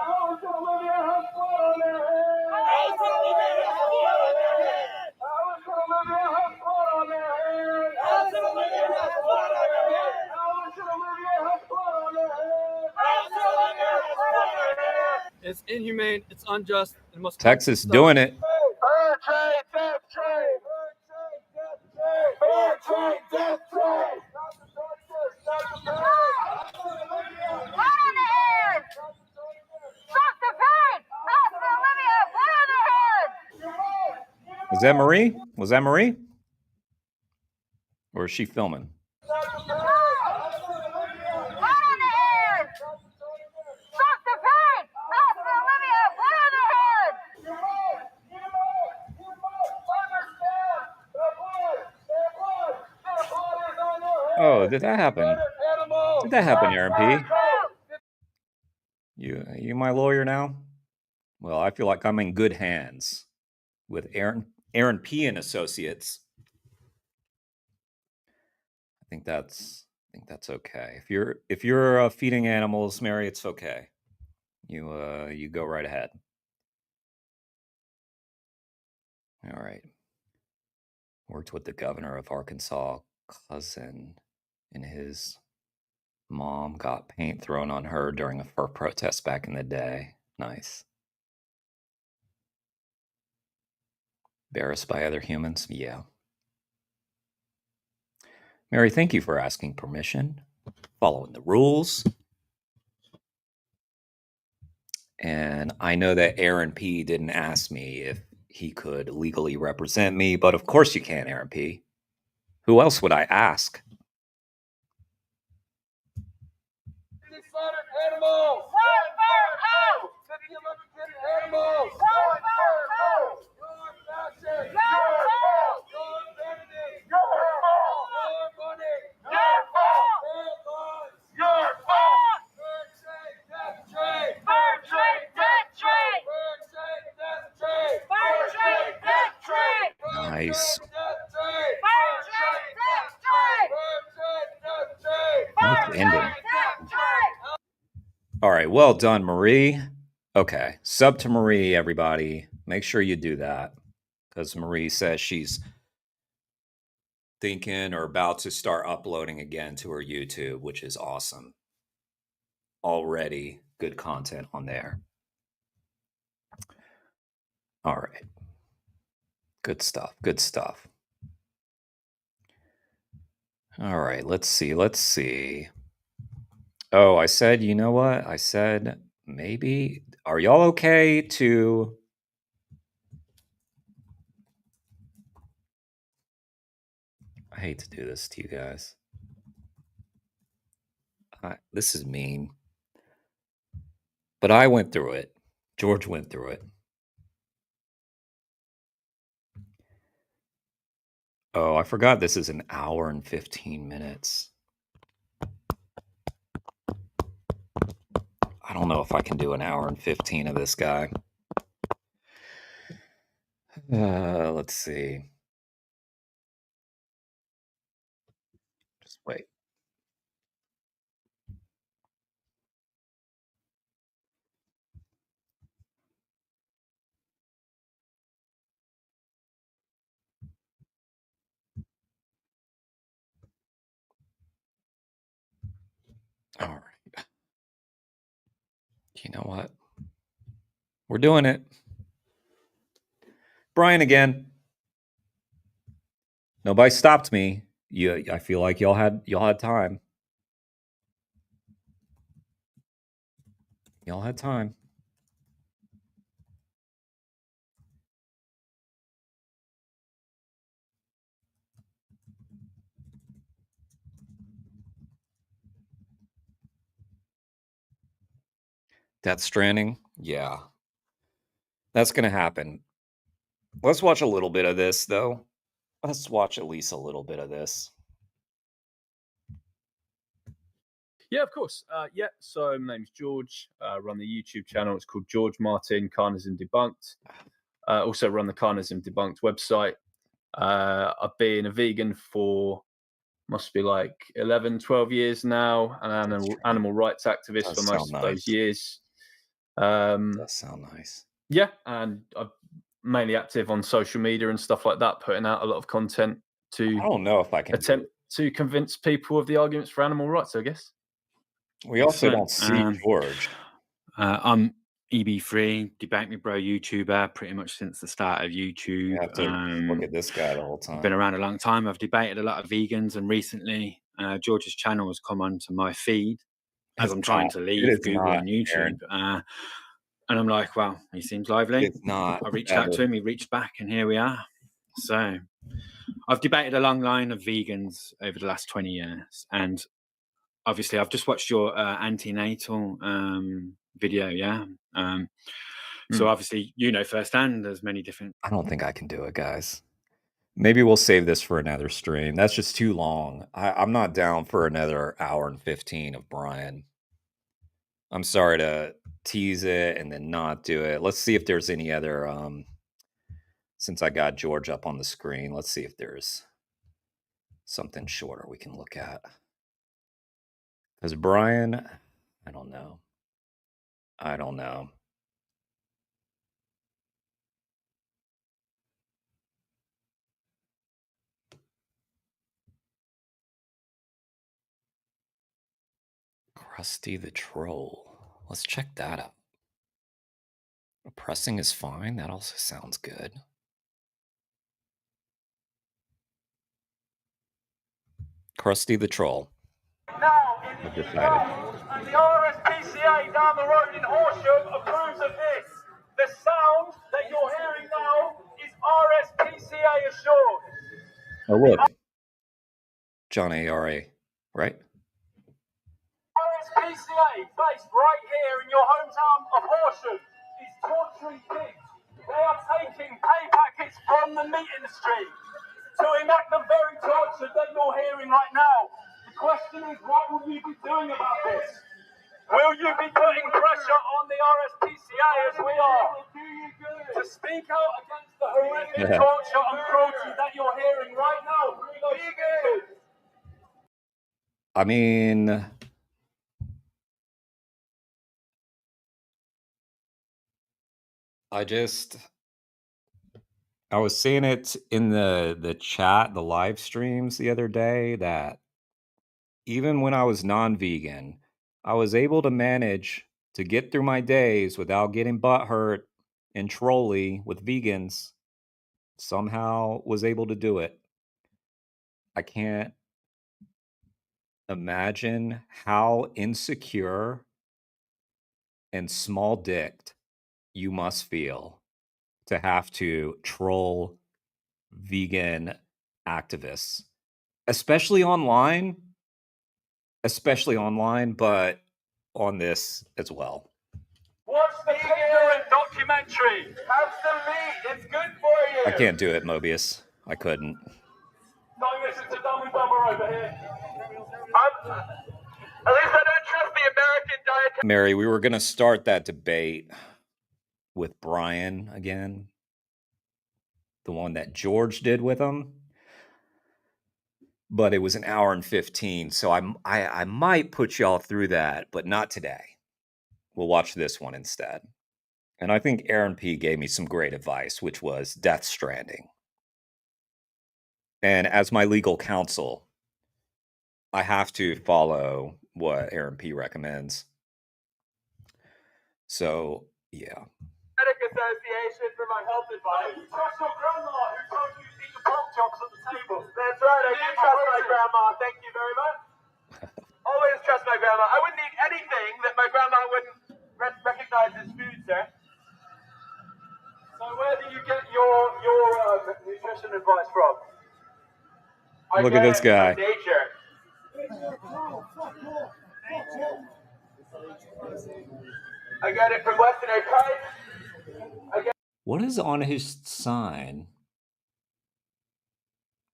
Allison Olivia has blood on her hands! Allison Olivia has blood on her hands! Allison Olivia has blood on her hands! Allison Olivia has blood on her hands! Allison Olivia has blood on her hands! Allison Olivia has blood on her hands! It's inhumane, it's unjust, and must Texas doing it. Fair trade, death trade! Fair trade, death trade! Stop the torture! Stop the pain! Allison Olivia! Blood on the hands! Stop the pain! Allison Olivia! Blood on the hands! Was that Marie? Was that Marie? Or is she filming? Stop the pain! Allison Olivia! Blood on the hands! Stop the pain! Allison Olivia! Blood on the hands! Oh, did that happen? Did that happen, Aaron P? You my lawyer now? Well, I feel like I'm in good hands with Aaron P and Associates. I think that's okay. If you're feeding animals, Mary, it's okay. You go right ahead. All right. Worked with the governor of Arkansas, cousin, and his mom got paint thrown on her during a fur protest back in the day. Nice. Embarrassed by other humans? Yeah. Mary, thank you for asking permission, following the rules. And I know that Aaron P. didn't ask me if he could legally represent me, but of course you can, Aaron P. Who else would I ask? Slaughtered animals! One for all! 50 electrocuted animals! One for all! Your fashion! Your fault! Your vanity! Your fault! Your money! Your fault! Your lies! Your fault! Bird trade, death trade! Bird trade, death trade! Bird trade, death trade! Bird trade, death trade! Nice. Bird trade, death trade! Bird trade, death trade! Nice ending. All right, well done, Marie. Okay, sub to Marie, everybody. Make sure you do that because Marie says she's thinking or about to start uploading again to her YouTube, which is awesome. Already good content on there. All right. Good stuff. Good stuff. All right, let's see. Let's see. Oh, I said, you know what? I said maybe. Are y'all okay to... I hate to do this to you guys. This is mean. But I went through it. George went through it. Oh, I forgot this is an hour and 15 minutes. I don't know if I can do an hour and 15 of this guy. Let's see. Just wait. All right. You know what? We're doing it. Brian again. Nobody stopped me. I feel like y'all had time. Y'all had time. Death Stranding? Yeah. That's going to happen. Let's watch a little bit of this, though. Let's watch at least a little bit of this. Yeah, of course. So my name's George. I run the YouTube channel. It's called George Martin Carnism Debunked. Also run the Carnism Debunked website. I've been a vegan for must be like 11, 12 years now, and an animal rights activist for most of those years. Does sound nice. Yeah, and I'm mainly active on social media and stuff like that, putting out a lot of content to I don't know if I can attempt to convince people of the arguments for animal rights, I guess. We also don't see George. I'm EB3, Debate Me Bro YouTuber, pretty much since the start of YouTube. You have to look at this guy the whole time. Been around a long time. I've debated a lot of vegans, and recently George's channel has come onto my feed as I'm trying to leave Google and YouTube. And I'm like, well, he seems lively. It's not. I reached out to him, he reached back, and here we are. So I've debated a long line of vegans over the last 20 years. And obviously, I've just watched your antenatal video, yeah? So obviously, you know firsthand, there's many different... I don't think I can do it, guys. Maybe we'll save this for another stream. That's just too long. I'm not down for another hour and 15 of Brian. I'm sorry to tease it and then not do it. Let's see if there's any other... since I got George up on the screen, let's see if there's something shorter we can look at. Because Brian, I don't know. I don't know. Krusty the Troll. Let's check that out. Oppressing is fine. That also sounds good. Krusty the Troll. Now, I've if decided. and the RSPCA down the road in Horsham approves of this, the sound that you're hearing now is RSPCA assured. Oh, look. John ARA, right? RSPCA, based right here in your hometown of Horsham, is torturing pigs. They are taking pay packets from the meat industry to enact the very torture that you're hearing right now. The question is, what will you be doing about this? Will you be putting pressure on the RSPCA as we are to speak out against the horrific torture and cruelty that you're hearing right now through those speakers? I mean, I was seeing it in the chat, the live streams the other day, that even when I was non-vegan, I was able to manage to get through my days without getting butthurt and trolly with vegans. Somehow was able to do it. I can't imagine how insecure and small-dicked you must feel to have to troll vegan activists, especially online, but on this as well. Watch the ignorant documentary. Have some meat. It's good for you. I can't do it, Mobius. I couldn't. Don't listen to Dumb and Dumber over here. At least I don't trust the American diet. Mary, we were going to start that debate with Brian again. The one that George did with him. But it was an hour and 15, so I might put y'all through that, but not today. We'll watch this one instead. And I think Aaron P. gave me some great advice, which was Death Stranding. And as my legal counsel, I have to follow what Aaron P. recommends. So, yeah. Association for my health advice. You trust your grandma who told you to eat the pork chops at the table. That's right, I do trust my grandma. Thank you very much. Always trust my grandma. I wouldn't eat anything that my grandma wouldn't recognize as food, sir. So where do you get your nutrition advice from? Look at this guy. Nature. I got it from Western Archive. What is on his sign?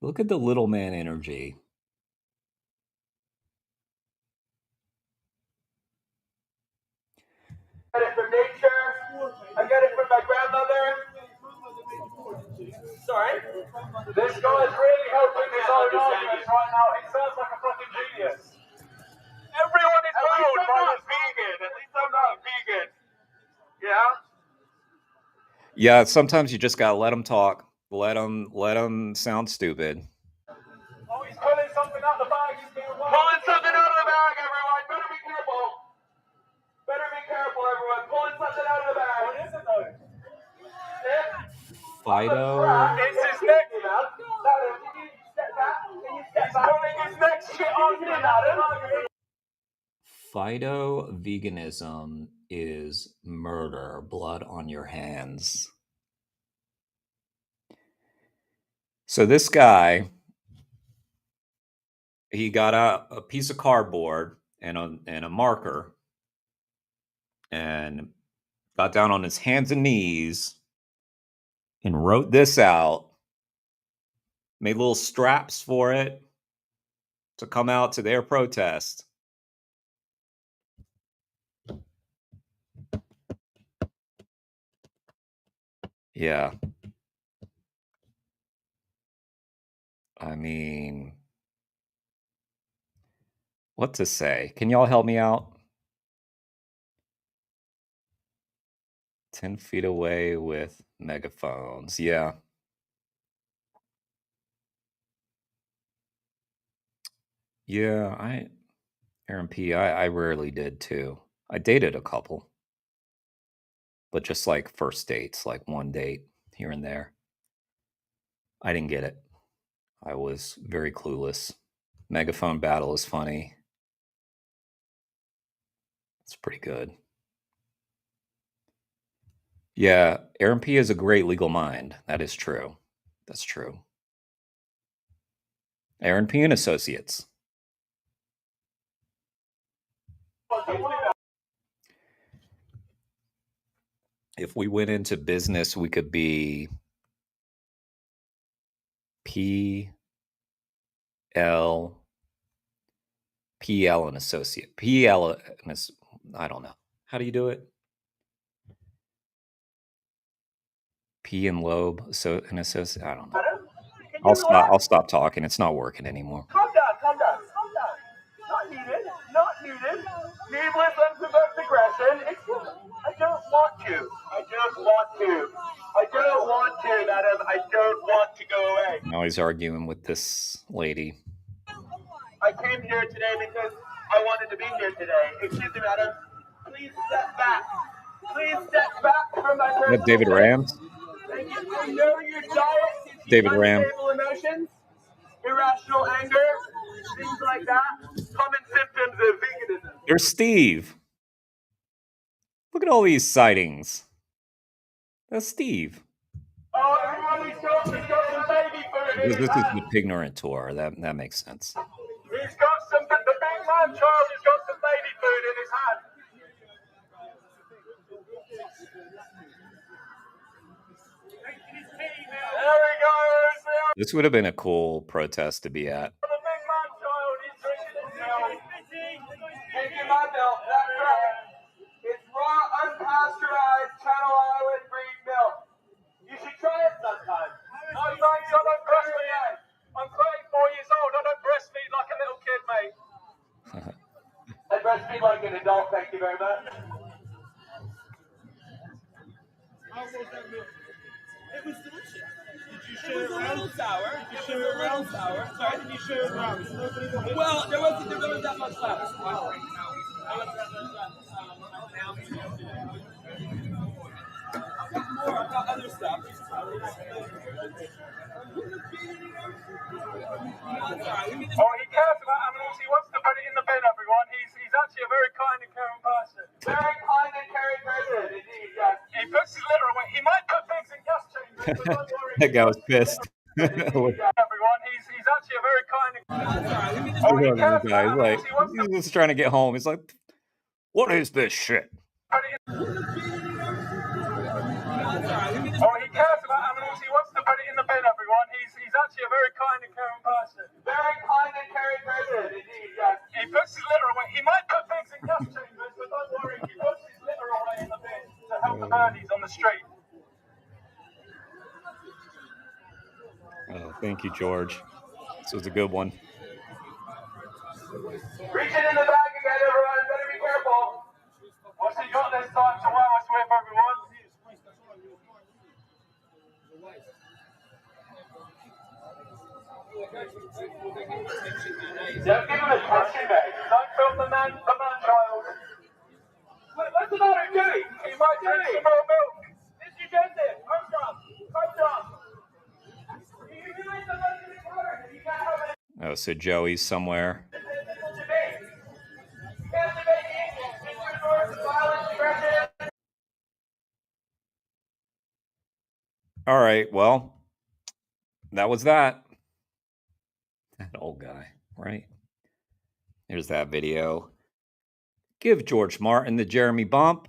Look at the little man energy. I get it from nature. I get it from my grandmother. Sorry? This guy's really helping his own arguments right now. He sounds like a fucking genius. Everyone is told by the vegan. At least I'm not vegan. Yeah? Yeah, sometimes you just gotta let them talk. Let them sound stupid. Oh, he's pulling something out of the bag. He's pulling something out of the bag, everyone. Better be careful. Better be careful, everyone. Pulling something out of the bag. What is it, though? Fido. It's his neck, you know. Can you step back? Can you step back? He's pulling his neck shit on me, Adam. Phyto-veganism is murder, blood on your hands. So this guy, he got a piece of cardboard and a marker and got down on his hands and knees and wrote this out, made little straps for it to come out to their protest. Yeah. I mean, what to say? Can y'all help me out? 10 feet away with megaphones. Yeah. Yeah, Aaron P., I rarely did too. I dated a couple. But just like first dates, like one date here and there. I didn't get it. I was very clueless. Megaphone battle is funny. It's pretty good. Yeah, Aaron P is a great legal mind. That is true. That's true. Aaron P and Associates. If we went into business, we could be PL and Associate. PL and I don't know. How do you do it? P and Loeb, so an associate. I don't know. I'll stop talking. It's not working anymore. Calm down. Not needed. Needless unprovoked aggression. I don't want to. I don't want to, madam. I don't want to go away. Now he's arguing with this lady. I came here today because I wanted to be here today. Excuse me, madam. Please step back. From my personal What, David Rams? Thank you. I know your diet gives you David Ram. unstable emotions, irrational anger, things like that. Common symptoms of veganism. There's Steve. Look at all these sightings. That's Steve. Oh, everyone, he's got some baby food. This is the Pignorant tour. That makes sense. He's got the big man child has got some baby food in his hand. There he goes. This would have been a cool protest to be at. The big man child is drinking his milk. Drinking my milk, that's right. It's raw, unpasteurized Channel Island breed milk. You should try it sometime. No, thanks, I don't breastfeed. I'm 34 years old. I don't breastfeed like a little kid, mate. I breastfeed like an adult, thank you very much. How was that milk? It was delicious. Did you share it around? It was a little sour. Did you share it around? Sorry, did you share it around? Well, there wasn't that much left. I've got other stuff. Oh, he cares about animals. He wants to put it in the bin, everyone. He's actually a very kind and caring person. Very kind and caring person, indeed, yes. He puts his litter away. He might put things in gas chambers, but don't worry. That guy was pissed. Everyone, he's actually a very kind and Oh, he cares about animals. He's just trying to get home. He's like, what is this shit? Oh, he cares about animals. He wants to put it in the bin, everyone. He's actually a very kind and caring person. Very kind and caring person, indeed, yes. He puts his litter away. He might put things in gas chambers, but don't worry. He puts his litter away in the bin to help the birdies on the street. Oh, thank you, George. This was a good one. Reach it in the bag again, everyone. Better be careful. What's he got this time to wow us with, everyone? Don't give him a touching bag. Don't film the man child. What's the matter, Dewey? He might drink some more milk. Did you get it? Come down. Oh, so Joey's somewhere. All right, well, that was that. That old guy, right? Here's that video. Give George Martin the Jeremy bump.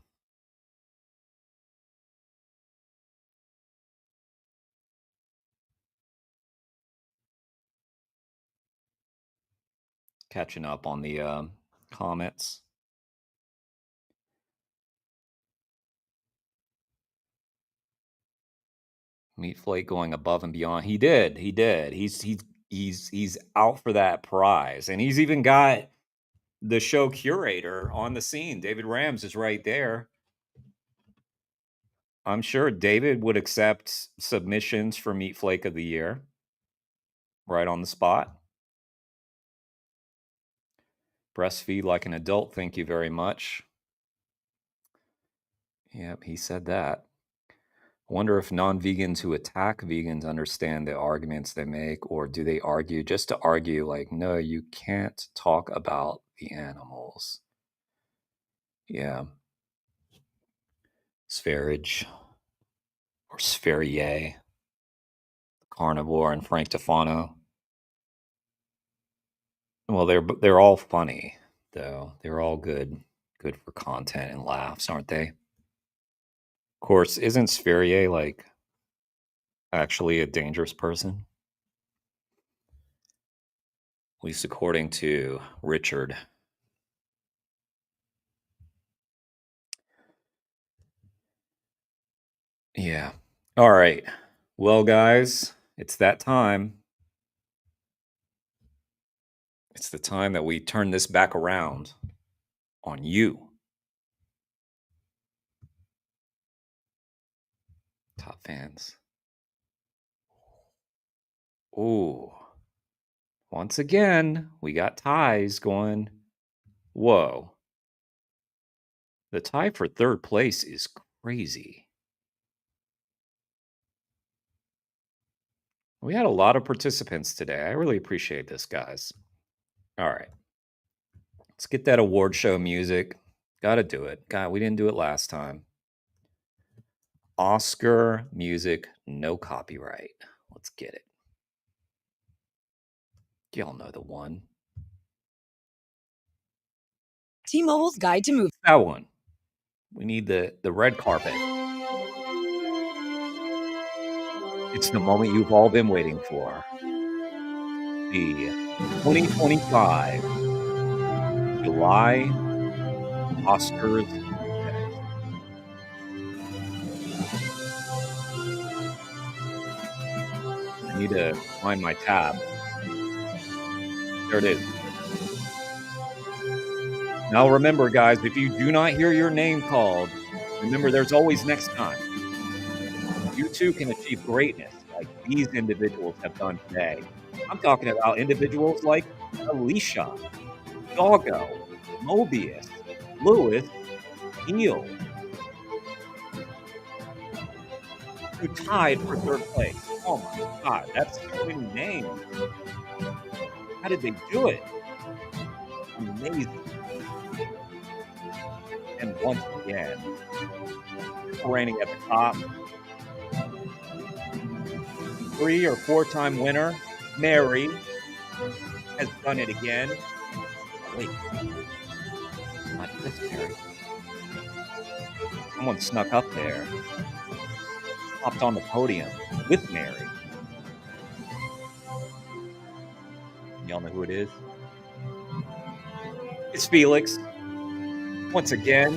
Catching up on the comments. Meat Flake going above and beyond. He did. He's out for that prize, and he's even got the show curator on the scene. David Rams is right there. I'm sure David would accept submissions for Meat Flake of the Year right on the spot. Breastfeed like an adult. Thank you very much. Yep, he said that. I wonder if non-vegans who attack vegans understand the arguments they make, or do they argue just to argue, like, no, you can't talk about the animals. Yeah. Spherage or Spherier, Carnivore, and Frank Tefano. Well, they're all funny, though. They're all good for content and laughs, aren't they? Of course, isn't Spherier like actually a dangerous person? At least according to Richard. Yeah. All right. Well, guys, it's that time. It's the time that we turn this back around on you. Top fans. Ooh. Once again, we got ties going. Whoa. The tie for third place is crazy. We had a lot of participants today. I really appreciate this, guys. All right. Let's get that award show music. Gotta do it. God, we didn't do it last time. Oscar music, no copyright. Let's get it. Y'all know the one. T-Mobile's Guide to Move. That one. We need the red carpet. It's the moment you've all been waiting for. The 2025 July Oscars. I need to find my tab. There it is. Now remember, guys, if you do not hear your name called, remember there's always next time. You too can achieve greatness like these individuals have done today. I'm talking about individuals like Alicia, Doggo, Mobius, Lewis, Neil, who tied for third place. Oh my God, that's so many names. How did they do it? Amazing. And once again, reigning at the top, 3 or 4-time winner, Mary, has done it again. Oh, wait, not this Mary. Someone snuck up there, hopped on the podium with Mary. Y'all know who it is? It's Felix. Once again,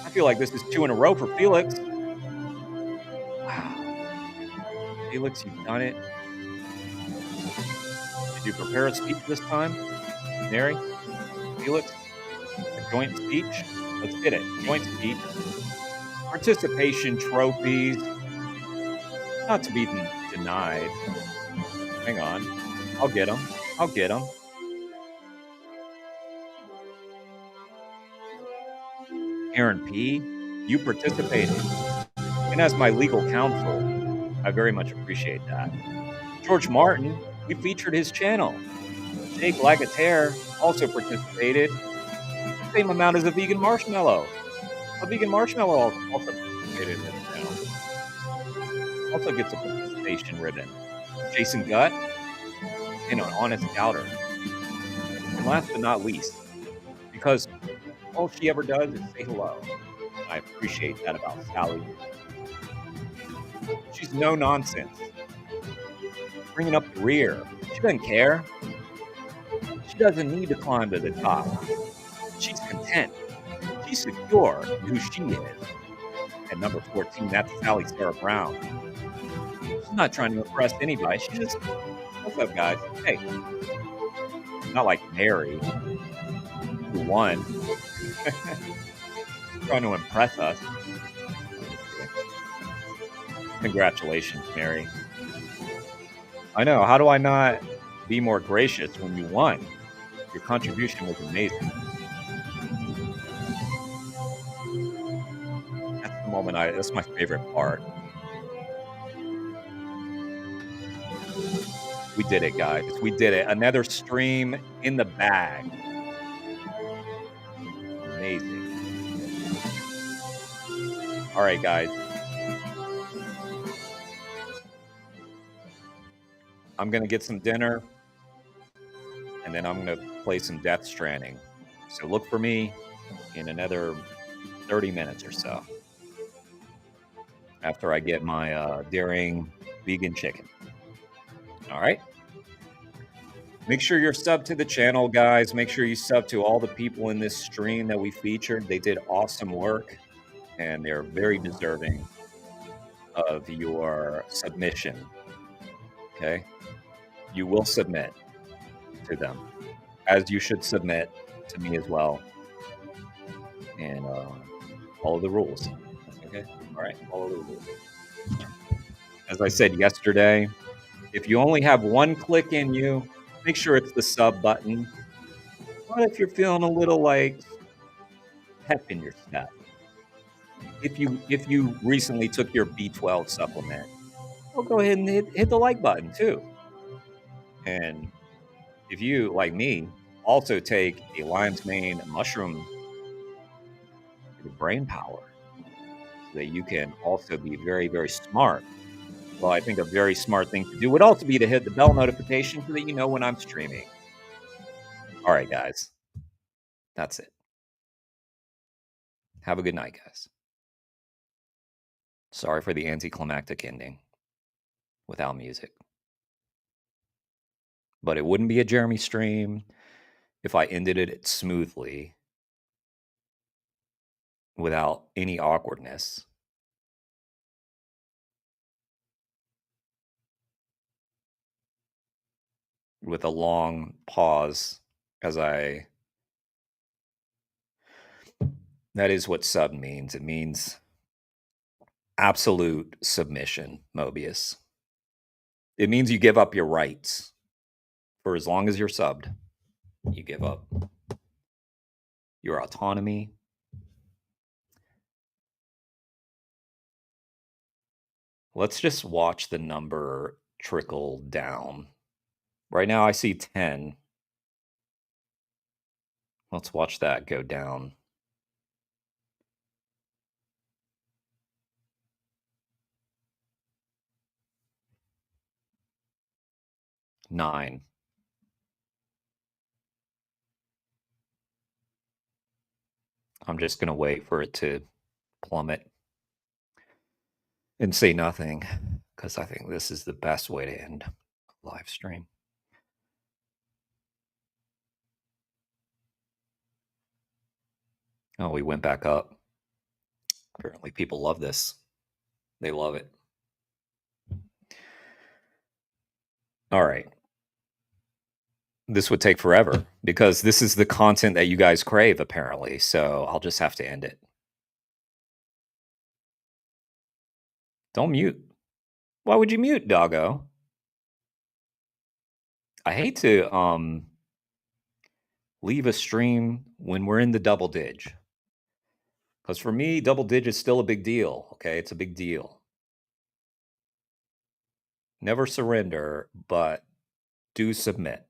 I feel like this is 2 in a row for Felix. Wow. Felix, you've done it. Did you prepare a speech this time? Mary? Felix? A joint speech? Let's get it. Joint speech. Participation trophies. Not to be denied. Hang on. I'll get them. I'll get them. Aaron P., you participated. And as my legal counsel, I very much appreciate that. George Martin, we featured his channel. Jake Lagatere also participated. The same amount as a vegan marshmallow. A vegan marshmallow also participated in this channel. Also gets a participation ribbon. Jason Gutt, and an honest doubter. And last but not least, because all she ever does is say hello. And I appreciate that about Sally. She's no nonsense. Bringing up the rear. She doesn't care. She doesn't need to climb to the top. She's content. She's secure in who she is. At number 14, that's Sally Sarah Brown. She's not trying to impress anybody. She just, what's up, guys? Hey. Not like Mary, who won. Trying to impress us. Congratulations, Mary. I know. How do I not be more gracious when you won? Your contribution was amazing. That's the moment that's my favorite part. We did it, guys. We did it. Another stream in the bag. Amazing. All right, guys. I'm going to get some dinner, and then I'm going to play some Death Stranding. So look for me in another 30 minutes or so after I get my daring vegan chicken. All right? Make sure you're subbed to the channel, guys. Make sure you sub to all the people in this stream that we featured. They did awesome work, and they're very deserving of your submission. Okay? You will submit to them, as you should submit to me as well. And follow the rules. Okay? All right? Follow the rules. As I said yesterday, if you only have one click in you, make sure it's the sub button. But if you're feeling a little like pep in your step, if you recently took your B12 supplement, well, go ahead and hit the like button too. And if you, like me, also take a lion's mane mushroom for brain power, so that you can also be very, very smart. Well, I think a very smart thing to do would also be to hit the bell notification so that you know when I'm streaming. All right, guys. That's it. Have a good night, guys. Sorry for the anticlimactic ending without music. But it wouldn't be a Jeremy stream if I ended it smoothly without any awkwardness. With a long pause as I... That is what sub means. It means absolute submission, Mobius. It means you give up your rights. For as long as you're subbed, you give up your autonomy. Let's just watch the number trickle down. Right now I see 10. Let's watch that go down. 9. I'm just going to wait for it to plummet and say nothing, because I think this is the best way to end a live stream. Oh, we went back up. Apparently people love this. They love it. All right. This would take forever because this is the content that you guys crave, apparently. So I'll just have to end it. Don't mute. Why would you mute, doggo? I hate to leave a stream when we're in the double dig. Because for me, double dig is still a big deal. Okay, it's a big deal. Never surrender, but do submit.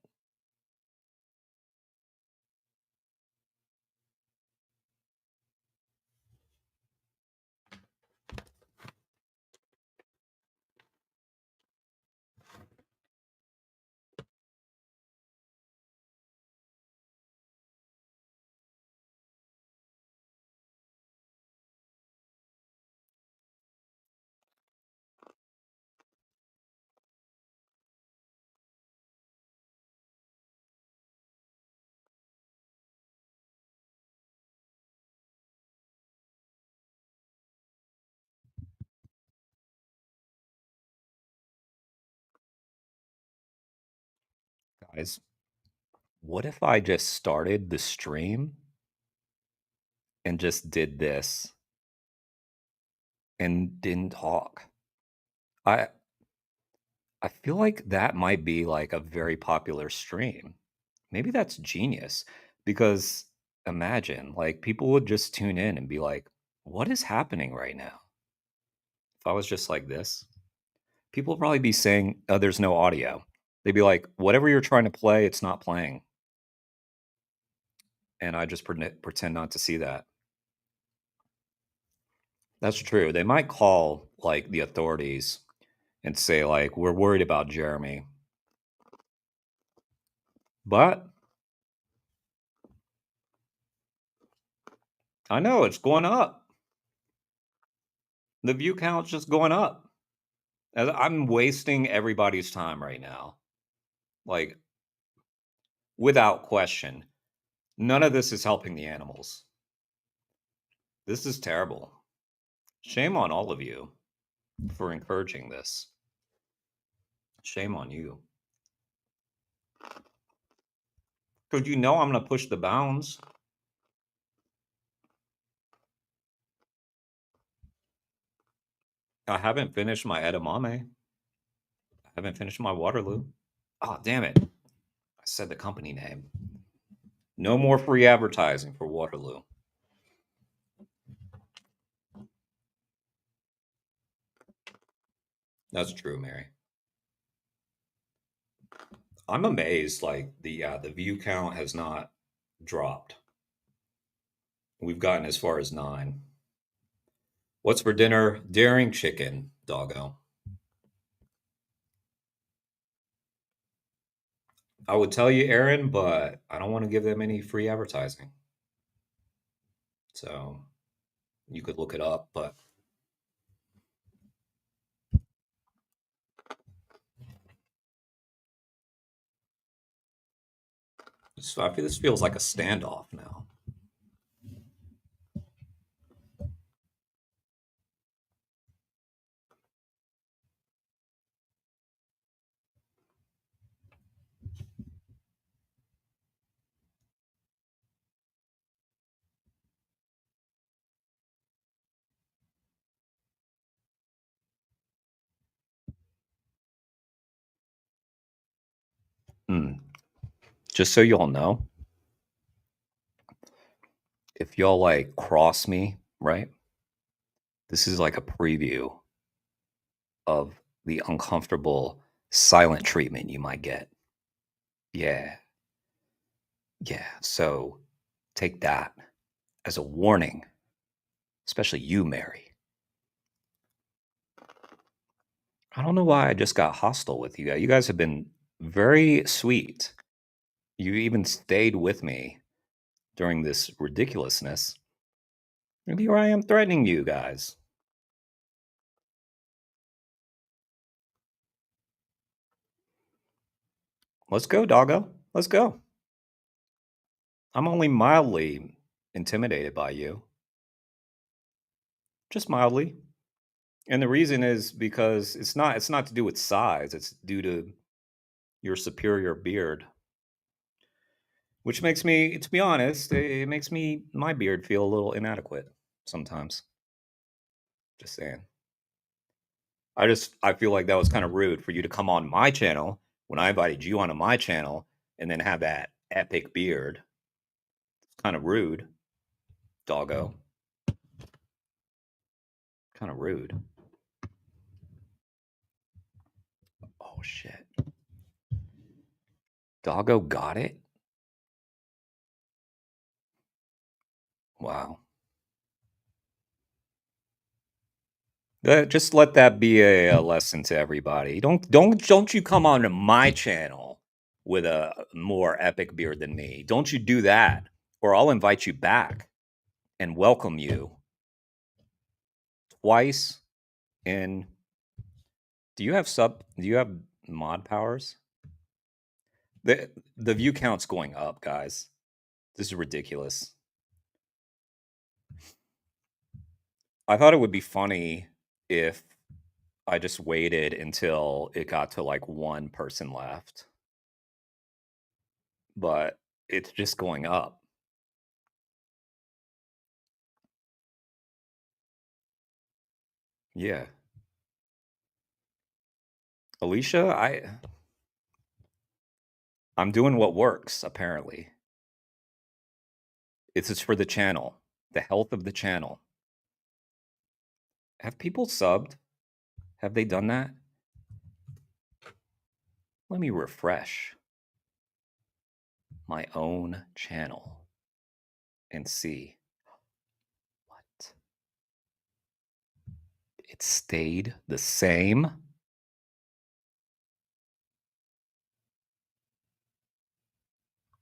Guys, what if I just started the stream and just did this and didn't talk? I feel like that might be like a very popular stream. Maybe that's genius, because imagine like people would just tune in and be like, what is happening right now? If I was just like this, people would probably be saying, oh, there's no audio. They'd be like, whatever you're trying to play, it's not playing. And I just pretend not to see that. That's true. They might call like the authorities and say like, we're worried about Jeremy. But I know it's going up. The view count's just going up. I'm wasting everybody's time right now. Like, without question. None of this is helping the animals. This is terrible. Shame on all of you for encouraging this. Shame on you. Because you know I'm going to push the bounds. I haven't finished my edamame. I haven't finished my Waterloo. Oh, damn it. I said the company name. No more free advertising for Waterloo. That's true, Mary. I'm amazed, like, the view count has not dropped. We've gotten as far as 9. What's for dinner? Daring chicken, doggo. I would tell you, Aaron, but I don't want to give them any free advertising. So you could look it up, but I feel this feels like a standoff now. Just so y'all know, if y'all like cross me, right? This is like a preview of the uncomfortable silent treatment you might get. Yeah. Yeah. So take that as a warning, especially you, Mary. I don't know why I just got hostile with you guys. You guys have been very sweet. You even stayed with me during this ridiculousness. And here I am threatening you guys. Let's go, doggo. Let's go. I'm only mildly intimidated by you. Just mildly. And the reason is because it's not to do with size, it's due to your superior beard. Which makes me, to be honest, it makes my beard feel a little inadequate sometimes. Just saying. I feel like that was kind of rude for you to come on my channel when I invited you onto my channel and then have that epic beard. It's kind of rude, doggo. Kind of rude. Oh, shit. Doggo got it? Wow. Just let that be a lesson to everybody. Don't you come onto my channel with a more epic beard than me. Don't you do that, or I'll invite you back and welcome you twice in. Do you have mod powers? The view count's going up, guys. This is ridiculous. I thought it would be funny if I just waited until it got to like 1 person left. But it's just going up. Yeah. Alicia, I'm doing what works, apparently. It's just for the channel, the health of the channel. Have people subbed? Have they done that? Let me refresh my own channel and see. What? It stayed the same?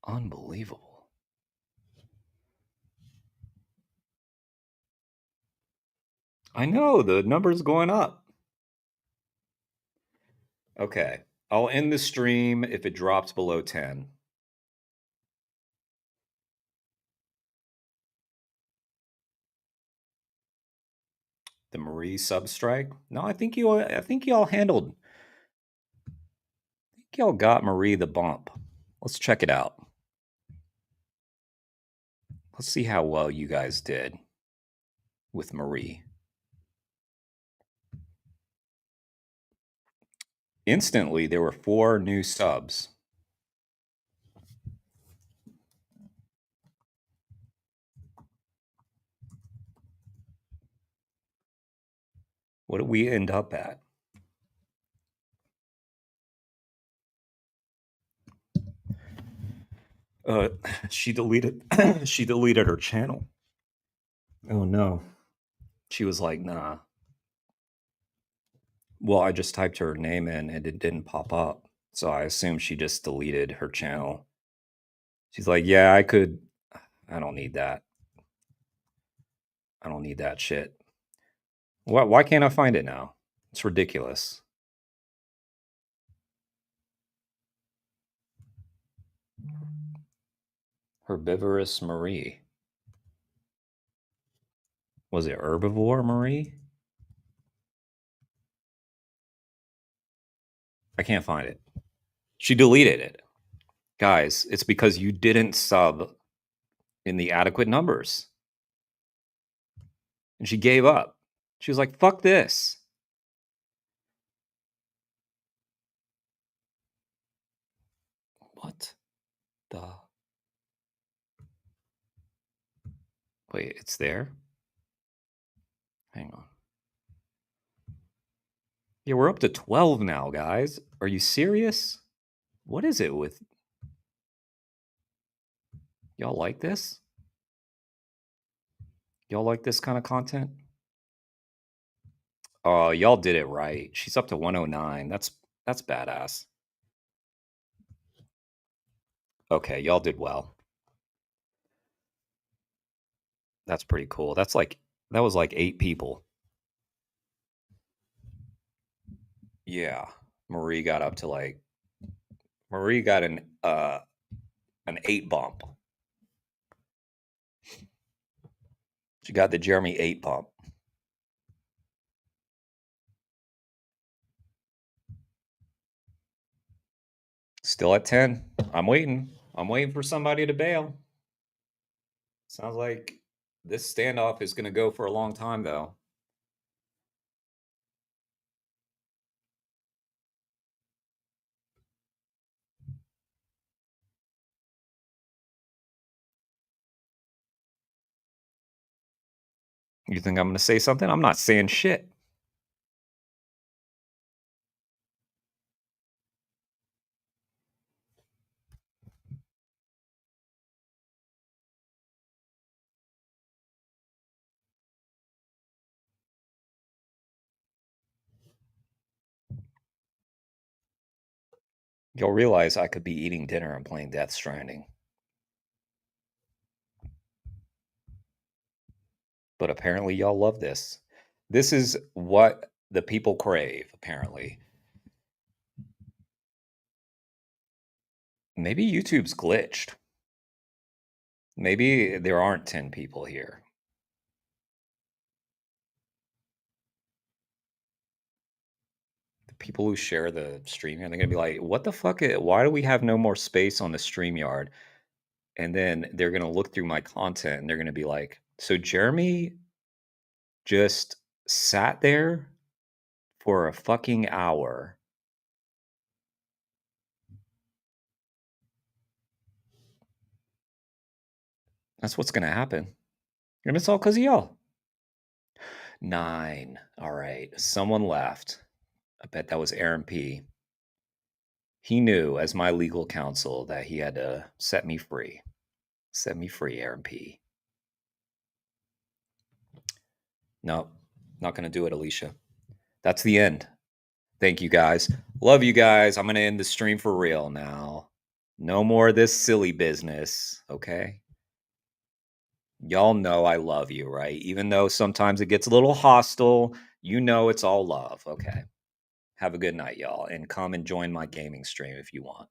Unbelievable. I know, the number's going up. Okay, I'll end the stream if it drops below 10. The Marie substrike? No, I think y'all handled. I think y'all got Marie the bump. Let's check it out. Let's see how well you guys did with Marie. Instantly, there were 4 new subs. What did we end up at? She deleted she deleted her channel. Oh no. She was like, nah. Well, I just typed her name in and it didn't pop up. So I assume she just deleted her channel. She's like, yeah, I don't need that. I don't need that shit. Why can't I find it now? It's ridiculous. Herbivorous Marie. Was it herbivore Marie? I can't find it. She deleted it. Guys, it's because you didn't sub in the adequate numbers. And she gave up. She was like, fuck this. What the? Wait, it's there? Hang on. Yeah, we're up to 12 now, guys. Are you serious? What is it with... Y'all like this? Y'all like this kind of content? Oh, y'all did it right. She's up to 109. That's badass. Okay, y'all did well. That's pretty cool. That was like 8 people. Yeah. Marie got up to Marie got an 8 bump. She got the Jeremy 8 bump. Still at 10. I'm waiting. I'm waiting for somebody to bail. Sounds like this standoff is going to go for a long time, though. You think I'm going to say something? I'm not saying shit. You'll realize I could be eating dinner and playing Death Stranding. But apparently y'all love this. This is what the people crave, apparently. Maybe YouTube's glitched. Maybe there aren't 10 people here. The people who share the stream, they're going to be like, what the fuck? Why do we have no more space on the StreamYard? And then they're going to look through my content and they're going to be like, so Jeremy just sat there for a fucking hour. That's what's going to happen. And it's all because of y'all. 9. All right. Someone left. I bet that was Aaron P. He knew, as my legal counsel, that he had to set me free. Set me free, Aaron P. No, not going to do it, Alicia. That's the end. Thank you, guys. Love you guys. I'm going to end the stream for real now. No more of this silly business, okay? Y'all know I love you, right? Even though sometimes it gets a little hostile, you know it's all love, okay? Have a good night, y'all, and come and join my gaming stream if you want.